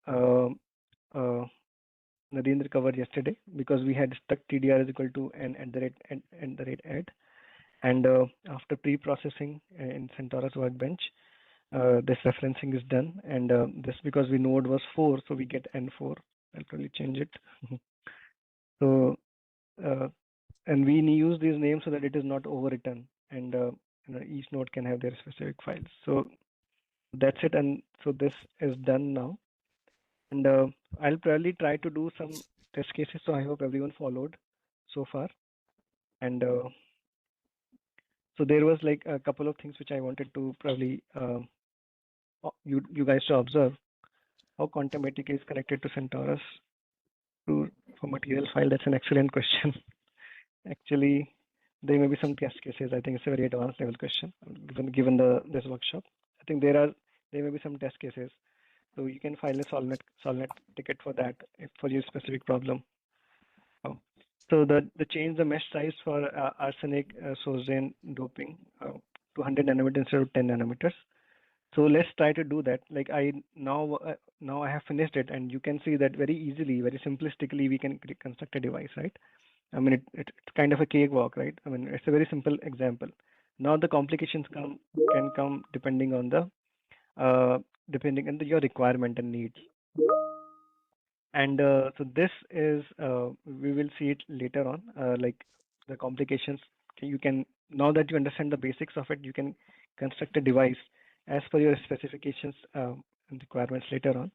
uh, uh, Narendra covered yesterday, because we had stuck TDR is equal to N at the rate add, and after pre-processing in CentOS workbench, this referencing is done, and this, because we node was 4, so we get N4. I'll probably change it. So and we use these names so that it is not overwritten, and each node can have their specific files. So that's it, and so this is done now, and I'll probably try to do some test cases. So I hope everyone followed so far, and so there was like a couple of things which I wanted to probably you guys to observe. How Quantumatic is connected to CentOS for material file. That's an excellent question. Actually, there may be some test cases. I think it's a very advanced level question given this workshop. I think there may be some test cases. So you can file a Solnet ticket for that for your specific problem. Oh. So the change the mesh size for arsenic sozane doping to 100 nanometers instead of 10 nanometers. So let's try to do that. Like now I have finished it, and you can see that very easily, very simplistically, we can construct a device, right? I mean, it's kind of a cakewalk, right? I mean, it's a very simple example. Now the complications can come depending on your requirement and needs. And so this is we will see it later on. Like the complications, you can, now that you understand the basics of it, you can construct a device as per your specifications and requirements later on.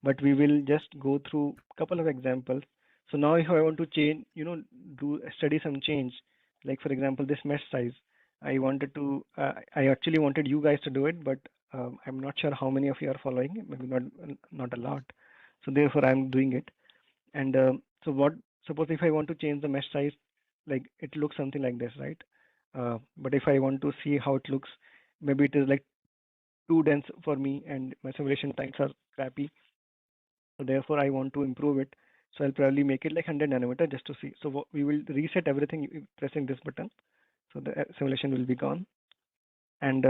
But we will just go through a couple of examples. So now if I want to change, study some change, like for example, this mesh size, I actually wanted you guys to do it, but I'm not sure how many of you are following it, maybe not a lot. So therefore I'm doing it. And suppose if I want to change the mesh size, like it looks something like this, right? But if I want to see how it looks, maybe it is like too dense for me and my simulation times are crappy. So therefore I want to improve it. So I'll probably make it like 100 nanometer just to see. So we will reset everything pressing this button. So the simulation will be gone. And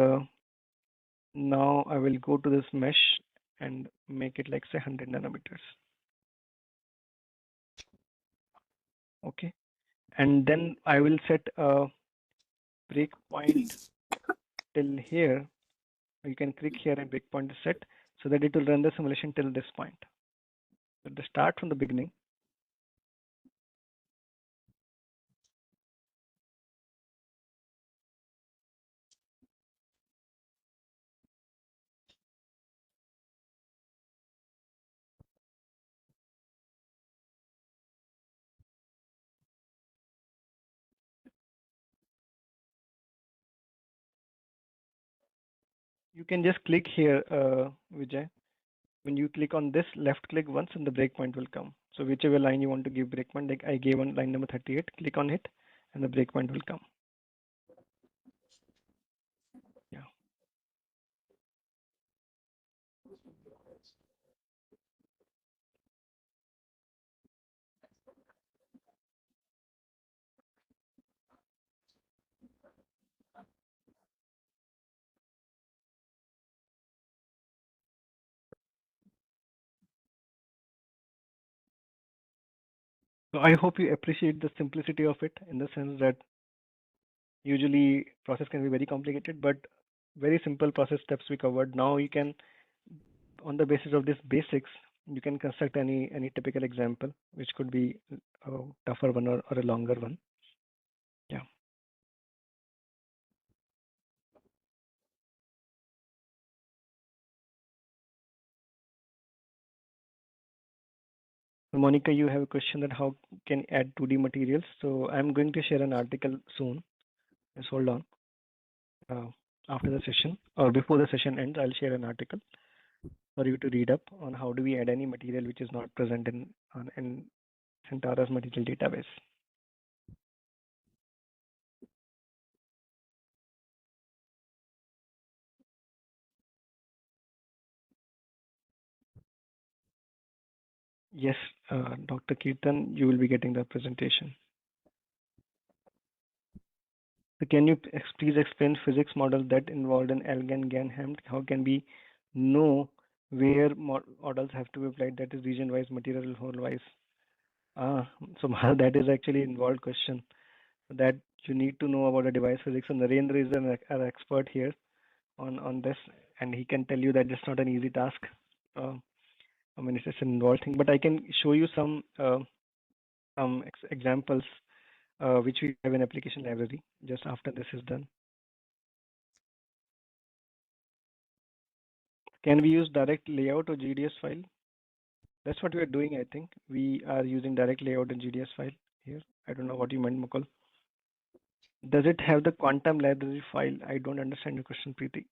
now I will go to this mesh and make it like say 100 nanometers. Okay. And then I will set a breakpoint till here. You can click here and breakpoint is set so that it will run the simulation till this point. So the start from the beginning. You can just click here, Vijay. When you click on this, left click once and the breakpoint will come. So whichever line you want to give breakpoint, like I gave on line number 38, click on it and the breakpoint will come. Yeah. So I hope you appreciate the simplicity of it, in the sense that usually process can be very complicated, but very simple process steps we covered. Now you can, on the basis of these basics, you can construct any typical example, which could be a tougher one or a longer one. Yeah. So Monica, you have a question that how can add 2D materials. So I'm going to share an article soon. Just hold on. After the session or before the session ends, I'll share an article for you to read up on how do we add any material which is not present in CentOS material database. Yes, Dr. Kirtan, you will be getting the presentation. So can you please explain physics model that involved an Elgin GAN-HAMT? How can we know where models have to be applied, that is region-wise, material whole-wise? So that is actually involved question that you need to know about the device physics. And Narendra is an expert here on this, and he can tell you that it's not an easy task. I mean, it's an involved thing, but I can show you some examples which we have in application library just after this is done. Can we use direct layout or GDS file? That's what we are doing, I think. We are using direct layout and GDS file here. I don't know what you meant, Mukul. Does it have the quantum library file? I don't understand your question, Preeti.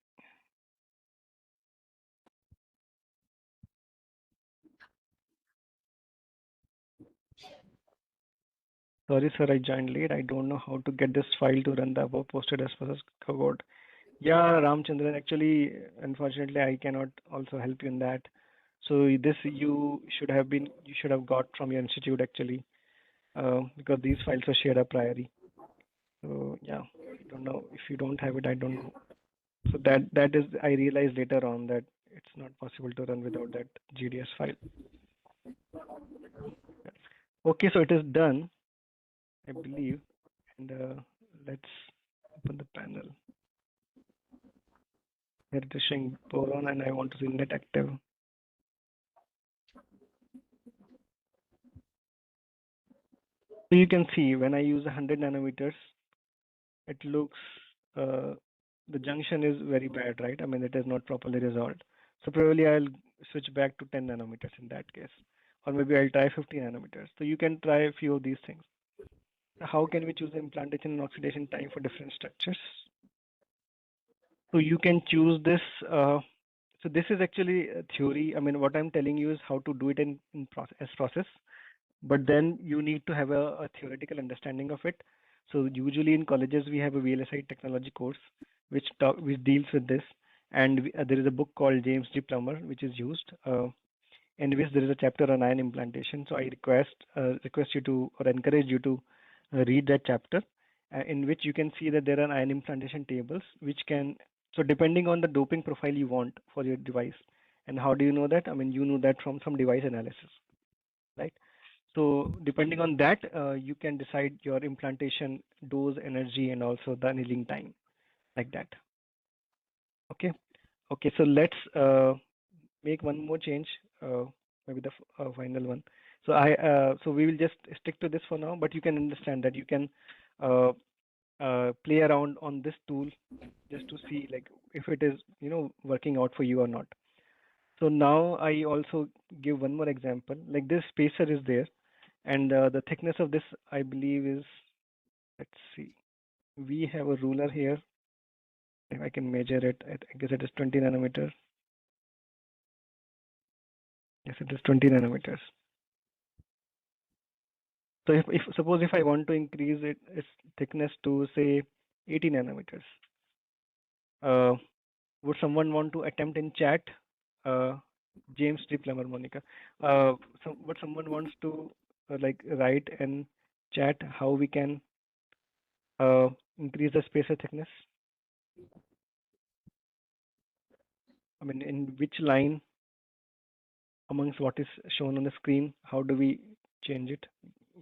Sorry, sir, I joined late. I don't know how to get this file to run the above posted as far as code. Yeah, Ramchandran, actually, unfortunately, I cannot also help you in that. So this you should have got from your institute actually, because these files are shared a priori. So yeah, I don't know if you don't have it. I don't know. So that is, I realized later on that it's not possible to run without that GDS file. Okay, so it is done, I believe, and let's open the panel. Here it is showing boron, and I want to see net active. So you can see when I use 100 nanometers, it looks the junction is very bad, right? I mean, it is not properly resolved. So probably I'll switch back to 10 nanometers in that case, or maybe I'll try 50 nanometers. So you can try a few of these things. How can we choose the implantation and oxidation time for different structures? So you can choose this. So this is actually a theory. I mean, what I'm telling you is how to do it in process, but then you need to have a theoretical understanding of it. So usually in colleges we have a VLSI technology course which deals with this, and there is a book called James G. Plummer which is used, in which there is a chapter on ion implantation. So I request you to, or encourage you to read that chapter, in which you can see that there are ion implantation tables which can, so depending on the doping profile you want for your device. And how do you know that? I mean, you know that from some device analysis, right? So depending on that, you can decide your implantation dose, energy, and also the annealing time, like that. Okay. Okay. So let's make one more change, maybe the final one. So so we will just stick to this for now. But you can understand that you can play around on this tool just to see like if it is working out for you or not. So now I also give one more example. Like this spacer is there. And the thickness of this, I believe, is, let's see, we have a ruler here. If I can measure it, I guess it is 20 nanometers. Yes, it is 20 nanometers. So if suppose if I want to increase its thickness to say 80 nanometers, would someone want to attempt in chat? James D. Plummer, Monica. What someone wants to like write in chat how we can increase the spacer thickness? I mean, in which line amongst what is shown on the screen, how do we change it?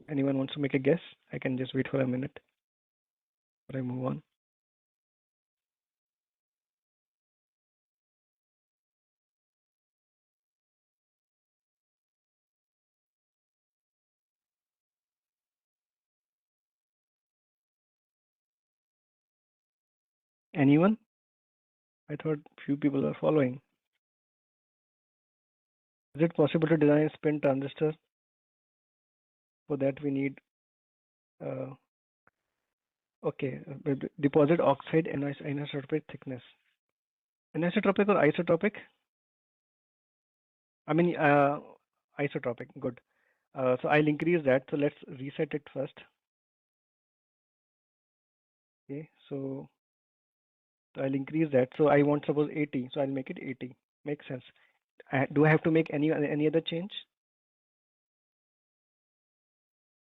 Anyone wants to make a guess? I can just wait for a minute before I move on. Anyone? I thought few people are following. Is it possible to design a spin transistor? For that we need deposit oxide and anisotropic thickness. Anisotropic or isotropic? I mean isotropic. Good. So I'll increase that. So let's reset it first. Okay. So I'll increase that. So I want suppose 80. So I'll make it 80. Makes sense. Do I have to make any other change?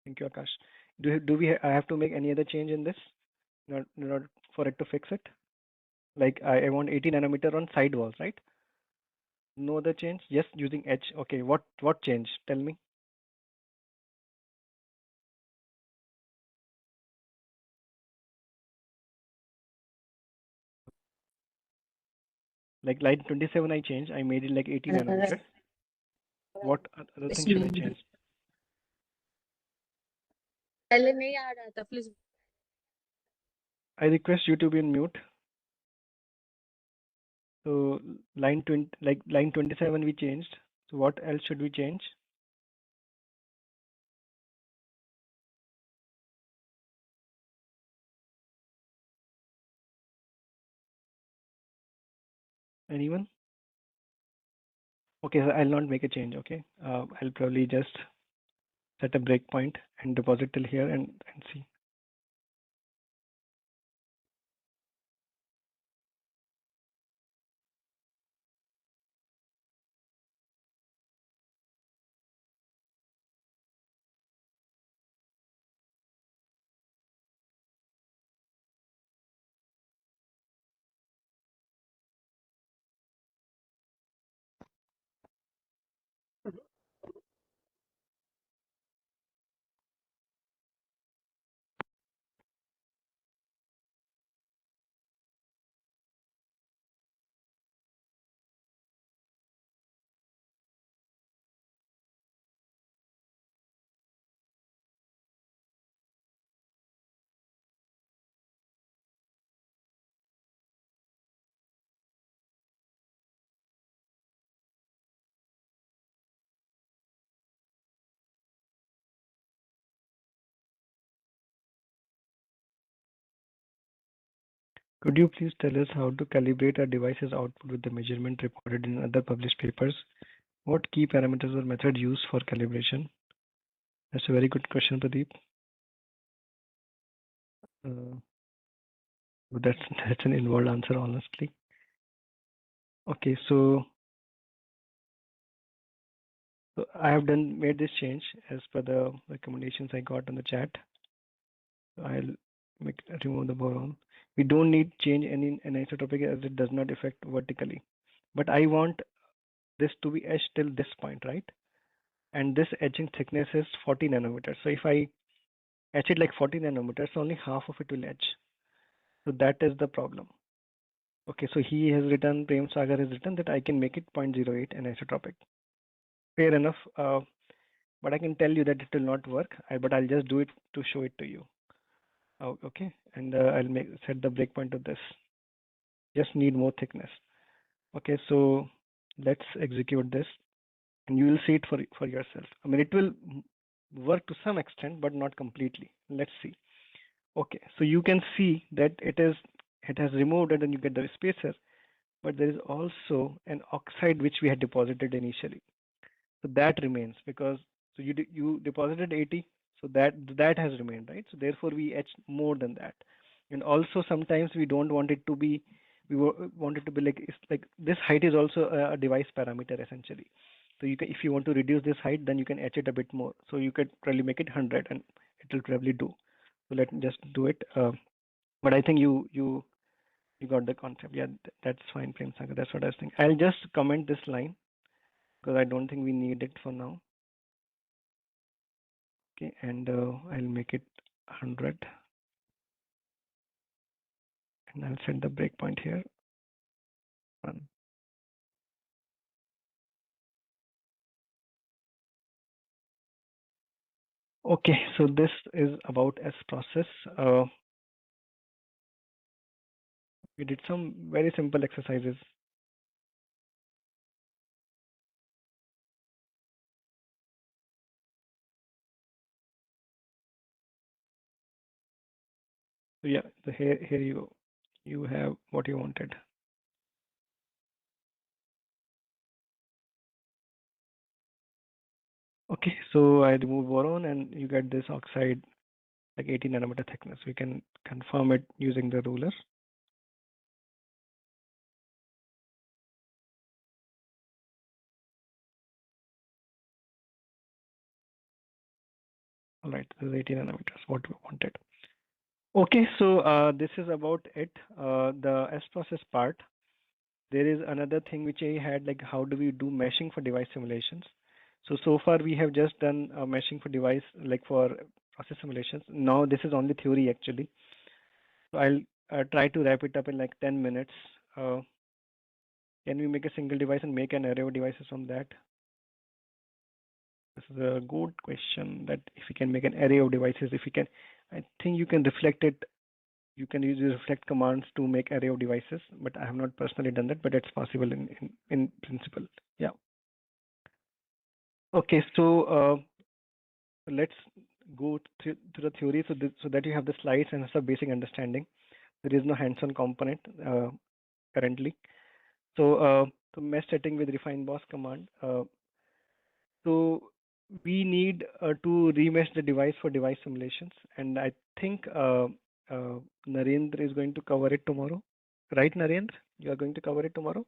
Thank you, Akash. I have to make any other change in this? not for it to fix it. Like I want 80 nanometer on side walls, right? No other change, just using edge. Okay, what change? Tell me. Like line 27 I changed. I made it like 80 nanometer. What other thing should I change? पहले नहीं आ रहा था please I request you to be on mute. So line 20, like line 27 we changed. So what else should we change? Anyone? Okay, so I'll not make a change. Okay, I'll probably just set a breakpoint and deposit till here and see. Could you please tell us how to calibrate a device's output with the measurement reported in other published papers? What key parameters or method used for calibration? That's a very good question, Pradeep. But that's an involved answer, honestly. Okay, so I have made this change as per the recommendations I got on the chat. So I'll remove the boron. We don't need change any anisotropic as it does not affect vertically. But I want this to be etched till this point, right? And this etching thickness is 40 nanometers. So if I etch it like 40 nanometers, only half of it will etch. So that is the problem. Okay, so he has written, Prem Sagar has written that I can make it 0.08 anisotropic. Fair enough. But I can tell you that it will not work. But I'll just do it to show it to you. Okay, and I'll set the breakpoint of this. Just need more thickness. Okay, so let's execute this, and you will see it for yourself. I mean, it will work to some extent, but not completely. Let's see. Okay, so you can see that it has removed it, and you get the spacer, but there is also an oxide which we had deposited initially. So that remains because you deposited 80, so that has remained, right? So therefore we etched more than that. And also sometimes we don't want it to be, want it to be like, it's like this height is also a device parameter essentially. So you can, if you want to reduce this height, then you can etch it a bit more. So you could probably make it 100 and it will probably do. So let me just do it. But I think you got the concept. Yeah, that's fine, Prem Sagar. That's what I was thinking. I'll just comment this line because I don't think we need it for now. Okay, and I'll make it 100 and I'll set the breakpoint here. Run. Okay, so this is about S process. We did some very simple exercises. So yeah, so here you have what you wanted. Okay, so I remove boron and you get this oxide like 80 nanometer thickness. We can confirm it using the ruler. All right, this is 80 nanometers, what we wanted. Okay, so this is about it. The S process part. There is another thing which I had, like how do we do meshing for device simulations? So far we have just done meshing for device, like for process simulations. Now this is only theory actually. So I'll try to wrap it up in like 10 minutes. Can we make a single device and make an array of devices from that? This is a good question, that if we can make an array of devices, if we can, I think you can reflect it. You can use the reflect commands to make array of devices, but I have not personally done that, but it's possible in principle. Yeah. Okay, so let's go through the theory so that you have the slides and some basic understanding. There is no hands-on component currently. So mesh setting with refine boss command. So we need to remesh the device for device simulations, and I think Narendra is going to cover it tomorrow. Right, Narendra? You are going to cover it tomorrow?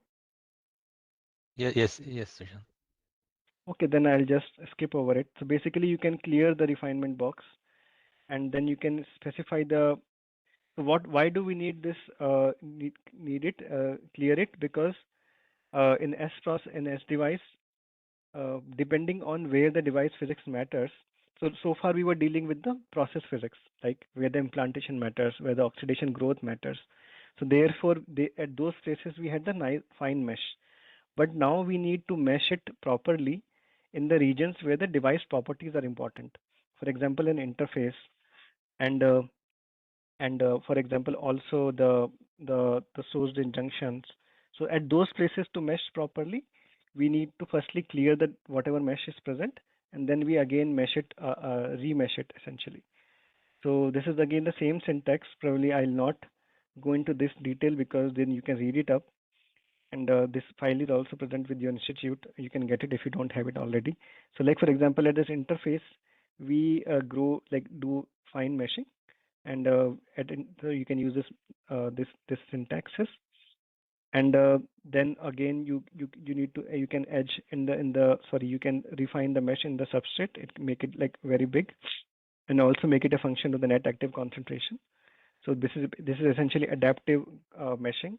Yes, Sushant. Okay, then I'll just skip over it. So basically, you can clear the refinement box, and then you can specify the why do we need this need it clear it, because in S device, depending on where the device physics matters. So far we were dealing with the process physics, like where the implantation matters, where the oxidation growth matters. So therefore, at those places we had the nice fine mesh. But now we need to mesh it properly in the regions where the device properties are important. For example, an interface, and for example also the sourced injunctions. So at those places, to mesh properly, we need to firstly clear that whatever mesh is present, and then we again mesh it, remesh it essentially. So this is again the same syntax. Probably I'll not go into this detail because then you can read it up. And this file is also present with your institute. You can get it if you don't have it already. So like for example, at this interface, we do fine meshing, and so you can use this syntaxes. And then again you need to you can edge in the sorry, you can refine the mesh in the substrate, make it like very big, and also make it a function of the net active concentration. So this is essentially adaptive meshing.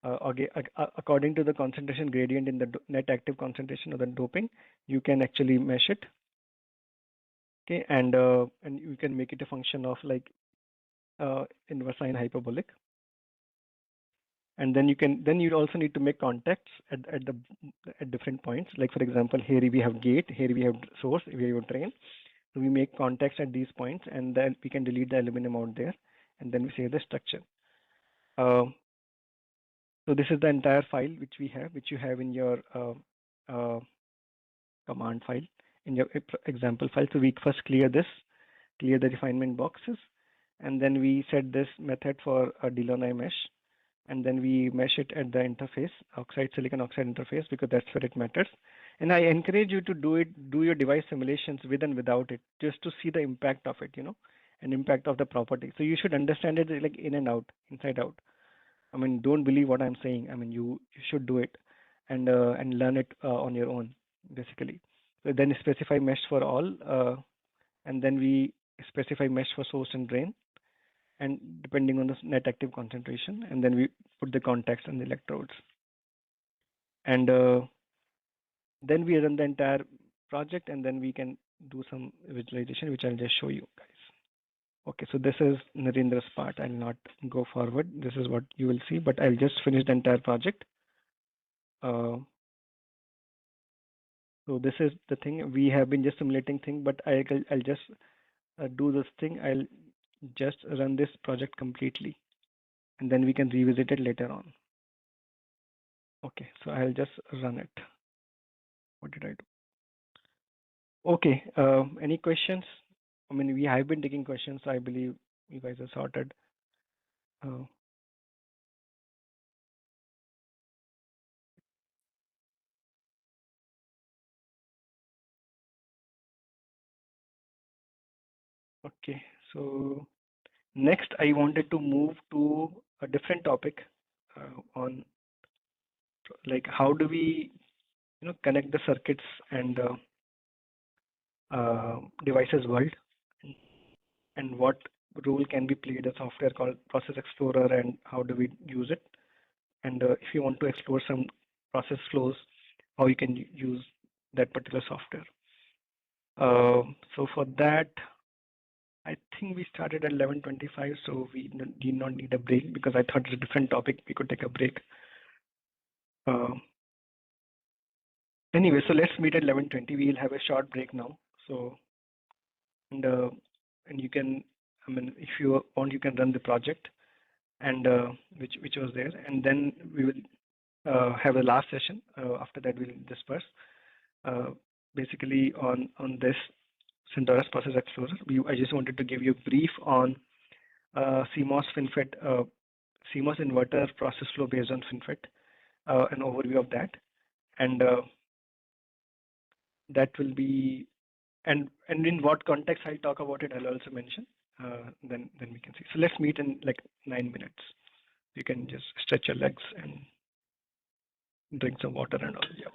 According to the concentration gradient in the net active concentration of the doping, you can actually mesh it. Okay, and you can make it a function of like inverse sine hyperbolic. And then you also need to make contacts at different points. Like for example, here we have gate, here we have source, here we have drain. So we make contacts at these points, and then we can delete the aluminum out there, and then we save the structure. So this is the entire file which you have in your command file, in your example file. So we first clear the refinement boxes, and then we set this method for a Delaunay mesh, and then we mesh it at the interface, silicon oxide interface, because that's where it matters. And I encourage you to do your device simulations with and without it, just to see the impact of it, and impact of the property. So you should understand it like in and out, inside out. I mean, don't believe what I'm saying. I mean, you should do it and learn it on your own, basically. So then specify mesh for all, and then we specify mesh for source and drain, and depending on the net active concentration, and then we put the contacts and the electrodes. And then we run the entire project, and then we can do some visualization, which I'll just show you guys. Okay, so this is Narendra's part. I'll not go forward. This is what you will see, but I'll just finish the entire project. So this is the thing. We have been just simulating thing, but I'll just do this thing. I'll just run this project completely, and then we can revisit it later on. Okay, so I'll just run it. What did I do? Okay, any questions? I mean, we have been taking questions. I believe you guys are sorted. Okay, so next I wanted to move to a different topic on like how do we connect the circuits and devices world, and what role can be played a software called Process Explorer and how do we use it. And if you want to explore some process flows, how you can use that particular software. So for that, I think we started at 11:25, so we did not need a break because I thought it's a different topic. We could take a break. Anyway, so let's meet at 11:20. We'll have a short break now. So, and you can, I mean, if you want, you can run the project, and which was there, and then we will have a last session. After that, we'll disperse. Basically, on this Centaurus Process Explorer, I just wanted to give you a brief on CMOS FinFET, CMOS inverter process flow based on FinFET, an overview of that, and that will be, and in what context I'll talk about it, I'll also mention. Then we can see. So let's meet in like 9 minutes. You can just stretch your legs and drink some water and all. Yeah.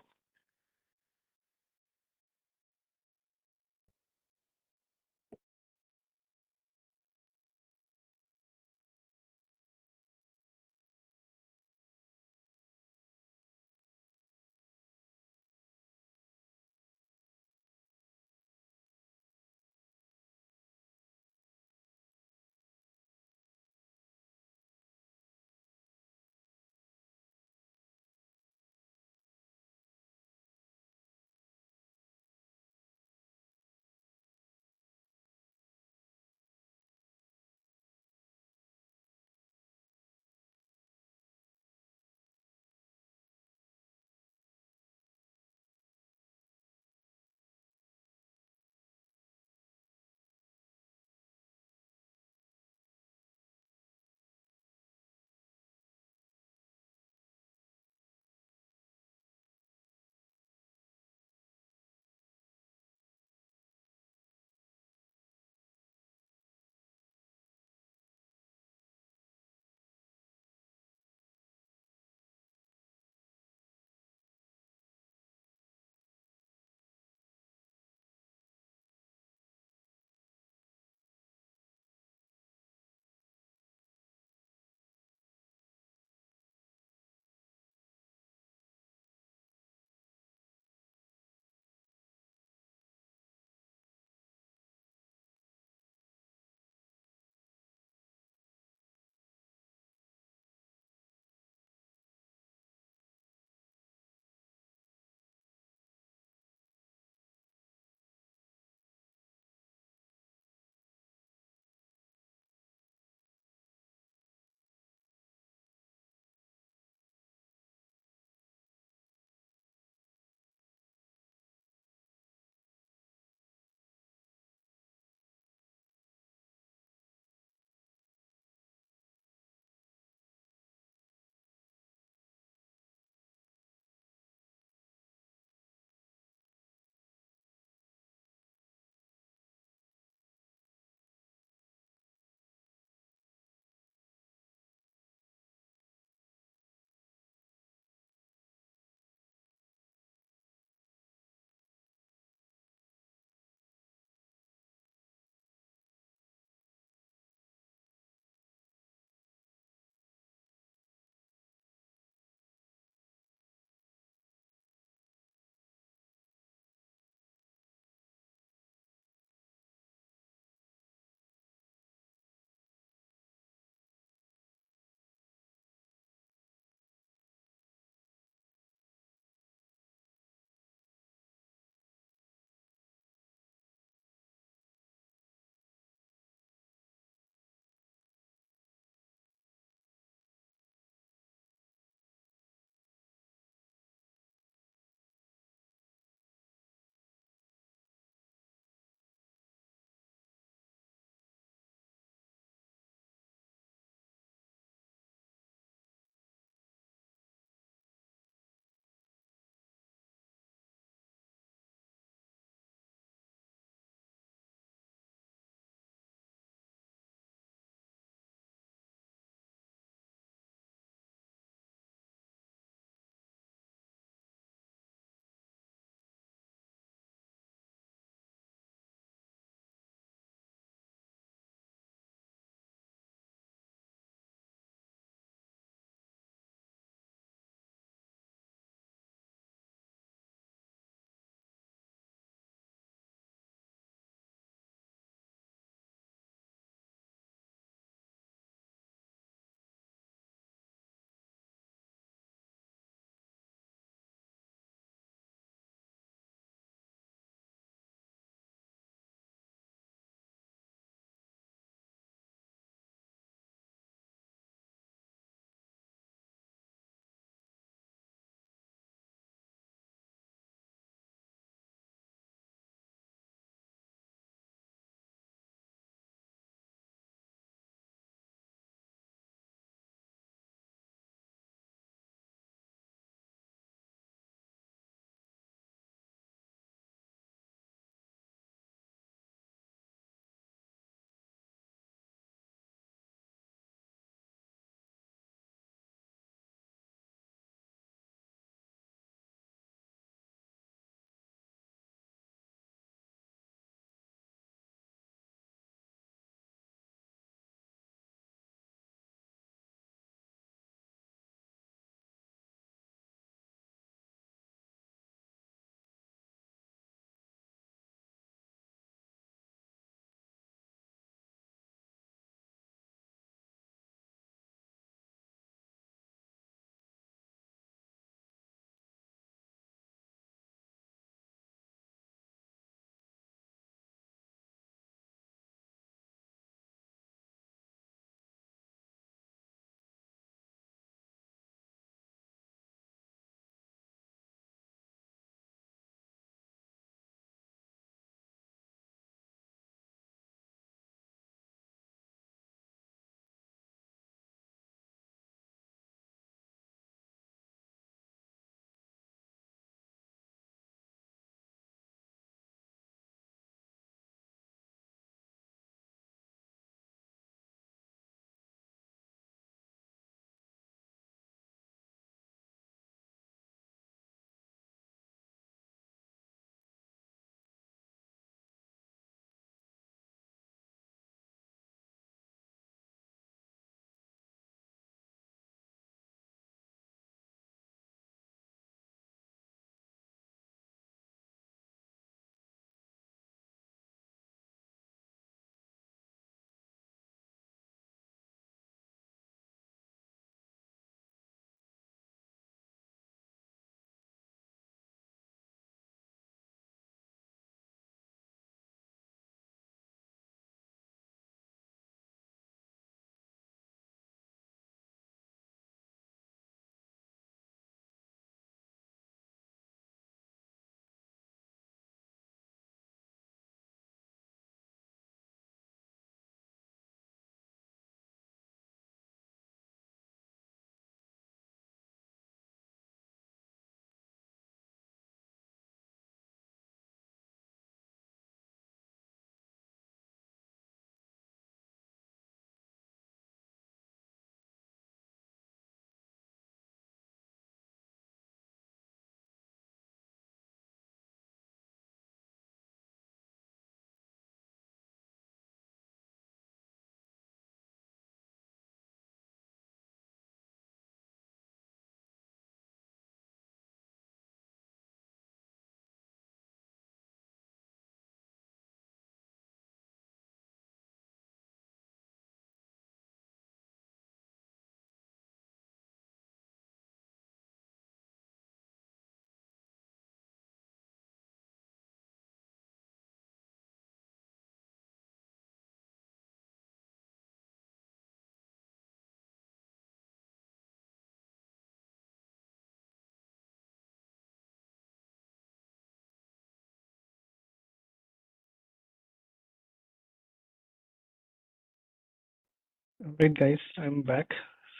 Right, guys, I'm back.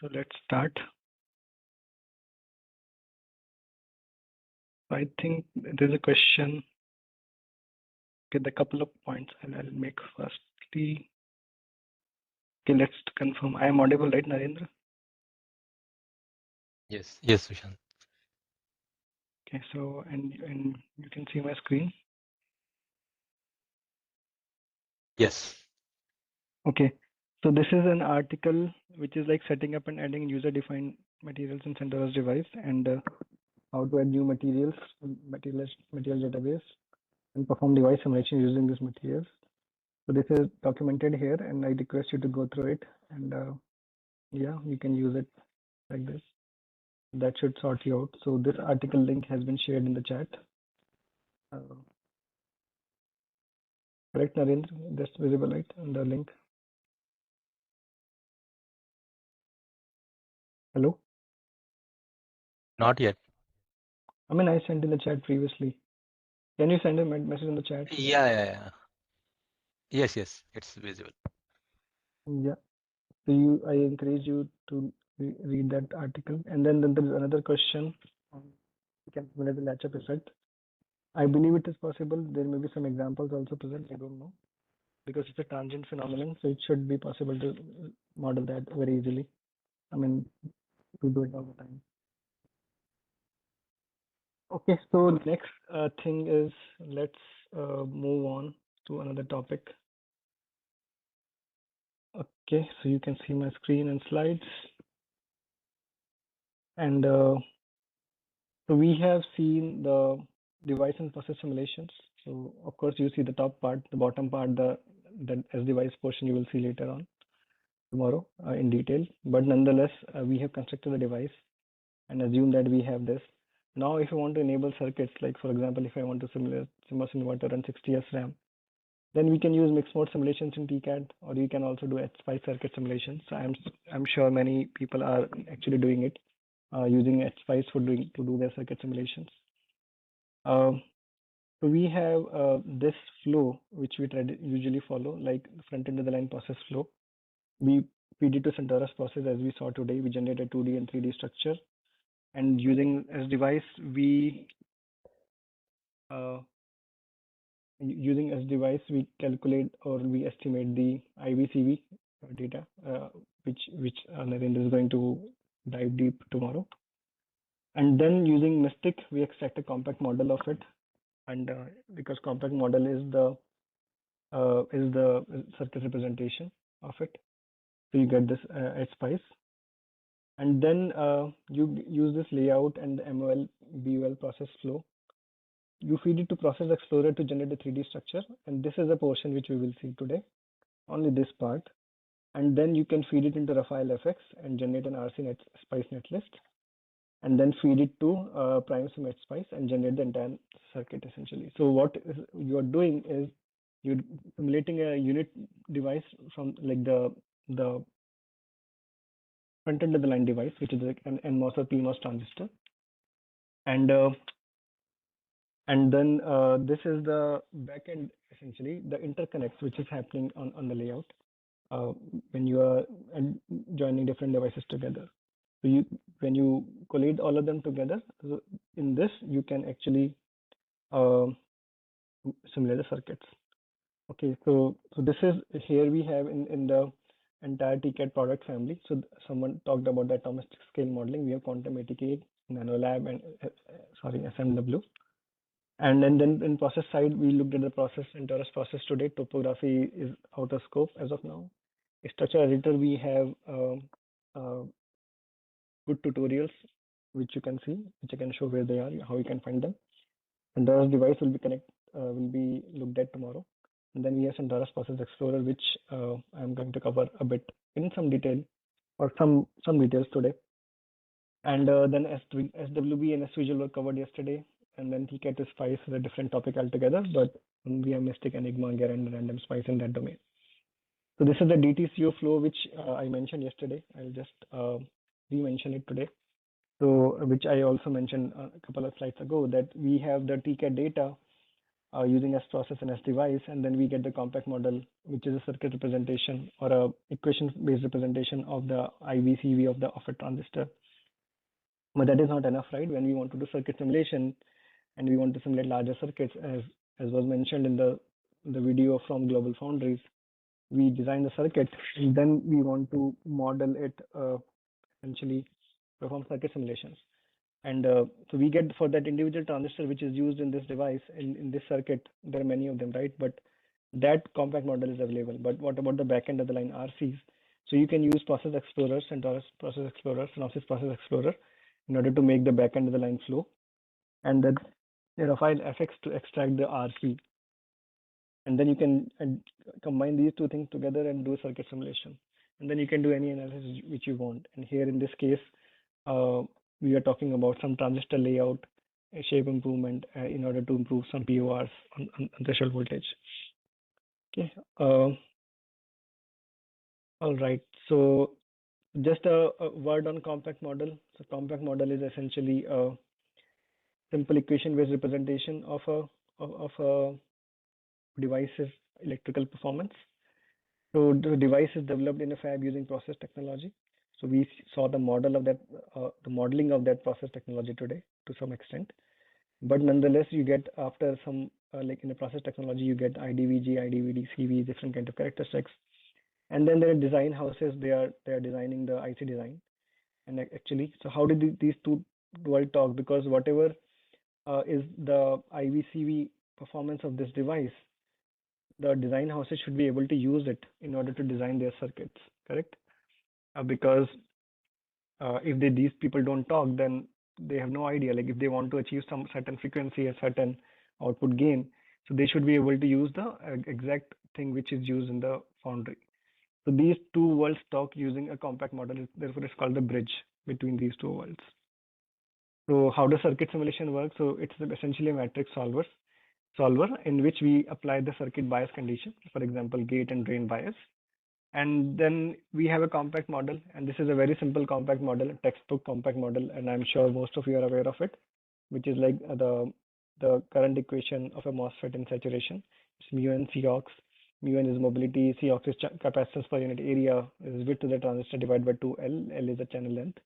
So let's start. I think there's a question. Okay, the couple of points, and I'll make firstly. Okay, let's confirm. I am audible, right, Narendra? Yes, yes, Sushant. Okay, so and you can see my screen. Yes. Okay, so this is an article which is like setting up and adding user-defined materials in CentOS device, and how to add new material database and perform device simulation using these materials. So this is documented here, and I request you to go through it, and yeah, you can use it like this. That should sort you out. So this article link has been shared in the chat. Correct, Narendra? That's visible, right, on the link? Hello? Not yet. I mean, I sent in the chat previously. Can you send a message in the chat? Yeah. Yes, it's visible. Yeah. So I encourage you to read that article. And then there's another question. You can simulate the latch-up effect. I believe it is possible. There may be some examples also present. I don't know, because it's a tangent phenomenon, so it should be possible to model that very easily. I mean, we do it all the time. Okay, so next thing is, let's move on to another topic. Okay, so you can see my screen and slides. And so we have seen the device and process simulations. So of course you see the top part, the bottom part, the as device portion you will see later on tomorrow in detail. But nonetheless, we have constructed the device and assume that we have this. Now, if I want to enable circuits, like for example, if I want to simulate CMOS inverter and 60S RAM, then we can use mixed mode simulations in Tcad, or you can also do HSpice circuit simulations. I'm sure many people are actually doing it, using HSpice to do their circuit simulations. So we have this flow which we usually follow, like front end of the line process flow. We feed it to CentOS process as we saw today. We generate a 2D and 3D structure, and using as device we using as device we calculate or we estimate the IVCV data, which Narendra is going to dive deep tomorrow. And then using Mystic, we extract a compact model of it, and because compact model is the circuit representation of it, so you get this HSpice. And then you use this layout and the MOL BOL process flow. You feed it to Process Explorer to generate a 3D structure, and this is a portion which we will see today, only this part. And then you can feed it into Raphael FX and generate an RC Spice netlist, and then feed it to Prime Sim Spice and generate the entire circuit essentially. So what you are doing is you're simulating a unit device from like the front end of the line device, which is like an NMOS or PMOS transistor, and then this is the backend, essentially the interconnects which is happening on the layout when you are joining different devices together. So when you collate all of them together, so in this you can actually simulate the circuits. Okay, so this is here we have in the entire Tcad product family. So someone talked about the atomic scale modeling. We have quantum ATK, NanoLab, and SMW. And then in process side, we looked at the process CentOS process today. Topography is out of scope as of now. Structure editor, we have good tutorials which you can see, which I can show where they are, how you can find them. And the device will be looked at tomorrow. And then we have CentOS Process Explorer, which I'm going to cover a bit in some detail, or some details today. And then SWB and SVisual were covered yesterday. And then Tcad to Spice is a different topic altogether, but we have Mystic, Enigma, and Random Spice in that domain. So this is the DTCO flow, which I mentioned yesterday. I'll just re-mention it today. So which I also mentioned a couple of slides ago, that we have the Tcad data using S process and S device, and then we get the compact model, which is a circuit representation or a equation-based representation of the IVCV of a transistor. But that is not enough, right? When we want to do circuit simulation and we want to simulate larger circuits, as was mentioned in the video from Global Foundries, we design the circuit and then we want to model it, essentially perform circuit simulations. And so we get for that individual transistor which is used in this device, in this circuit, there are many of them, right? But that compact model is available. But what about the back end of the line RCs? So you can use Process Explorer, CentOS Process Explorer, Synopsys Process Explorer in order to make the back end of the line flow. And then file FX to extract the RC. And then you can combine these two things together and do circuit simulation. And then you can do any analysis which you want. And here in this case, we are talking about some transistor layout, shape improvement in order to improve some PORs on threshold voltage. Okay. All right. So just a word on compact model. So compact model is essentially a simple equation-based representation of a device's electrical performance. So the device is developed in a fab using process technology. So we saw the model of that, the modeling of that process technology today to some extent. But nonetheless, you get after some, like in the process technology, you get IDVG, IDVD, CV, different kind of characteristics. And then there are design houses, they are designing the IC design. And actually, so how did these two world talk? Because whatever is the IVCV performance of this device, the design houses should be able to use it in order to design their circuits, correct? Because if these people don't talk, then they have no idea. Like if they want to achieve some certain frequency, a certain output gain, so they should be able to use the exact thing which is used in the foundry. So these two worlds talk using a compact model. Therefore, it's called the bridge between these two worlds. So how does circuit simulation work? So it's essentially a matrix solver in which we apply the circuit bias condition, for example, gate and drain bias. And then we have a compact model, and this is a very simple compact model, a textbook compact model, and I'm sure most of you are aware of it, which is like the current equation of a MOSFET in saturation. It's mu n Cox. Mu n is mobility, Cox is capacitance per unit area, is width to the transistor divided by 2L. L is the channel length.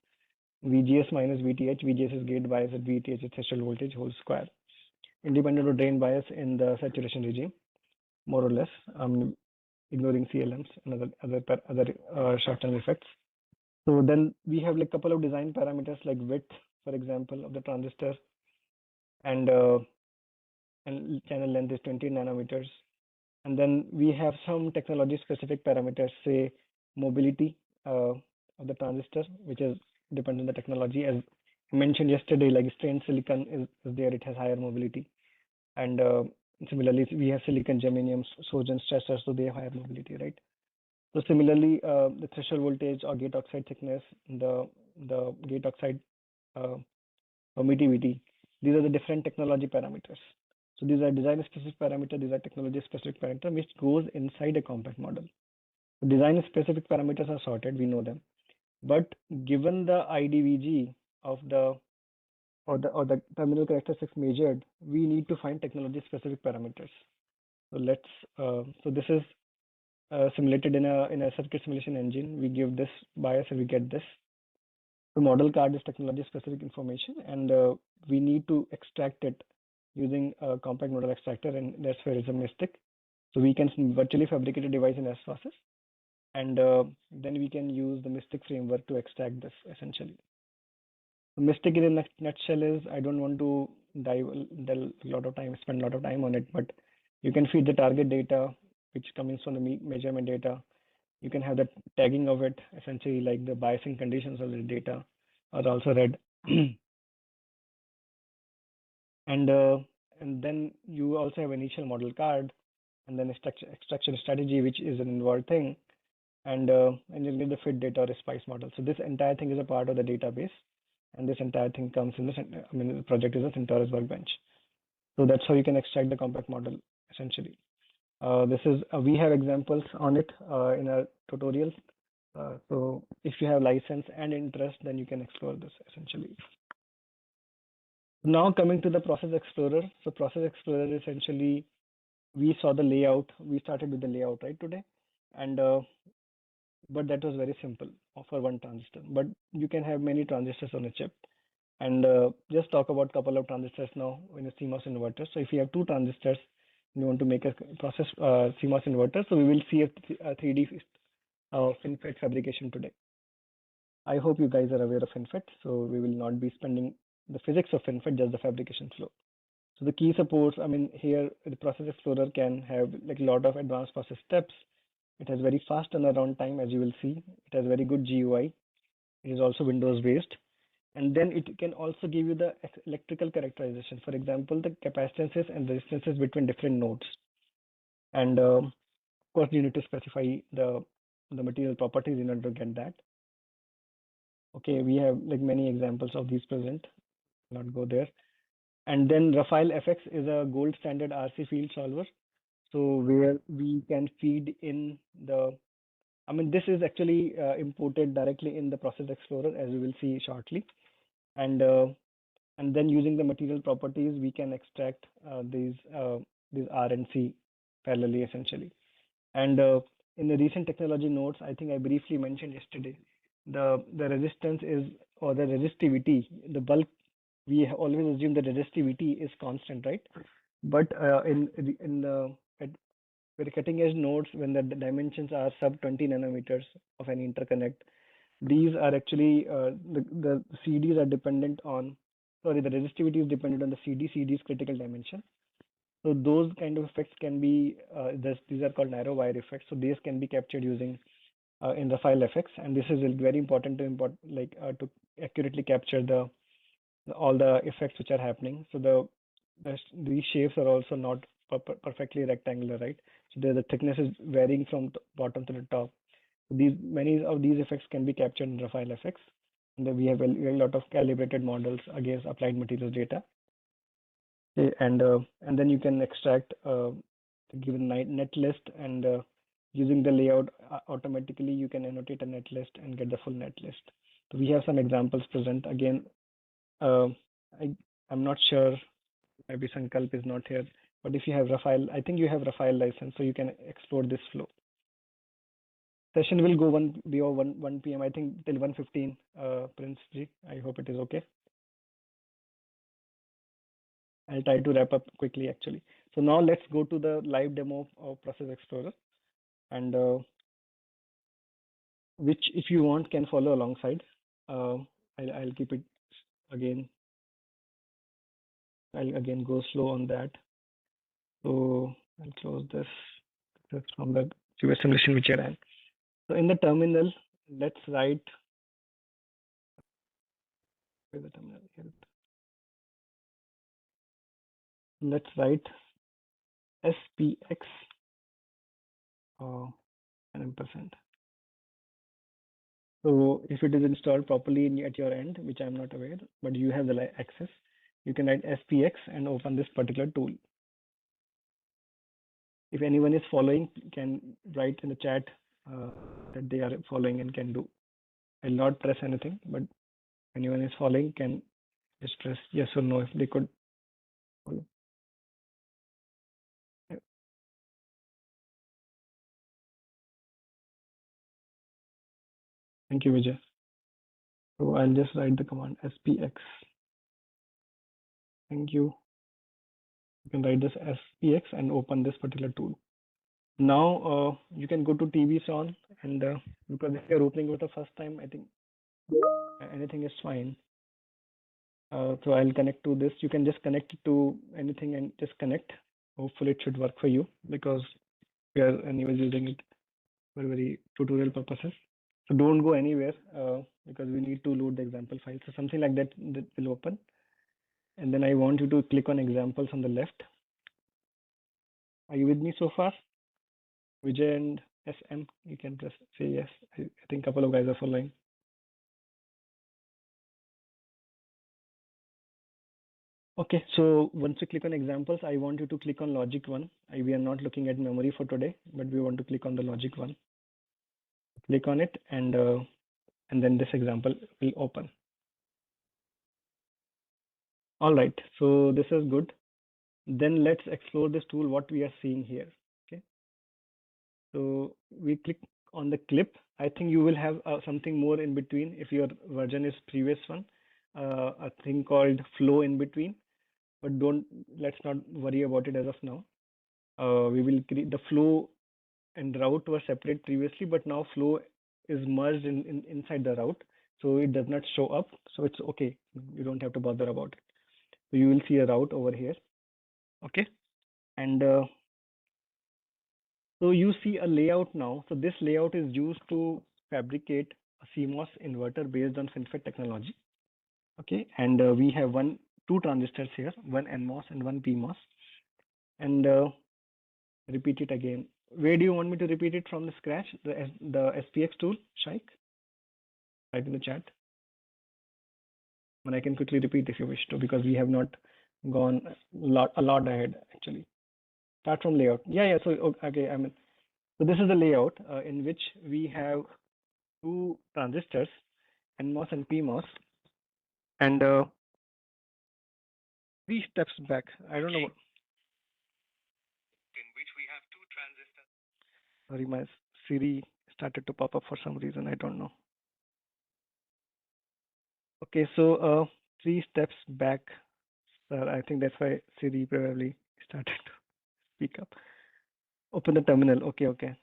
VGS minus VTH. VGS is gate bias, and VTH is threshold voltage whole square. Independent of drain bias in the saturation regime, more or less, ignoring CLMs and other short-term effects. So then we have like a couple of design parameters like width, for example, of the transistor, and channel length is 20 nanometers. And then we have some technology-specific parameters, say mobility of the transistor, which is dependent on the technology. As mentioned yesterday, like strained silicon is there, it has higher mobility. And similarly, we have silicon, germanium, SOGEN stressors, so they have higher mobility, right? So similarly, the threshold voltage or gate oxide thickness, the gate oxide permittivity, these are the different technology parameters. So these are design-specific parameters, these are technology-specific parameters, which goes inside a compact model. The design-specific parameters are sorted, we know them. But given the IDVG of the terminal characteristics measured, we need to find technology-specific parameters. So let's so this is simulated in a circuit simulation engine. We give this bias and we get this. The model card is technology-specific information, and we need to extract it using a compact model extractor, and that's where it's a Mystic. So we can virtually fabricate a device in S process, and then we can use the Mystic framework to extract this essentially. The Mystic in a nutshell is, I don't want to spend a lot of time on it, but you can feed the target data, which comes from the measurement data. You can have the tagging of it, essentially like the biasing conditions of the data are also read. And then you also have initial model card, and then extraction strategy, which is an involved thing, and you get the fit data or a spice model. So this entire thing is a part of the database, and this entire thing comes in the project is a CentOS workbench. So that's how you can extract the compact model essentially. This is we have examples on it in our tutorials. So if you have license and interest, then you can explore this essentially. Now coming to the Process Explorer. So Process Explorer, essentially, we saw the layout. We started with the layout right today, and but that was very simple for one transistor. But you can have many transistors on a chip, and just talk about couple of transistors now in a CMOS inverter. So if you have two transistors, you want to make a process CMOS inverter. So we will see a 3D FinFET fabrication today. I hope you guys are aware of FinFET, so we will not be spending the physics of FinFET, just the fabrication flow. So the key supports, I mean, here the Process Explorer can have like a lot of advanced process steps. It has very fast turnaround time, as you will see. It has very good GUI. It is also Windows based. And then it can also give you the electrical characterization. For example, the capacitances and resistances between different nodes. And of course, you need to specify the material properties in order to get that. Okay, we have like many examples of these present. Not go there. And then Rafael FX is a gold standard RC field solver. So where we can feed in the, I mean, this is actually imported directly in the Process Explorer, as we will see shortly. And then using the material properties, we can extract these R and C parallelly, essentially. And in the recent technology notes, I think I briefly mentioned yesterday, the resistance is, or the resistivity, the bulk, we always assume the resistivity is constant, right? But in the very cutting edge nodes, when the dimensions are sub 20 nanometers of an interconnect, these are actually the CDs are dependent on, sorry, the resistivity is dependent on the CD's critical dimension. So those kind of effects can be, these are called narrow wire effects. So these can be captured using in the file FX, and this is very important to import, like to accurately capture all the effects which are happening. So these shapes are also not perfectly rectangular, right? So the thickness is varying from bottom to the top. Many of these effects can be captured in Rafael FX, and then we have a lot of calibrated models against applied materials data. Okay, and then you can extract the given net list, and using the layout automatically you can annotate a net list and get the full net list. So we have some examples present. Again, I'm not sure, maybe Sankalp is not here, but if you have Rafael, I think you have Rafael license, so you can explore this flow. Session will go 1 p.m. I think till 1:15. Prince Ji, I hope it is okay. I'll try to wrap up quickly, actually. So now let's go to the live demo of Process Explorer, and which, if you want, can follow alongside. I'll keep it again. I'll again go slow on that. So I'll close this. That's from the previous simulation which I ran. So in the terminal, let's write. Where's the terminal? Here. Let's write SPX and %. So if it is installed properly at your end, which I'm not aware, but you have the access, you can write SPX and open this particular tool. If anyone is following, can write in the chat that they are following and can do. I'll not press anything, but anyone is following can just press yes or no if they could follow. Thank you, Vijay. So I'll just write the command SPX. Thank you. You can write this SPX and open this particular tool. Now you can go to TVs on, and because if you're opening it the first time, I think anything is fine. So I'll connect to this. You can just connect to anything and just connect. Hopefully it should work for you, because we are anyways using it for very tutorial purposes. So don't go anywhere because we need to load the example file. So something like that will open. And then I want you to click on examples on the left. Are you with me so far? Vijay and SM, you can just say yes. I think a couple of guys are following. Okay, so once you click on examples, I want you to click on logic 1. We are not looking at memory for today, but we want to click on the logic 1. Click on it, and then this example will open. All right, so this is good. Then let's explore this tool, what we are seeing here. Okay, so we click on the clip. I think you will have something more in between if your version is previous one, a thing called flow in between, but let's not worry about it as of now. We will create the flow and route were separate previously, but now flow is merged inside the route, so it does not show up. So it's okay. You don't have to bother about it. So you will see a route over here. Okay, and so you see a layout now. So this layout is used to fabricate a CMOS inverter based on FinFET technology. Okay, and we have two transistors here, one NMOS and one PMOS. And repeat it again. Where do you want me to repeat it from the scratch? The SPX tool, Shaik? Type in the chat. And I can quickly repeat if you wish to, because we have not gone a lot ahead actually. Start from layout. Yeah. So okay, so this is the layout in which we have two transistors, NMOS and PMOS, and 3 steps back. I don't know. In which we have two transistors. Sorry, my Siri started to pop up for some reason. I don't know. Okay, so 3 steps back, sir. I think that's why Siri probably started to speak up. Open the terminal. Okay.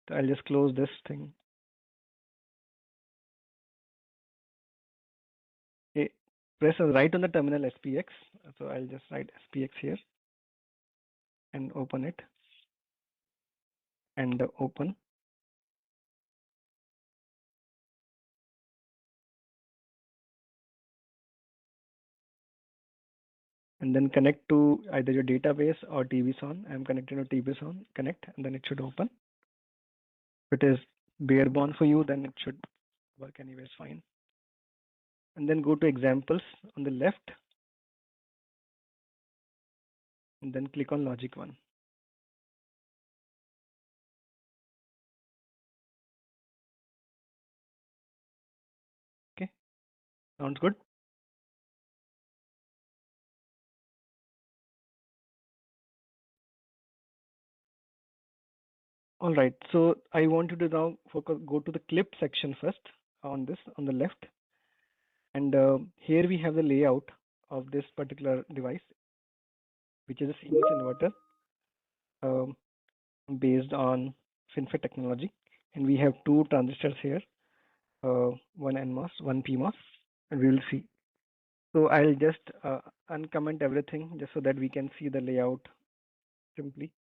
So I'll just close this thing. Okay, press right on the terminal SPX. So I'll just write SPX here and open it and open. And then connect to either your database or TVSON. I'm connected to TVSON. Connect, and then it should open. If it is barebone for you, then it should work anyways fine. And then go to examples on the left, and then click on logic 1. Okay, sounds good. All right, so I want you to now go to the clip section first on the left. And here we have the layout of this particular device, which is a CMOS inverter based on FinFET technology. And we have two transistors here, one NMOS, one PMOS, and we will see. So I'll just uncomment everything just so that we can see the layout simply.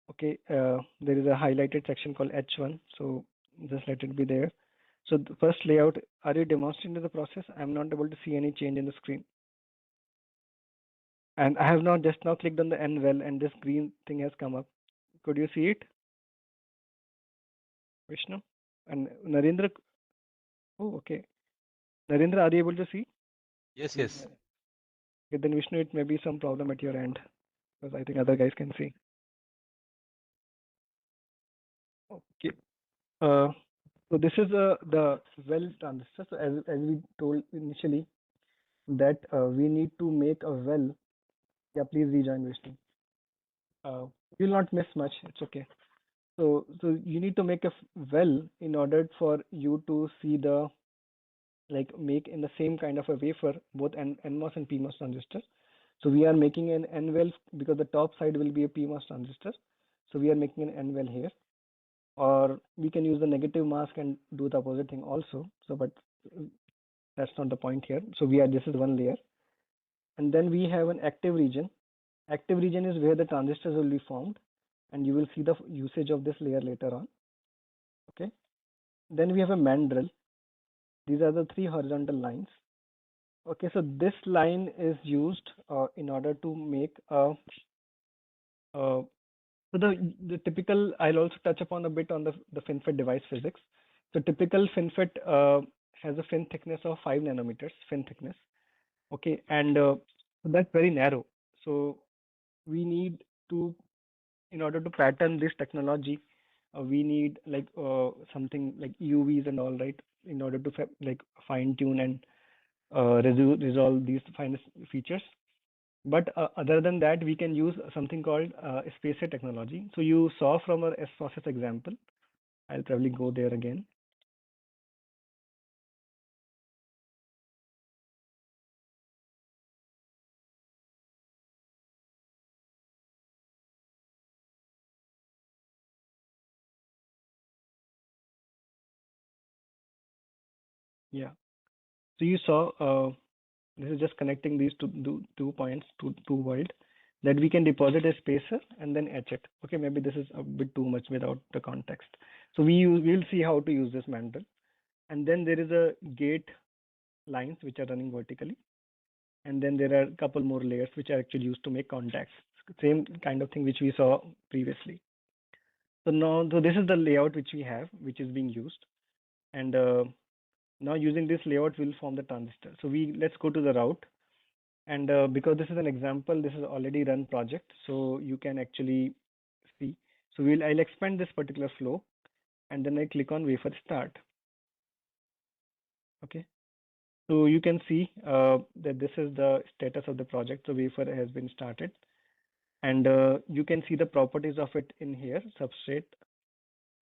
Okay, there is a highlighted section called H1, so just let it be there. So the first layout, are you demonstrating the process? I'm not able to see any change in the screen. And I have not just now clicked on the N well, and this green thing has come up. Could you see it, Vishnu? And Narendra? Oh, okay. Narendra, are you able to see? Yes. Okay, then Vishnu, it may be some problem at your end, because I think other guys can see. Okay. So this is the well transistor. So as we told initially that we need to make a well. Yeah, please rejoin Vishnu. You'll not miss much. It's okay. So you need to make a well in order for you to see the make in the same kind of a wafer both NMOS and PMOS transistor. So we are making an N well because the top side will be a PMOS transistor. So we are making an N well here, or we can use the negative mask and do the opposite thing also. So but that's not the point here. So this is one layer, and then we have an active region. Active region is where the transistors will be formed, and you will see the usage of this layer later on. Okay, then we have a mandrel. These are the 3 horizontal lines. Okay, so this line is used in order to make a so the typical, I'll also touch upon a bit on the FinFET device physics. So typical FinFET has a fin thickness of 5 nanometers fin thickness. Okay, and so that's very narrow. So we need to, in order to pattern this technology, we need something like UVs and all, right, in order to fine tune and resolve these fine features. But other than that, we can use something called spacer technology. So you saw from our S process example. I'll probably go there again. Yeah. So you saw this is just connecting these two points, two world, that we can deposit a spacer and then etch it. Okay, maybe this is a bit too much without the context. So we'll see how to use this mandrel. And then there is a gate lines which are running vertically. And then there are a couple more layers which are actually used to make contacts. Same kind of thing which we saw previously. So now, so this is the layout which we have, which is being used. And now using this layout, we'll form the transistor. So let's go to the route. And because this is an example, this is already run project, so you can actually see. So I'll expand this particular flow, and then I click on wafer start. Okay. So you can see that this is the status of the project. The wafer has been started, and you can see the properties of it in here. Substrate.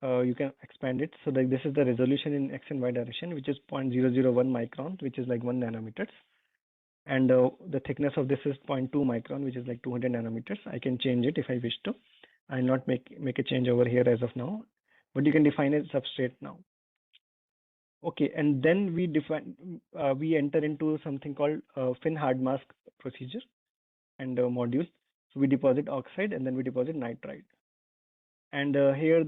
You can expand it. So this is the resolution in X and Y direction, which is 0.001 micron, which is like 1 nanometers. And the thickness of this is 0.2 micron, which is like 200 nanometers. I can change it if I wish to. I'll not make a change over here as of now, but you can define a substrate now. Okay, and then we enter into something called fin hard mask procedure and module. So we deposit oxide and then we deposit nitride. And here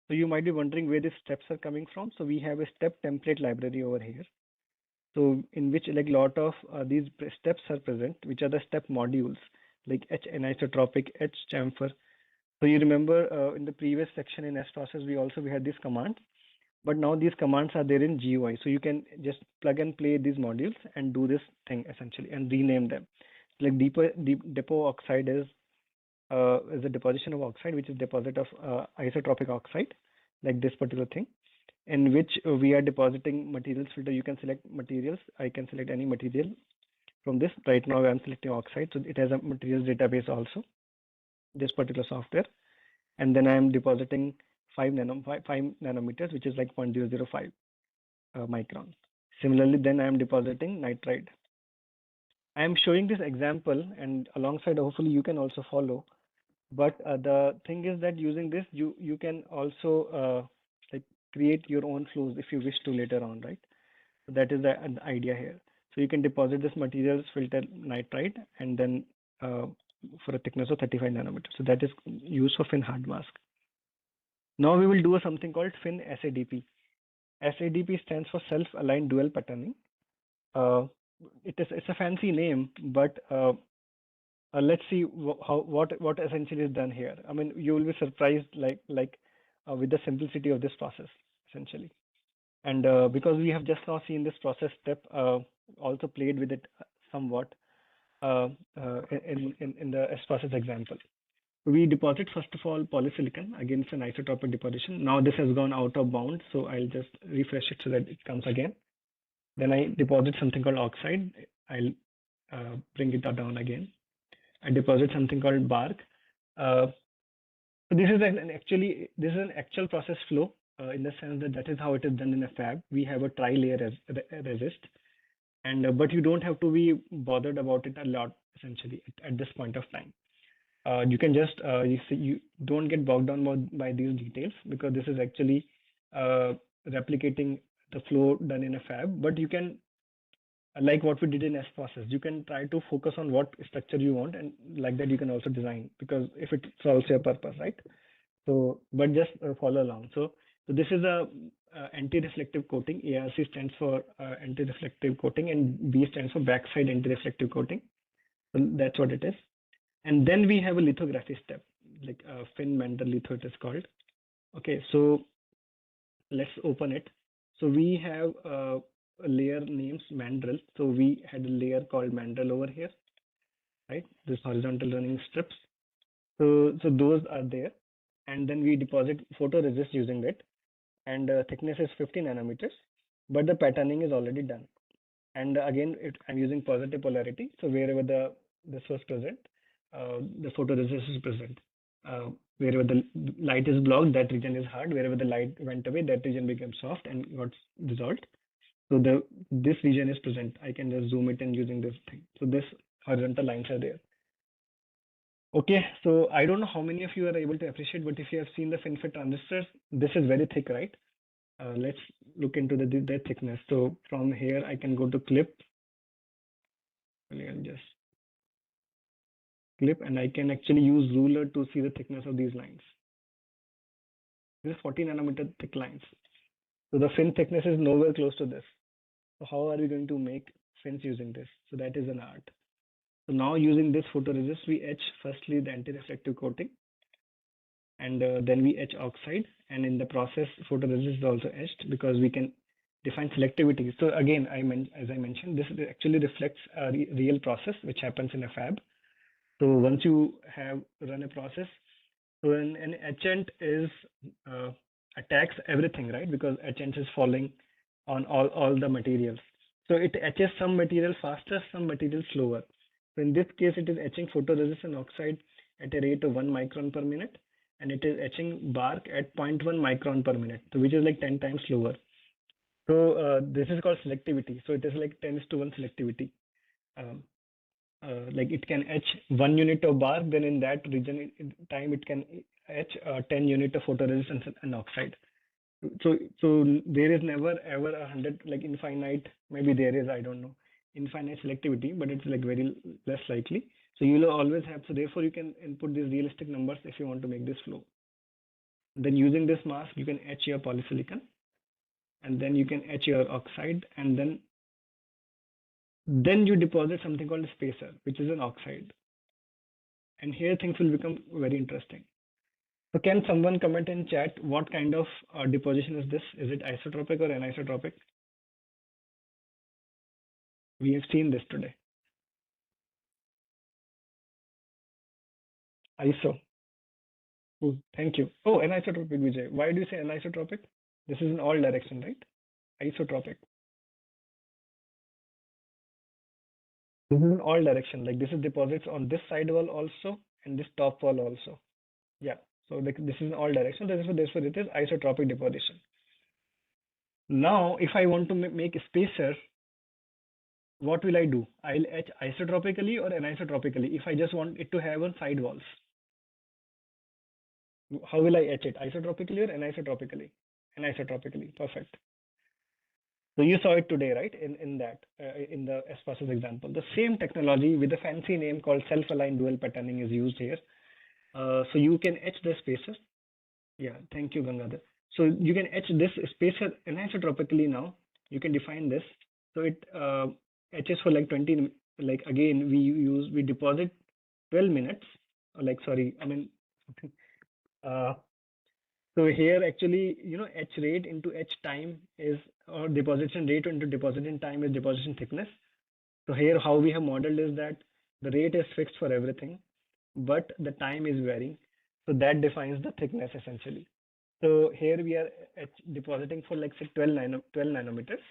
so you might be wondering where these steps are coming from. So we have a step template library over here. So in which like a lot of these steps are present, which are the step modules like H anisotropic, H chamfer. So you remember in the previous section in S process, we had these commands, but now these commands are there in GUI. So you can just plug and play these modules and do this thing essentially and rename them. Like depot oxide is a deposition of oxide, which is deposit of isotropic oxide, like this particular thing, in which we are depositing materials filter. You can select materials. I can select any material from this. Right now I'm selecting oxide. So it has a materials database also, this particular software. And then I'm depositing 5 nanometers, which is like 0.005 micron. Similarly, then I'm depositing nitride. I am showing this example, and alongside, hopefully you can also follow. But the thing is that using this, you can also like create your own flows if you wish to later on, right? So that is the idea here. So you can deposit this materials filter nitride and then for a thickness of 35 nanometers. So that is used for fin hard mask. Now we will do something called fin SADP. SADP stands for self-aligned dual patterning. It's a fancy name, but let's see what essentially is done here. I mean, you will be surprised with the simplicity of this process essentially. And because we have just now seen this process step, also played with it somewhat in the S process example. We deposit first of all polysilicon. Again, it's an isotopic deposition. Now this has gone out of bound, so I'll just refresh it so that it comes again. Then I deposit something called oxide. I'll bring it down again. I deposit something called bark. So this is an actual process flow in the sense that is how it is done in a fab. We have a tri-layer resist, and but you don't have to be bothered about it a lot essentially at this point of time. You can just you don't get bogged down by these details because this is actually replicating the flow done in a fab. But you can, like what we did in S process, you can try to focus on what structure you want, and like that you can also design, because if it solves your purpose, right? So, but just follow along. So this is a anti-reflective coating. ARC stands for anti-reflective coating, and B stands for backside anti-reflective coating. So that's what it is. And then we have a lithography step, like fin mandrel litho it is called. Okay, so let's open it. So we have a layer names mandrel. So we had a layer called mandrel over here, right? This horizontal running strips. So those are there. And then we deposit photoresist using it. And thickness is 50 nanometers. but the patterning is already done. And again, I'm using positive polarity. So wherever this was present, the photoresist is present. Wherever the light is blocked, that region is hard. Wherever the light went away, that region became soft and got dissolved. So this region is present. I can just zoom it in using this thing. So this horizontal lines are there. Okay, so I don't know how many of you are able to appreciate, but if you have seen the FinFET transistors, this is very thick, right? Let's look into the thickness. So from here, I can go to clip. I'll just clip, and I can actually use ruler to see the thickness of these lines. This is 40 nanometer thick lines. So the fin thickness is nowhere close to this. So how are we going to make fins using this? So that is an art. So now using this photoresist, we etch firstly the anti-reflective coating, and then we etch oxide, and in the process photoresist is also etched because we can define selectivity. So again, as I mentioned, this actually reflects a real process which happens in a fab. So once you have run a process, so an etchant is attacks everything, right? Because etchant is falling on all the materials. So it etches some material faster, some material slower. So in this case, it is etching photoresist and oxide at a rate of 1 micron per minute, and it is etching bark at 0.1 micron per minute, so which is like 10 times slower. So this is called selectivity. So it is like 10:1 selectivity. Like it can etch 1 unit of bark, then in that region in time it can etch 10 unit of photoresist and oxide. So there is never ever 100 like infinite. Maybe there is, I don't know, infinite selectivity, but it's like very less likely. So you will always have. So therefore you can input these realistic numbers if you want to make this flow. Then using this mask, you can etch your polysilicon, and then you can etch your oxide, and then you deposit something called a spacer, which is an oxide. And here things will become very interesting. So can someone comment in chat what kind of deposition is this? Is it isotropic or anisotropic? We have seen this today. ISO. Oh, thank you. Oh, anisotropic, Vijay. Why do you say anisotropic? This is in all direction, right? Isotropic. This is in all direction. Like this is deposits on this side wall also and this top wall also. Yeah. So like this is in all direction. Therefore it is isotropic deposition. Now, if I want to make a spacer, what will I do? I'll etch isotropically or anisotropically if I just want it to have on side walls. How will I etch it? Isotropically or anisotropically? Anisotropically. Perfect. So you saw it today, right? In the S-process example. The same technology with a fancy name called self-aligned dual patterning is used here. So you can etch the spacer. Yeah, thank you, Gangadhar. So you can etch this spacer anisotropically now. You can define this. So it etches for like 20, like again, we deposit 12 minutes, like, sorry, I mean, so here actually, etch rate into etch time is, or deposition rate into deposition time is deposition thickness. So here how we have modeled is that the rate is fixed for everything, but the time is varying. So that defines the thickness essentially. So here we are depositing for like say 12 nanometers,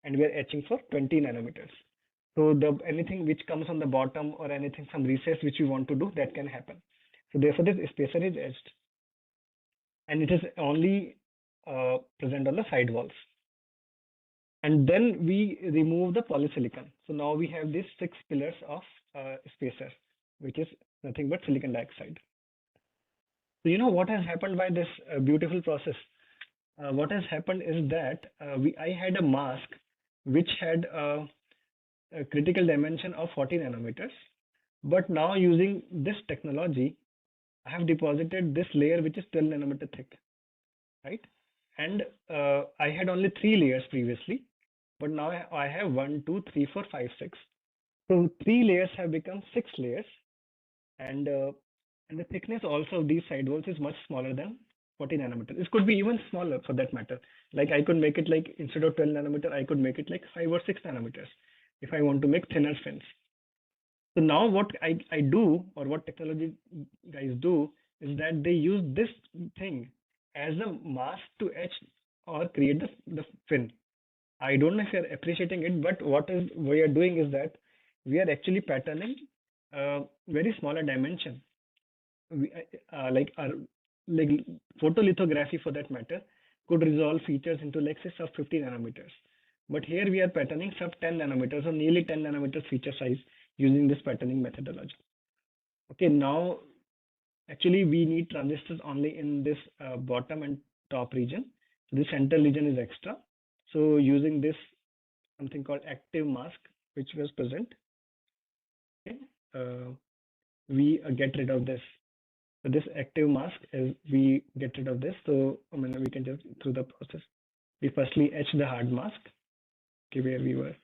and we are etching for 20 nanometers. So anything which comes on the bottom or anything, some recess which we want to do, that can happen. So therefore this spacer is etched, and it is only present on the side walls. And then we remove the polysilicon. So now we have these 6 pillars of spacer, which is nothing but silicon dioxide. So what has happened by this beautiful process? What has happened is that I had a mask which had a critical dimension of 40 nanometers, but now using this technology, I have deposited this layer which is 12 nanometer thick, right? And I had only 3 layers previously, but now I have 1, 2, 3, 4, 5, 6. So 3 layers have become 6 layers, and the thickness also of these sidewalls is much smaller than 40 nanometer. This could be even smaller for that matter. Like I could make it like, instead of 12 nanometer, I could make it like 5 or 6 nanometers if I want to make thinner fins. So now what I do, or what technology guys do, is that they use this thing as a mask to etch or create the fin. I don't know if you're appreciating it, but what we are doing is that we are actually patterning very smaller dimension. We, like our like photolithography for that matter could resolve features into like say sub 50 nanometers. But here we are patterning sub 10 nanometers or nearly 10 nanometers feature size using this patterning methodology. Okay, now actually we need transistors only in this bottom and top region. So the central region is extra. So using this something called active mask, which was present, okay, we get rid of this. So this active mask is we get rid of this. So I mean we can just through the process. We firstly etch the hard mask. Okay, where we were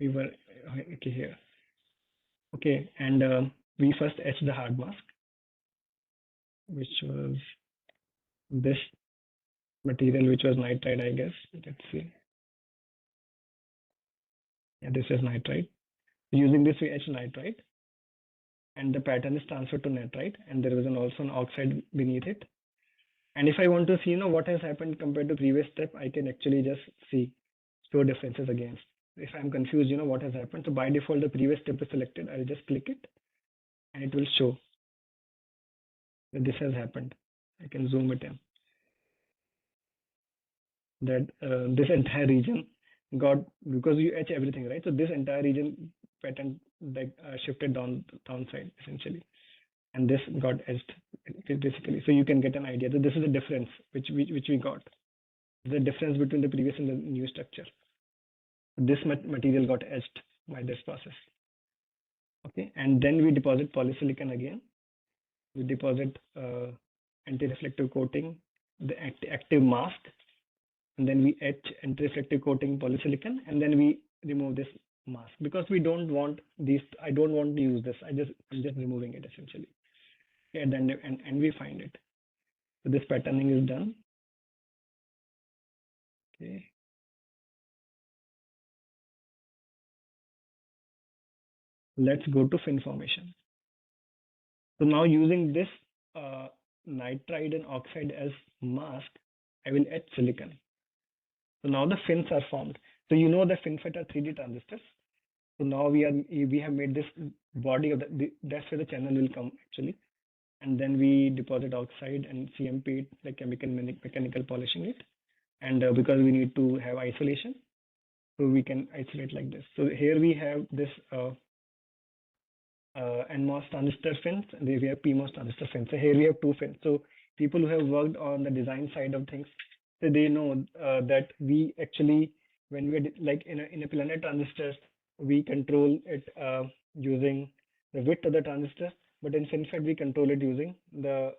okay here. Okay, and we first etch the hard mask, which was this material, which was nitride, I guess. Let's see. Yeah, this is nitride. Using this, we etch nitride, and the pattern is transferred to nitride, and there is also an oxide beneath it. And if I want to see, what has happened compared to previous step, I can actually just see show differences against. If I'm confused, what has happened. So by default, the previous step is selected. I'll just click it, and it will show that this has happened. I can zoom it in. That this entire region got, because you etch everything, right? So this entire region pattern like shifted downside essentially, and this got etched basically. So you can get an idea that this is the difference which we got, the difference between the previous and the new structure. This material got etched by this process. Okay, and then we deposit polysilicon again. We deposit anti-reflective coating, the active mask, and then we etch anti-reflective coating polysilicon, and then we remove this mask because we don't want these. I don't want to use this. I'm just removing it essentially. Okay, and we find it. So this patterning is done. Okay. Let's go to fin formation. So now using this nitride and oxide as mask, I will etch silicon. So now the fins are formed. So the FinFET are 3D transistors. So now we have made this body of that's where the channel will come actually, and then we deposit oxide and CMP it, like mechanical polishing it, and because we need to have isolation, so we can isolate like this. So here we have this NMOS transistor fins, and we have PMOS transistor fins. So here we have two fins. So people who have worked on the design side of things, so they know that we actually, when we're like in a planar transistor, we control it using the width of the transistor, but in FinFET we control it using the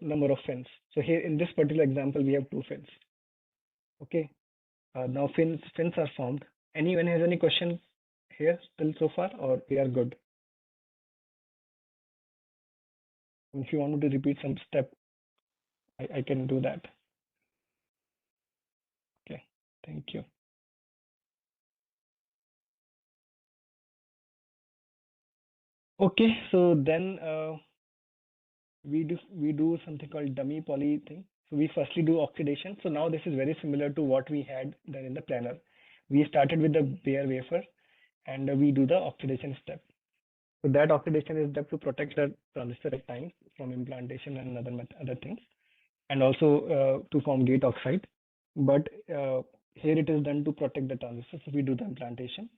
number of fins. So here in this particular example, we have two fins. Okay, now fins are formed. Anyone has any question here still so far, or we are good? If you want me to repeat some step, I can do that. Okay, thank you. Okay, so then we do something called dummy poly thing. So we firstly do oxidation. So now this is very similar to what we had done in the planar. We started with the bare wafer, and we do the oxidation step. So that oxidation is done to protect the transistor at times from implantation and other things, and also to form gate oxide. But here it is done to protect the transistor. So we do the implantation.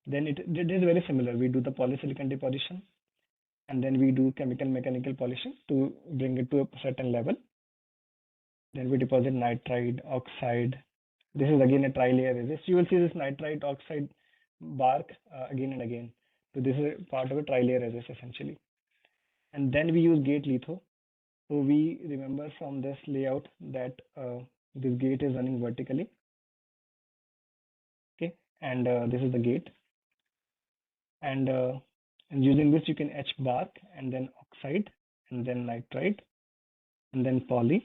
Then it is very similar. We do the polysilicon deposition, and then we do mechanical polishing to bring it to a certain level. Then we deposit nitride, oxide. This is again a tri-layer resist. You will see this nitride oxide bark again and again. So this is part of a tri-layer resist essentially. And then we use gate litho. So we remember from this layout that this gate is running vertically. Okay, and this is the gate. And using this, you can etch bark, and then oxide, and then nitride, and then poly,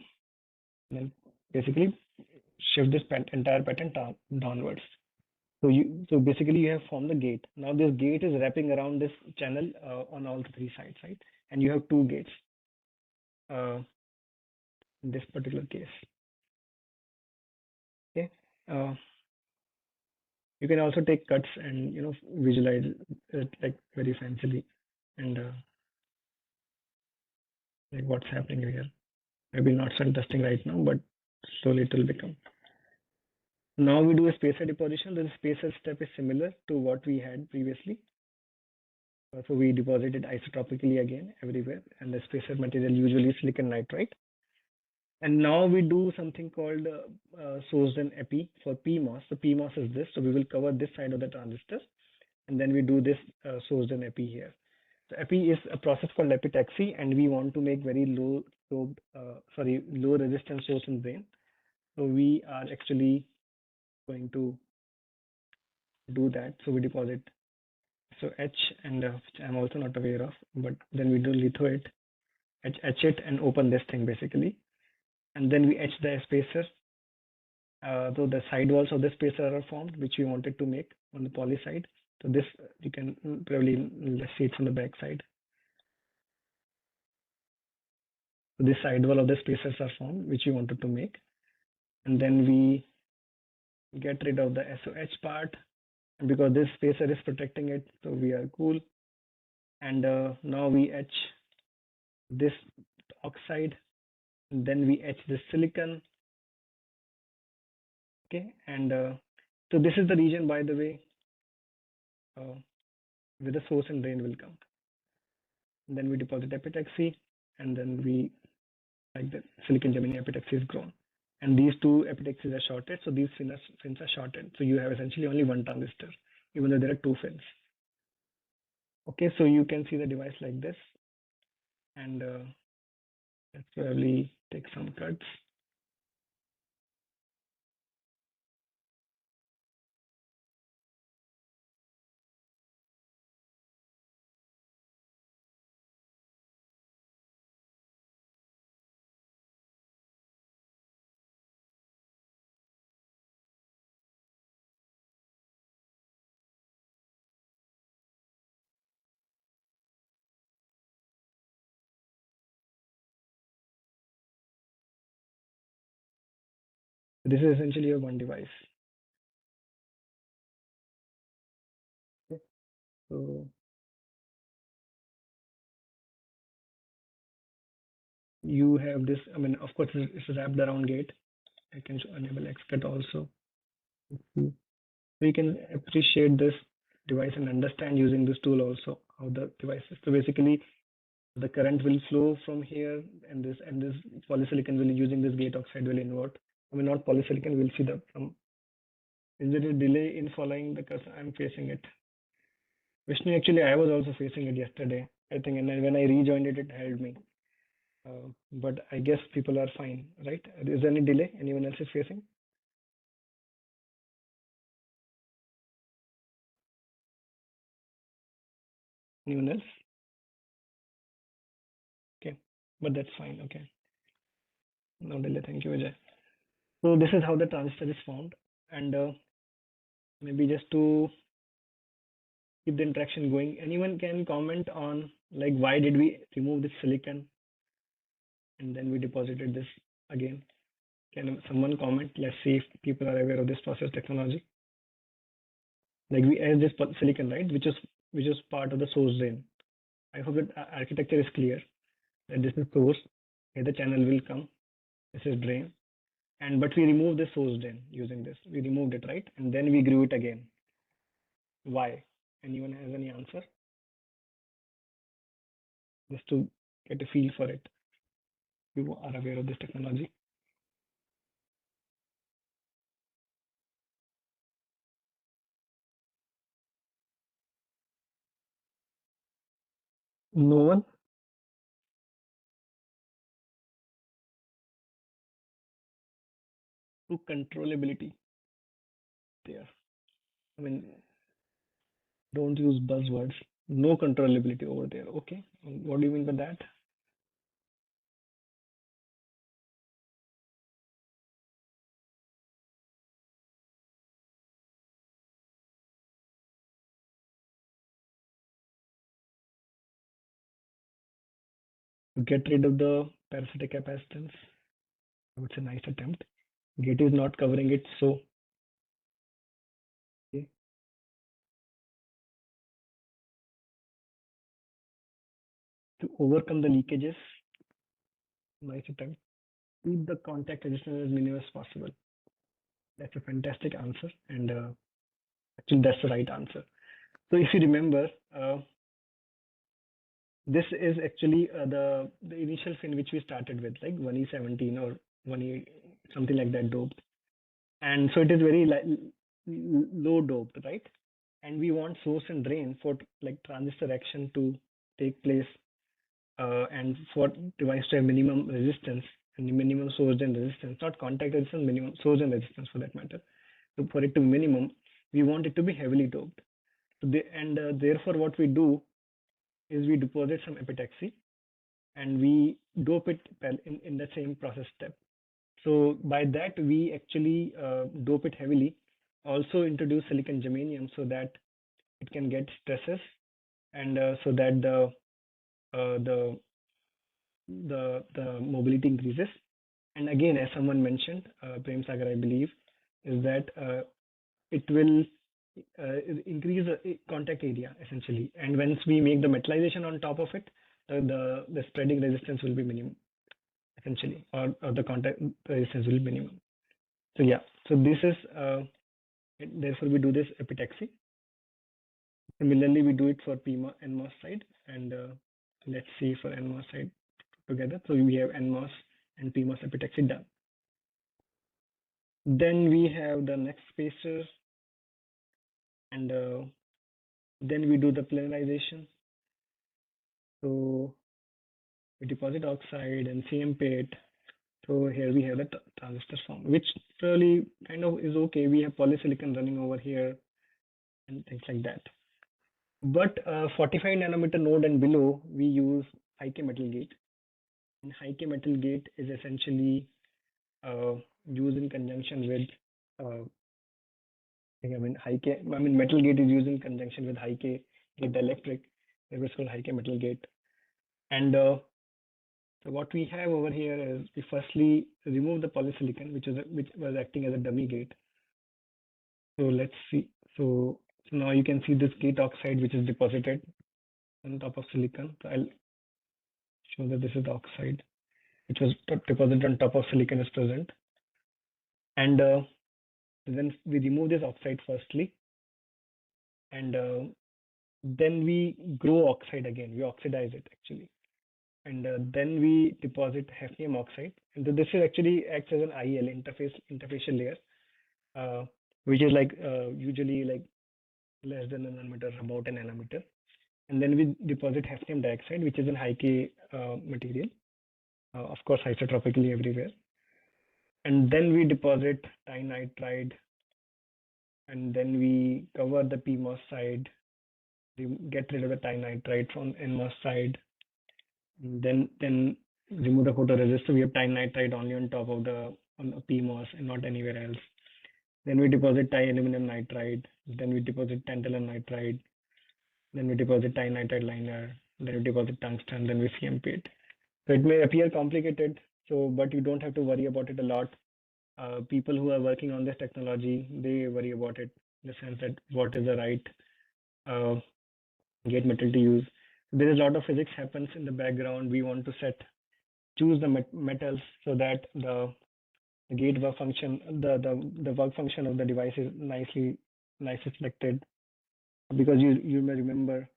and then basically shift this entire pattern downwards. So basically you have formed the gate. Now this gate is wrapping around this channel on all three sides, right? And you have two gates in this particular case. Okay. You can also take cuts and visualize it like very fancily and like what's happening here. Maybe not sun testing right now, but slowly it will become. Now we do a spacer deposition. The spacer step is similar to what we had previously. So we deposit it isotopically again everywhere, and the spacer material usually is silicon nitride. And now we do something called sourced and epi for PMOS. So PMOS is this. So we will cover this side of the transistor, and then we do this sourced and epi here. So epi is a process called epitaxy, and we want to make very low resistance source and drain. So we are actually going to do that. So we deposit so etch, and which I'm also not aware of, but then we do litho it, etch it, and open this thing basically, and then we etch the spacer. So the side walls of the spacer are formed, which we wanted to make on the poly side. So this you can probably let's see it from the back side. So this side wall of the spacers are formed, which we wanted to make, and then we get rid of the SOH part, and because this spacer is protecting it, so we are cool. And now we etch this oxide, and then we etch this silicon. Okay, and so this is the region, by the way, where the source and drain will come. And then we deposit epitaxy, and then we like the silicon germanium epitaxy is grown. And these two epitaxies are shorted, so these fins are shorted. So you have essentially only one transistor, even though there are two fins. Okay, so you can see the device like this, and let's probably take some cuts. This is essentially a one device. Okay. So you have this, I mean, of course, it's a wrapped around gate. I can enable XCut also. So you can appreciate this device and understand using this tool also how the device is. So basically, the current will flow from here, and this polysilicon will using this gate oxide will invert. I mean, not polysilicon. We'll see the from. Is there a delay in following the cursor? I'm facing it. Vishnu, actually, I was also facing it yesterday, I think, and then when I rejoined it, it held me. But I guess people are fine, right? Is there any delay? Anyone else is facing? Anyone else? Okay, but that's fine. Okay, no delay. Thank you, Vijay. So this is how the transistor is formed, and maybe just to keep the interaction going, anyone can comment on like why did we remove this silicon and then we deposited this again? Can someone comment? Let's see if people are aware of this process technology. Like we add this silicon, right, which is part of the source drain. I hope that architecture is clear. That this is source, here the channel will come. This is drain, and but we remove the source drain using this. We removed it, right, and then we grew it again. Why? Anyone has any answer? Just to get a feel for it. You are aware of this technology. No one? To controllability there. I mean, don't use buzzwords. No controllability over there. Okay. What do you mean by that? To get rid of the parasitic capacitance. I would say nice attempt. Gate is not covering it, so okay. To overcome the leakages, nice attempt. Keep the contact resistance as minimal as possible. That's a fantastic answer, and actually that's the right answer. So if you remember, this is actually the initial fin which we started with, like 1E17 or 1E something like that doped, and so it is very low doped, right? And we want source and drain for like transistor action to take place, and for device to have minimum resistance and minimum source and resistance, not contact resistance, minimum source and resistance for that matter. So for it to minimum, we want it to be heavily doped. So therefore, what we do is we deposit some epitaxy and we dope it in the same process step. So by that, we actually dope it heavily. Also introduce silicon germanium so that it can get stresses, and so that the mobility increases. And again, as someone mentioned, Prem Sagar, I believe, is that it will increase the contact area essentially. And once we make the metallization on top of it, the spreading resistance will be minimum essentially, or the contact resistance will be minimum. So yeah, so this is therefore we do this epitaxy. Similarly, we do it for PMOS NMOS side, and let's see for NMOS side together. So we have NMOS and PMOS epitaxy done. Then we have the next spacer, and then we do the planarization. So we deposit oxide and CMP it. So here we have the transistor form, which really kind of is okay. We have polysilicon running over here and things like that. But 45 nanometer node and below, we use high-K metal gate. And high-K metal gate is essentially used in conjunction with metal gate is used in conjunction with high-K gate dielectric. It was called high-K metal gate. And so what we have over here is we firstly remove the polysilicon, which was acting as a dummy gate. So let's see. So now you can see this gate oxide which is deposited on top of silicon. So I'll show that this is the oxide which was deposited on top of silicon is present. And then we remove this oxide firstly, and then we grow oxide again. We oxidize it actually, and then we deposit hafnium oxide. And this is actually acts as an IL interfacial layer, which is like usually like less than a nanometer, about a nanometer. And then we deposit hafnium dioxide, which is a high-K material, of course isotropically everywhere. And then we deposit tinitride, and then we cover the PMOS side. We get rid of the tinitride from NMOS side. And then remove the photoresist. So we have tinitride only on top of the PMOS and not anywhere else. Then we deposit aluminum nitride. Then we deposit tantalum nitride. Then we deposit tinitride liner. Then we deposit tungsten. Then we CMP it. So it may appear complicated, but you don't have to worry about it a lot. People who are working on this technology, they worry about it in the sense that what is the right gate metal to use. There is a lot of physics happens in the background. We want to choose the metals so that the gate work function, the work function of the device is nicely selected, because you may remember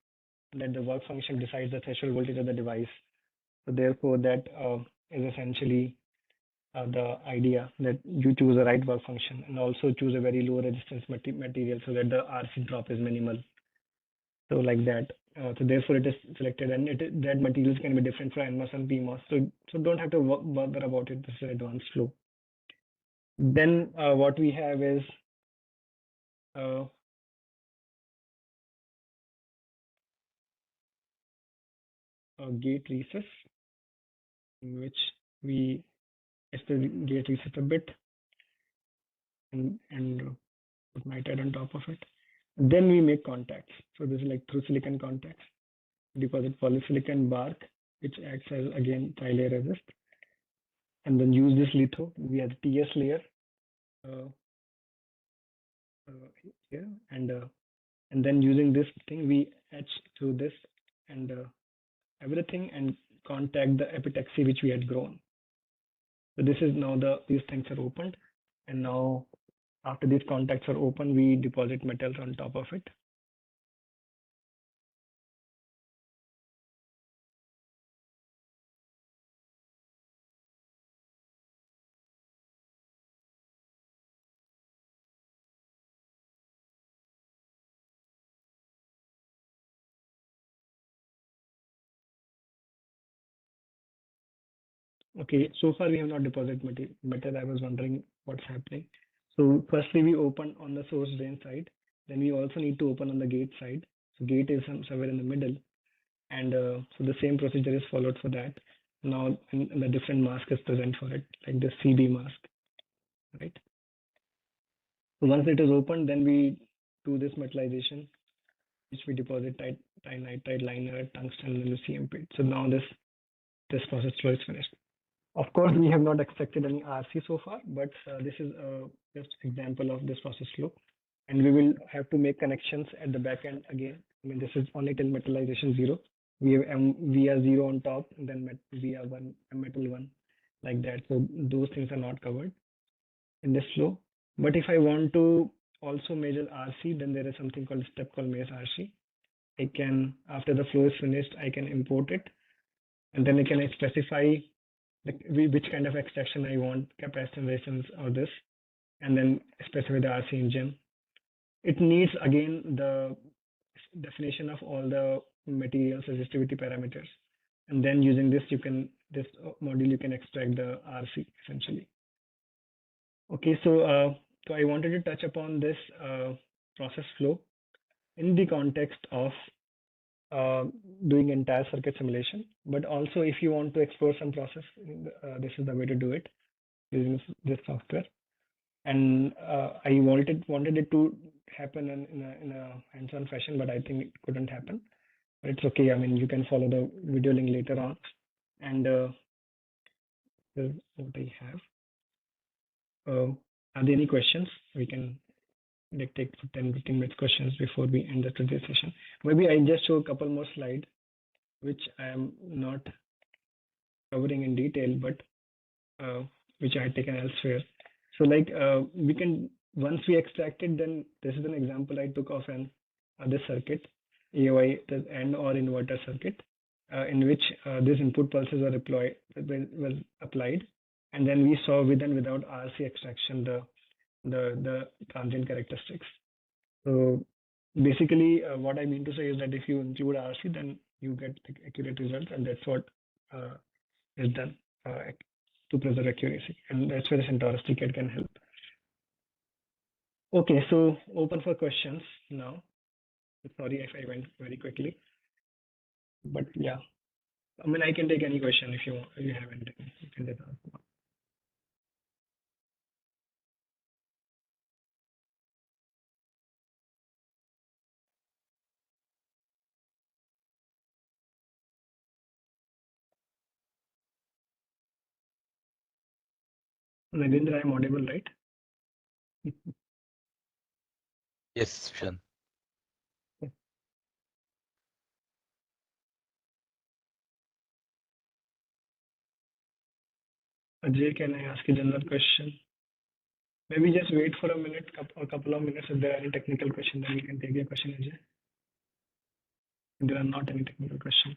that the work function decides the threshold voltage of the device. So therefore, that is essentially the idea, that you choose the right work function and also choose a very low resistance material so that the RC drop is minimal. So like that. So therefore, it is selected, and that materials can be different for NMOS and PMOS. So don't have to bother about it. This is advanced flow. Then what we have is a gate recess, in which we the gate recess a bit and put nitride on top of it. Then we make contacts. So this is like through silicon contacts. Deposit polysilicon bark, which acts as again tri-layer resist, and then use this litho. We have the TS layer, here, and then using this thing we etch through this and everything and contact the epitaxy which we had grown. So this is now these things are opened, and now after these contacts are open, we deposit metals on top of it. Okay, so far we have not deposited metal. I was wondering what's happening. So firstly, we open on the source drain side. Then we also need to open on the gate side. So gate is somewhere in the middle. And so the same procedure is followed for that. Now and the different mask is present for it, like the CB mask, right? So once it is opened, then we do this metallization, which we deposit nitride liner, tungsten, and the CMP. So now this process flow is finished. Of course, we have not extracted any RC so far, but this is just example of this process flow. And we will have to make connections at the back end again. I mean, this is only till metallization 0. We have VR0 on top, and then VR1, metal 1, like that. So those things are not covered in this flow. But if I want to also measure RC, then there is something called step called measure RC. I can, after the flow is finished, I can import it, and then I can specify which kind of extraction I want, capacitance, resistance, or this, and then specify the RC engine. It needs again the definition of all the materials resistivity parameters, and then using this module you can extract the RC essentially. Okay, so so I wanted to touch upon this process flow in the context of doing entire circuit simulation, but also if you want to explore some process, this is the way to do it using this software. And I wanted it to happen in a hands-on fashion, but I think it couldn't happen. But it's okay. I mean, you can follow the video link later on. And here's what I have. Are there any questions? We can take 10-15 minutes questions before we end the today's session. Maybe I just show a couple more slides, which I am not covering in detail, but which I had taken elsewhere. So like we can, once we extract it, then this is an example I took of this circuit, AOI, the AND or inverter circuit, in which these input pulses were applied, and then we saw with and without RC extraction the transient characteristics. So basically, what I mean to say is that if you include RC, then you get accurate results, and that's what is done to preserve accuracy, and that's where the Centaurus Tcad can help. Okay, so open for questions now. Sorry if I went very quickly, but yeah, I mean I can take any question if you want. If you have anything, you can just ask. Narendra, I'm audible, right? Yes, Shan. Ajay, can I ask a general question? Maybe just wait for a minute, a couple of minutes. If there are any technical questions, then we can take a question, Ajay. If there are not any technical questions,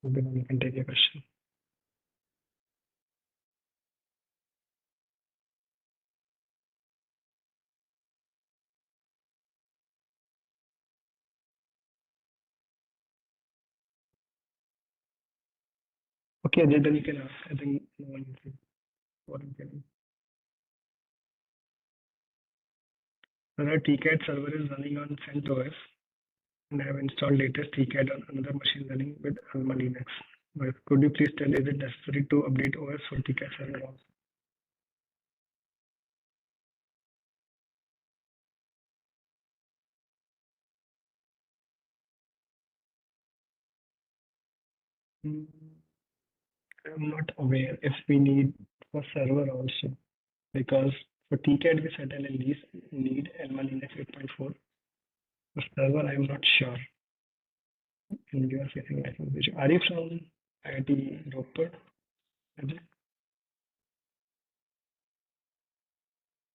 then we can take a question. Okay, Ajay, then you can ask. I think no one is what I'm getting. Our Tcad server is running on CentOS, and I have installed latest Tcad on another machine running with Alma Linux. But could you please tell, is it necessary to update OS for Tcad server also? I'm not aware if we need for server also, because For Tcad, we certainly need L1 Linux 8.4. For server, I'm not sure. And you are facing license issue. Are you from IIT Roper?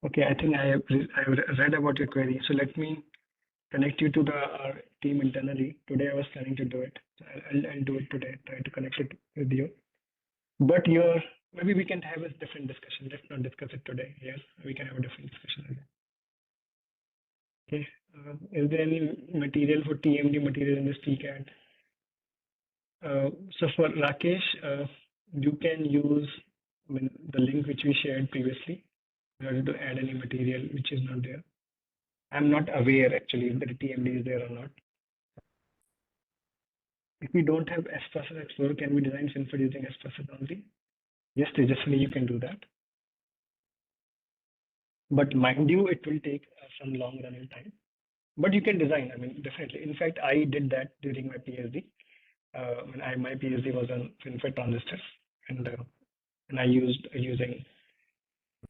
Okay, I think I have read about your query. So let me connect you to our team internally. Today I was planning to do it. So I'll do it today. Try to connect it with you. But maybe we can have a different discussion. Let's not discuss it today. Yes, we can have a different discussion. Okay. Is there any material for TMD material in this Tcad? So for Rakesh, you can use the link which we shared previously in order to add any material which is not there. I'm not aware actually if the TMD is there or not. If we don't have S-Process Explorer, can we design FinFET using S-Process only? Yes, Tejaswini, you can do that. But mind you, it will take some long running time. But you can design, definitely. In fact, I did that during my PhD. My PhD was on FinFET transistors, and I using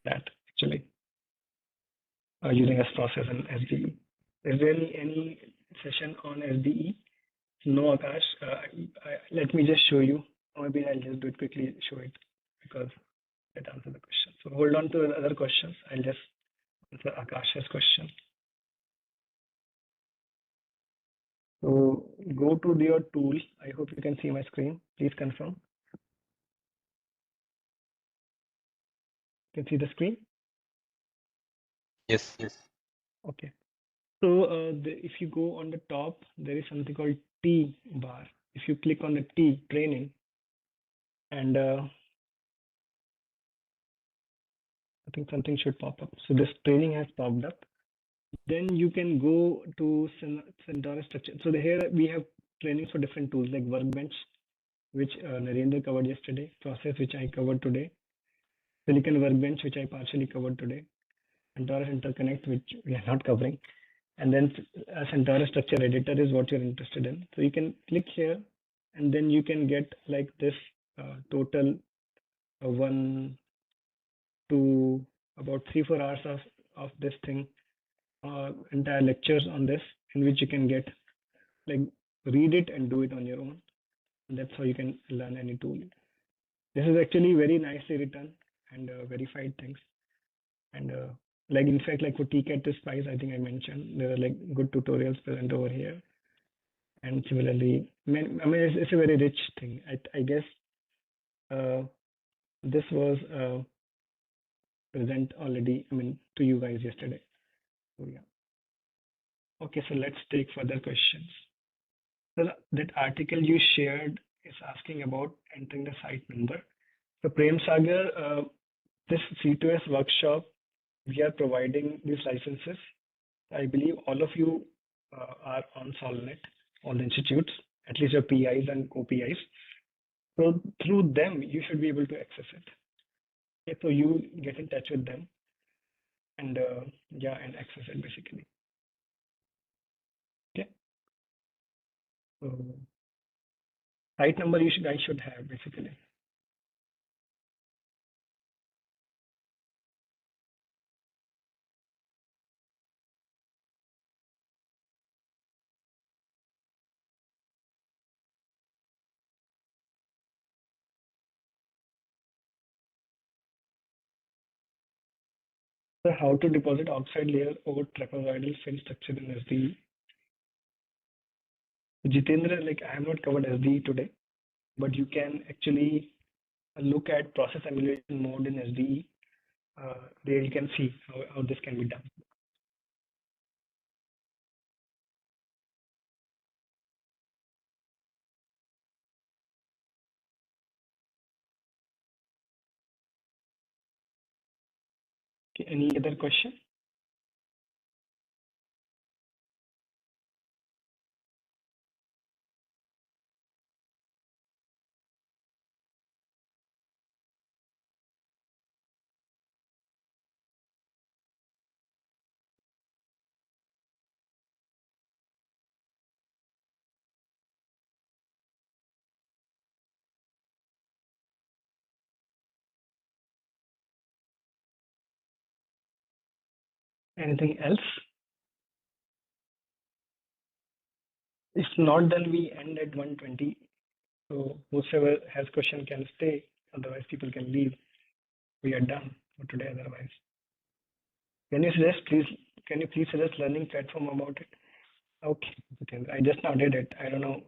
that actually, using S-Process and SDE. Is there any session on SDE? No, Akash. Let me just show you. Or maybe I'll just do it quickly, show it, because that answers the question. So hold on to other questions. I'll just answer Akash's question. So go to your tool. I hope you can see my screen. Please confirm. You can see the screen? Yes. Okay. So if you go on the top, there is something called T bar. If you click on the T, training, and I think something should pop up. So this training has popped up. Then you can go to Centaurus structure. So here we have trainings for different tools like Workbench, which Narendra covered yesterday, Process, which I covered today, Silicon Workbench, which I partially covered today, Centaurus Interconnect, which we are not covering, and then Centaurus Structure Editor is what you're interested in. So you can click here, and then you can get like this total 1 to about 3-4 hours of this thing, entire lectures on this, in which you can get like read it and do it on your own. And that's how you can learn any tool. This is actually very nicely written and verified things. And like in fact, like for Tcad to Spice, I think I mentioned there are like good tutorials present over here. And similarly, it's a very rich thing. I guess this was present already, to you guys yesterday. So yeah. Okay, so let's take further questions. So that article you shared is asking about entering the site number. So Prem Sagar, this C2S workshop, we are providing these licenses. I believe all of you are on Solnet, all the institutes, at least your PIs and co-PIs. So through them, you should be able to access it. Okay, so you get in touch with them and and access it basically. Okay. So site number I should have basically. So how to deposit oxide layer over trapezoidal fin structure in SDE? Jitendra, like I have not covered SDE today, but you can actually look at process emulation mode in SDE. There you can see how this can be done. Okay, any other question? Anything else? If not, then we end at 1:20. So whoever has question can stay. Otherwise, people can leave. We are done for today. Otherwise, can you suggest, please? Can you please suggest learning platform about it? Okay, I just now did it. I don't know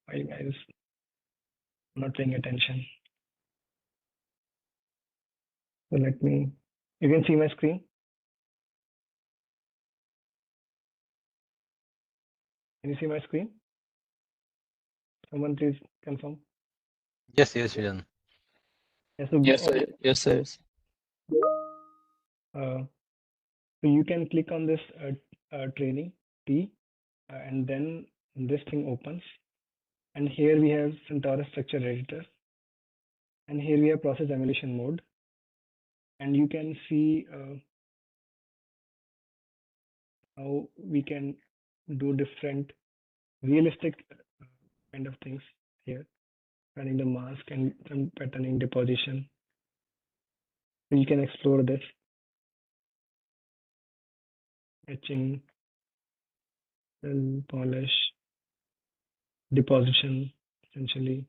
why you guys not paying attention. So let me. You can see my screen. Can you see my screen? Someone please confirm. Yes, yes, Srijan. Yes, so, Yes, sir. Yes, sir. So you can click on this training T, and then this thing opens. And here we have Centaurus structure editor. And here we have process emulation mode. And you can see how we can do different realistic kind of things here, running the mask and some patterning deposition. So you can explore this, etching, and polish, deposition, essentially.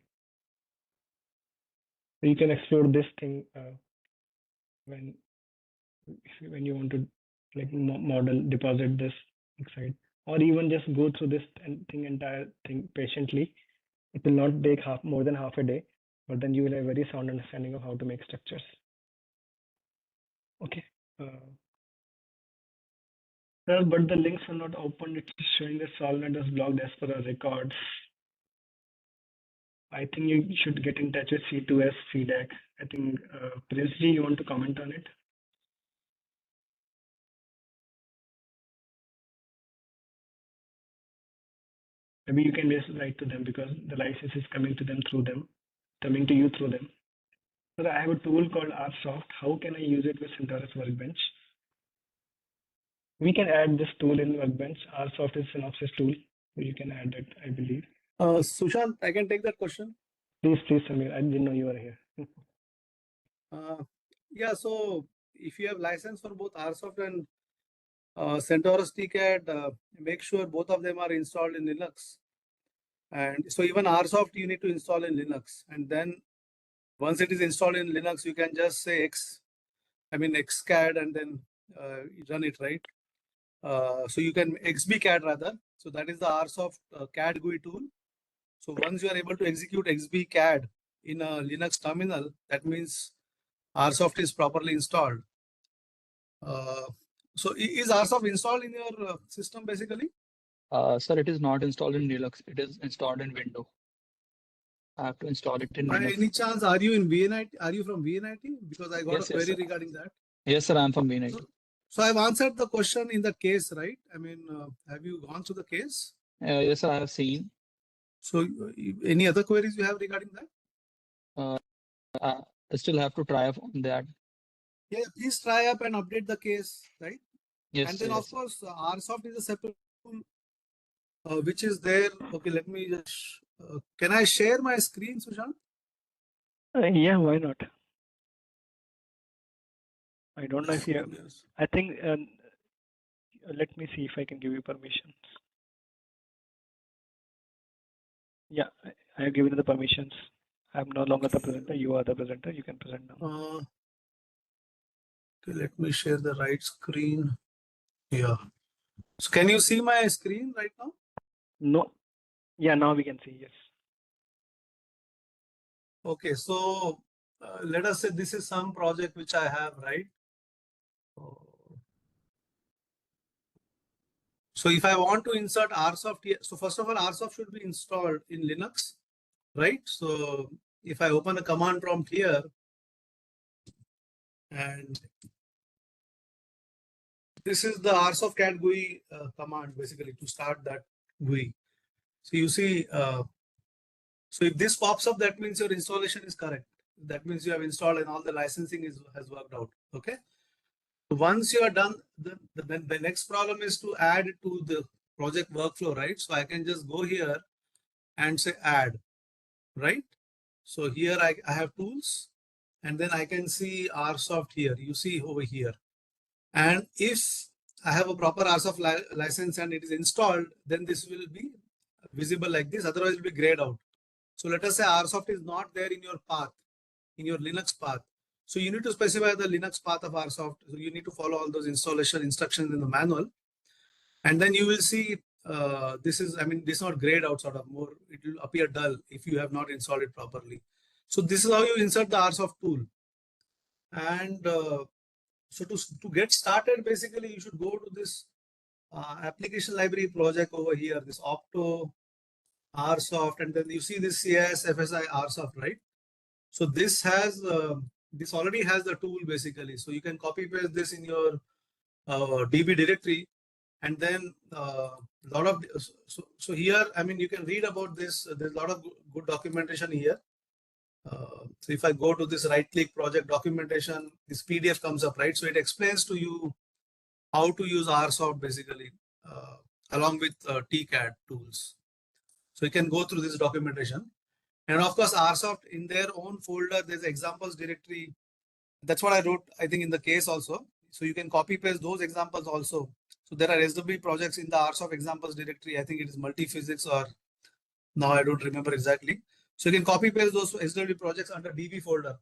So you can explore this thing when you want to like model, deposit this inside, or even just go through this entire thing patiently. It will not take more than half a day, but then you will have a very sound understanding of how to make structures. Okay. Sir, but the links are not open. It's showing the solvent is blocked as per our records. I think you should get in touch with C2S CDAC. I think Princely, you want to comment on it? Maybe you can just write to them because the license is coming to them through them, coming to you through them. So I have a tool called RSoft. How can I use it with Centaurus Workbench? We can add this tool in Workbench. RSoft is Synopsys tool. So you can add it, I believe. Sushant, I can take that question. Please, Samir. I didn't know you were here. Yeah, so if you have license for both RSoft and Centaurus Tcad, make sure both of them are installed in Linux. And so even RSoft you need to install in Linux. And then once it is installed in Linux, you can just say Xcad and then run it, right? So you can XBCAD rather. So that is the RSoft CAD GUI tool. So once you are able to execute XBCAD in a Linux terminal, that means RSoft is properly installed. So is RSoft installed in your system basically? Sir, it is not installed in Linux. It is installed in Windows. I have to install it in By Linux. any chance, are you in VNIT? Are you from VNIT? Because I got Yes, a query sir. regarding that. Yes, sir. I'm from VNIT. So I've answered the question in the case, right? I mean, have you gone through the case? Yes, sir. I have seen. So any other queries you have regarding that? I still have to try on that. Yeah, please try up and update the case, right? Yes, and then sir, of course, RSoft is a separate tool which is there. Okay, let me just. Can I share my screen, Sushant? Yeah, why not? I don't know if you have. Yes. I think. Let me see if I can give you permissions. Yeah, I have given you the permissions. I'm no longer the presenter. You are the presenter. You can present now. Okay, let me share the right screen. Yeah. So can you see my screen right now? No. Yeah, now we can see. Yes. Okay, so let us say this is some project which I have, right? So if I want to insert RSoft here, so first of all, RSoft should be installed in Linux, right? So if I open a command prompt here, and this is the RSoft CAD GUI command basically to start that GUI. So you see, so if this pops up, that means your installation is correct. That means you have installed and all the licensing has worked out. Okay. Once you are done, the next problem is to add it to the project workflow, right? So I can just go here and say add, right? So here I have tools, and then I can see RSoft here. You see over here. And if I have a proper RSoft license and it is installed, then this will be visible like this. Otherwise, it will be grayed out. So let us say RSoft is not there in your path, in your Linux path. So you need to specify the Linux path of RSoft. So you need to follow all those installation instructions in the manual. And then you will see this is, I mean, this is not grayed out sort of more. It will appear dull if you have not installed it properly. So this is how you insert the RSoft tool. And so to get started, basically, you should go to this application library project over here, this Opto RSoft, and then you see this CIS FSI RSoft, right? So this has this already has the tool basically. So you can copy paste this in your DB directory, and then lot of so here, I mean, you can read about this. There's a lot of good documentation here. So if I go to this right-click project documentation, this PDF comes up, right? So it explains to you how to use RSoft basically along with Tcad tools. So you can go through this documentation. And of course, RSoft in their own folder, there's examples directory. That's what I wrote, I think, in the case also. So you can copy paste those examples also. So there are SWB projects in the RSoft examples directory. I think it is multi-physics, or now I don't remember exactly. So you can copy paste those SWB projects under DB folder.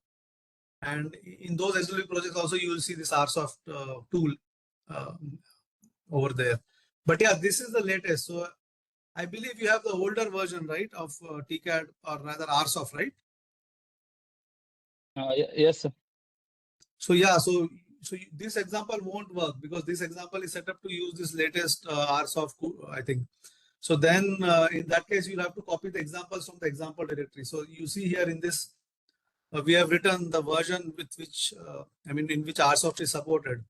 And in those SWB projects also, you will see this RSoft tool over there. But yeah, this is the latest. So I believe you have the older version, right, of Tcad, or rather RSoft, right? Yes, sir. So yeah, so this example won't work because this example is set up to use this latest RSoft, I think. So then in that case, you'll have to copy the examples from the example directory. So you see here in this, we have written the version with which, I mean, in which RSoft is supported.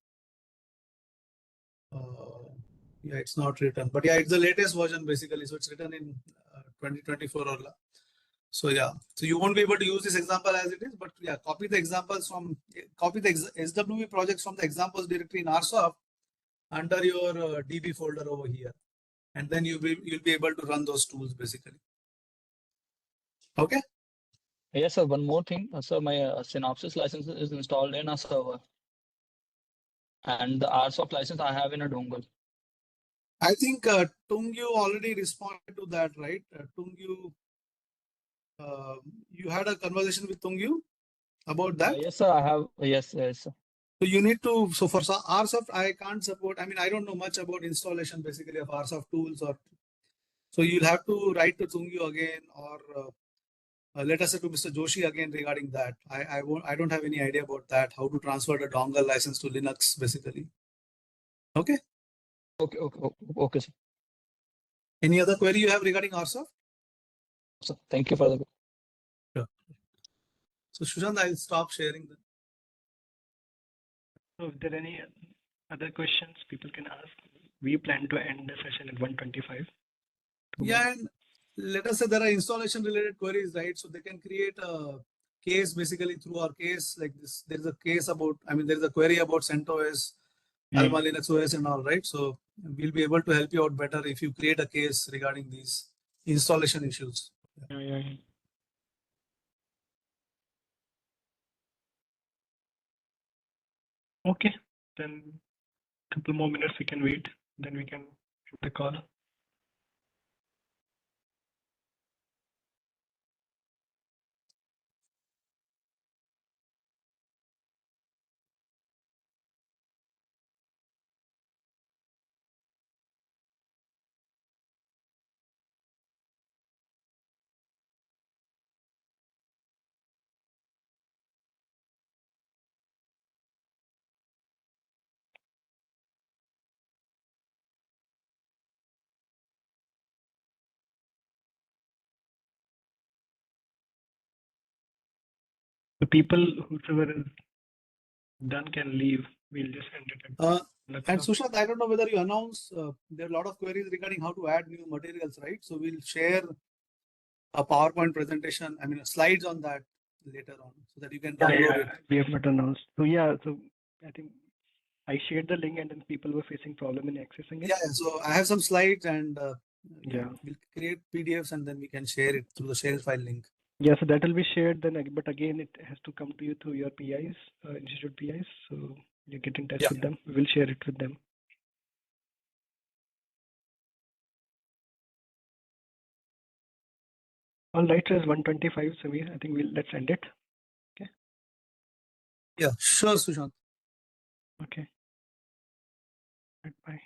Yeah, it's not written, but yeah, it's the latest version basically. So it's written in 2024 or so yeah. So you won't be able to use this example as it is, but yeah, copy the examples from, copy the SWB projects from the examples directory in RSoft under your DB folder over here, and then you'll be able to run those tools basically. Okay. Yes, sir. One more thing, sir. My Synopsys license is installed in a server, and the RSoft license I have in a dongle. I think Tungyu already responded to that, right? Tungyu, you had a conversation with Tungyu about that? Yes, sir. I have. Yes, yes, sir. So you need to, so for RSoft, I can't support, I mean, I don't know much about installation basically of RSoft tools, or so you'll have to write to Tungyu again, or let us say to Mr. Joshi again regarding that. I don't have any idea about that, how to transfer the dongle license to Linux basically. Okay. Okay, sir. Any other query you have regarding RSoft? So thank you for the. Sure. So Sushant, I'll stop sharing them. So if there are any other questions people can ask, we plan to end the session at 1:25. Yeah, and let us say there are installation related queries, right? So they can create a case basically through our case like this. There's a case about, I mean, there's a query about CentOS, Alma Linux OS and all, right? So we'll be able to help you out better if you create a case regarding these installation issues. Yeah. Okay, then a couple more minutes we can wait, then we can end the call. The people whoever is done can leave. We'll just end it. And Sushant, I don't know whether you announce, there are a lot of queries regarding how to add new materials, right? So we'll share a PowerPoint presentation, I mean, slides on that later on so that you can download it. We have not announced. So yeah, so I think I shared the link and then people were facing problem in accessing it. Yeah, so I have some slides and yeah, we'll create PDFs and then we can share it through the share file link. Yeah, so that will be shared then, but again, it has to come to you through your PIs, institute PIs. So you get in touch with them. We will share it with them. All right, so it's 1:25, so I think let's end it. Okay. Yeah, sure, Sushant. Okay. Bye.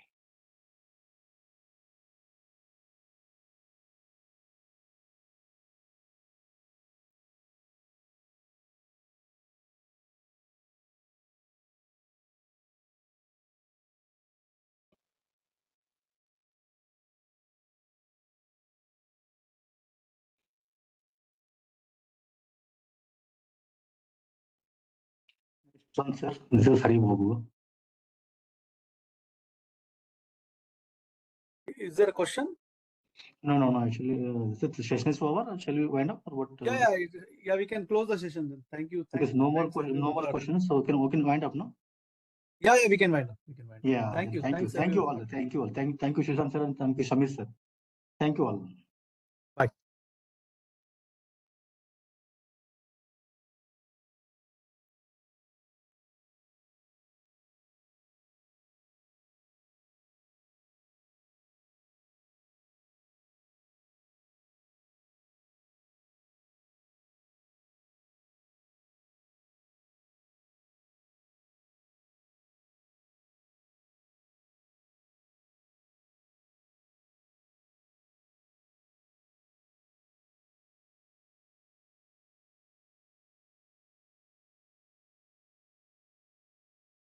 Sir, this is Hari Babu. Is there a question? No. Actually, the session is over. Shall we wind up or what? Yeah. We can close the session then. Thank you. Because no more questions, so we can wind up, no? Yeah, we can wind up. Yeah. Thank you. Thank you all. Thank you, Sushant sir, and thank you, Shamir sir. Thank you all.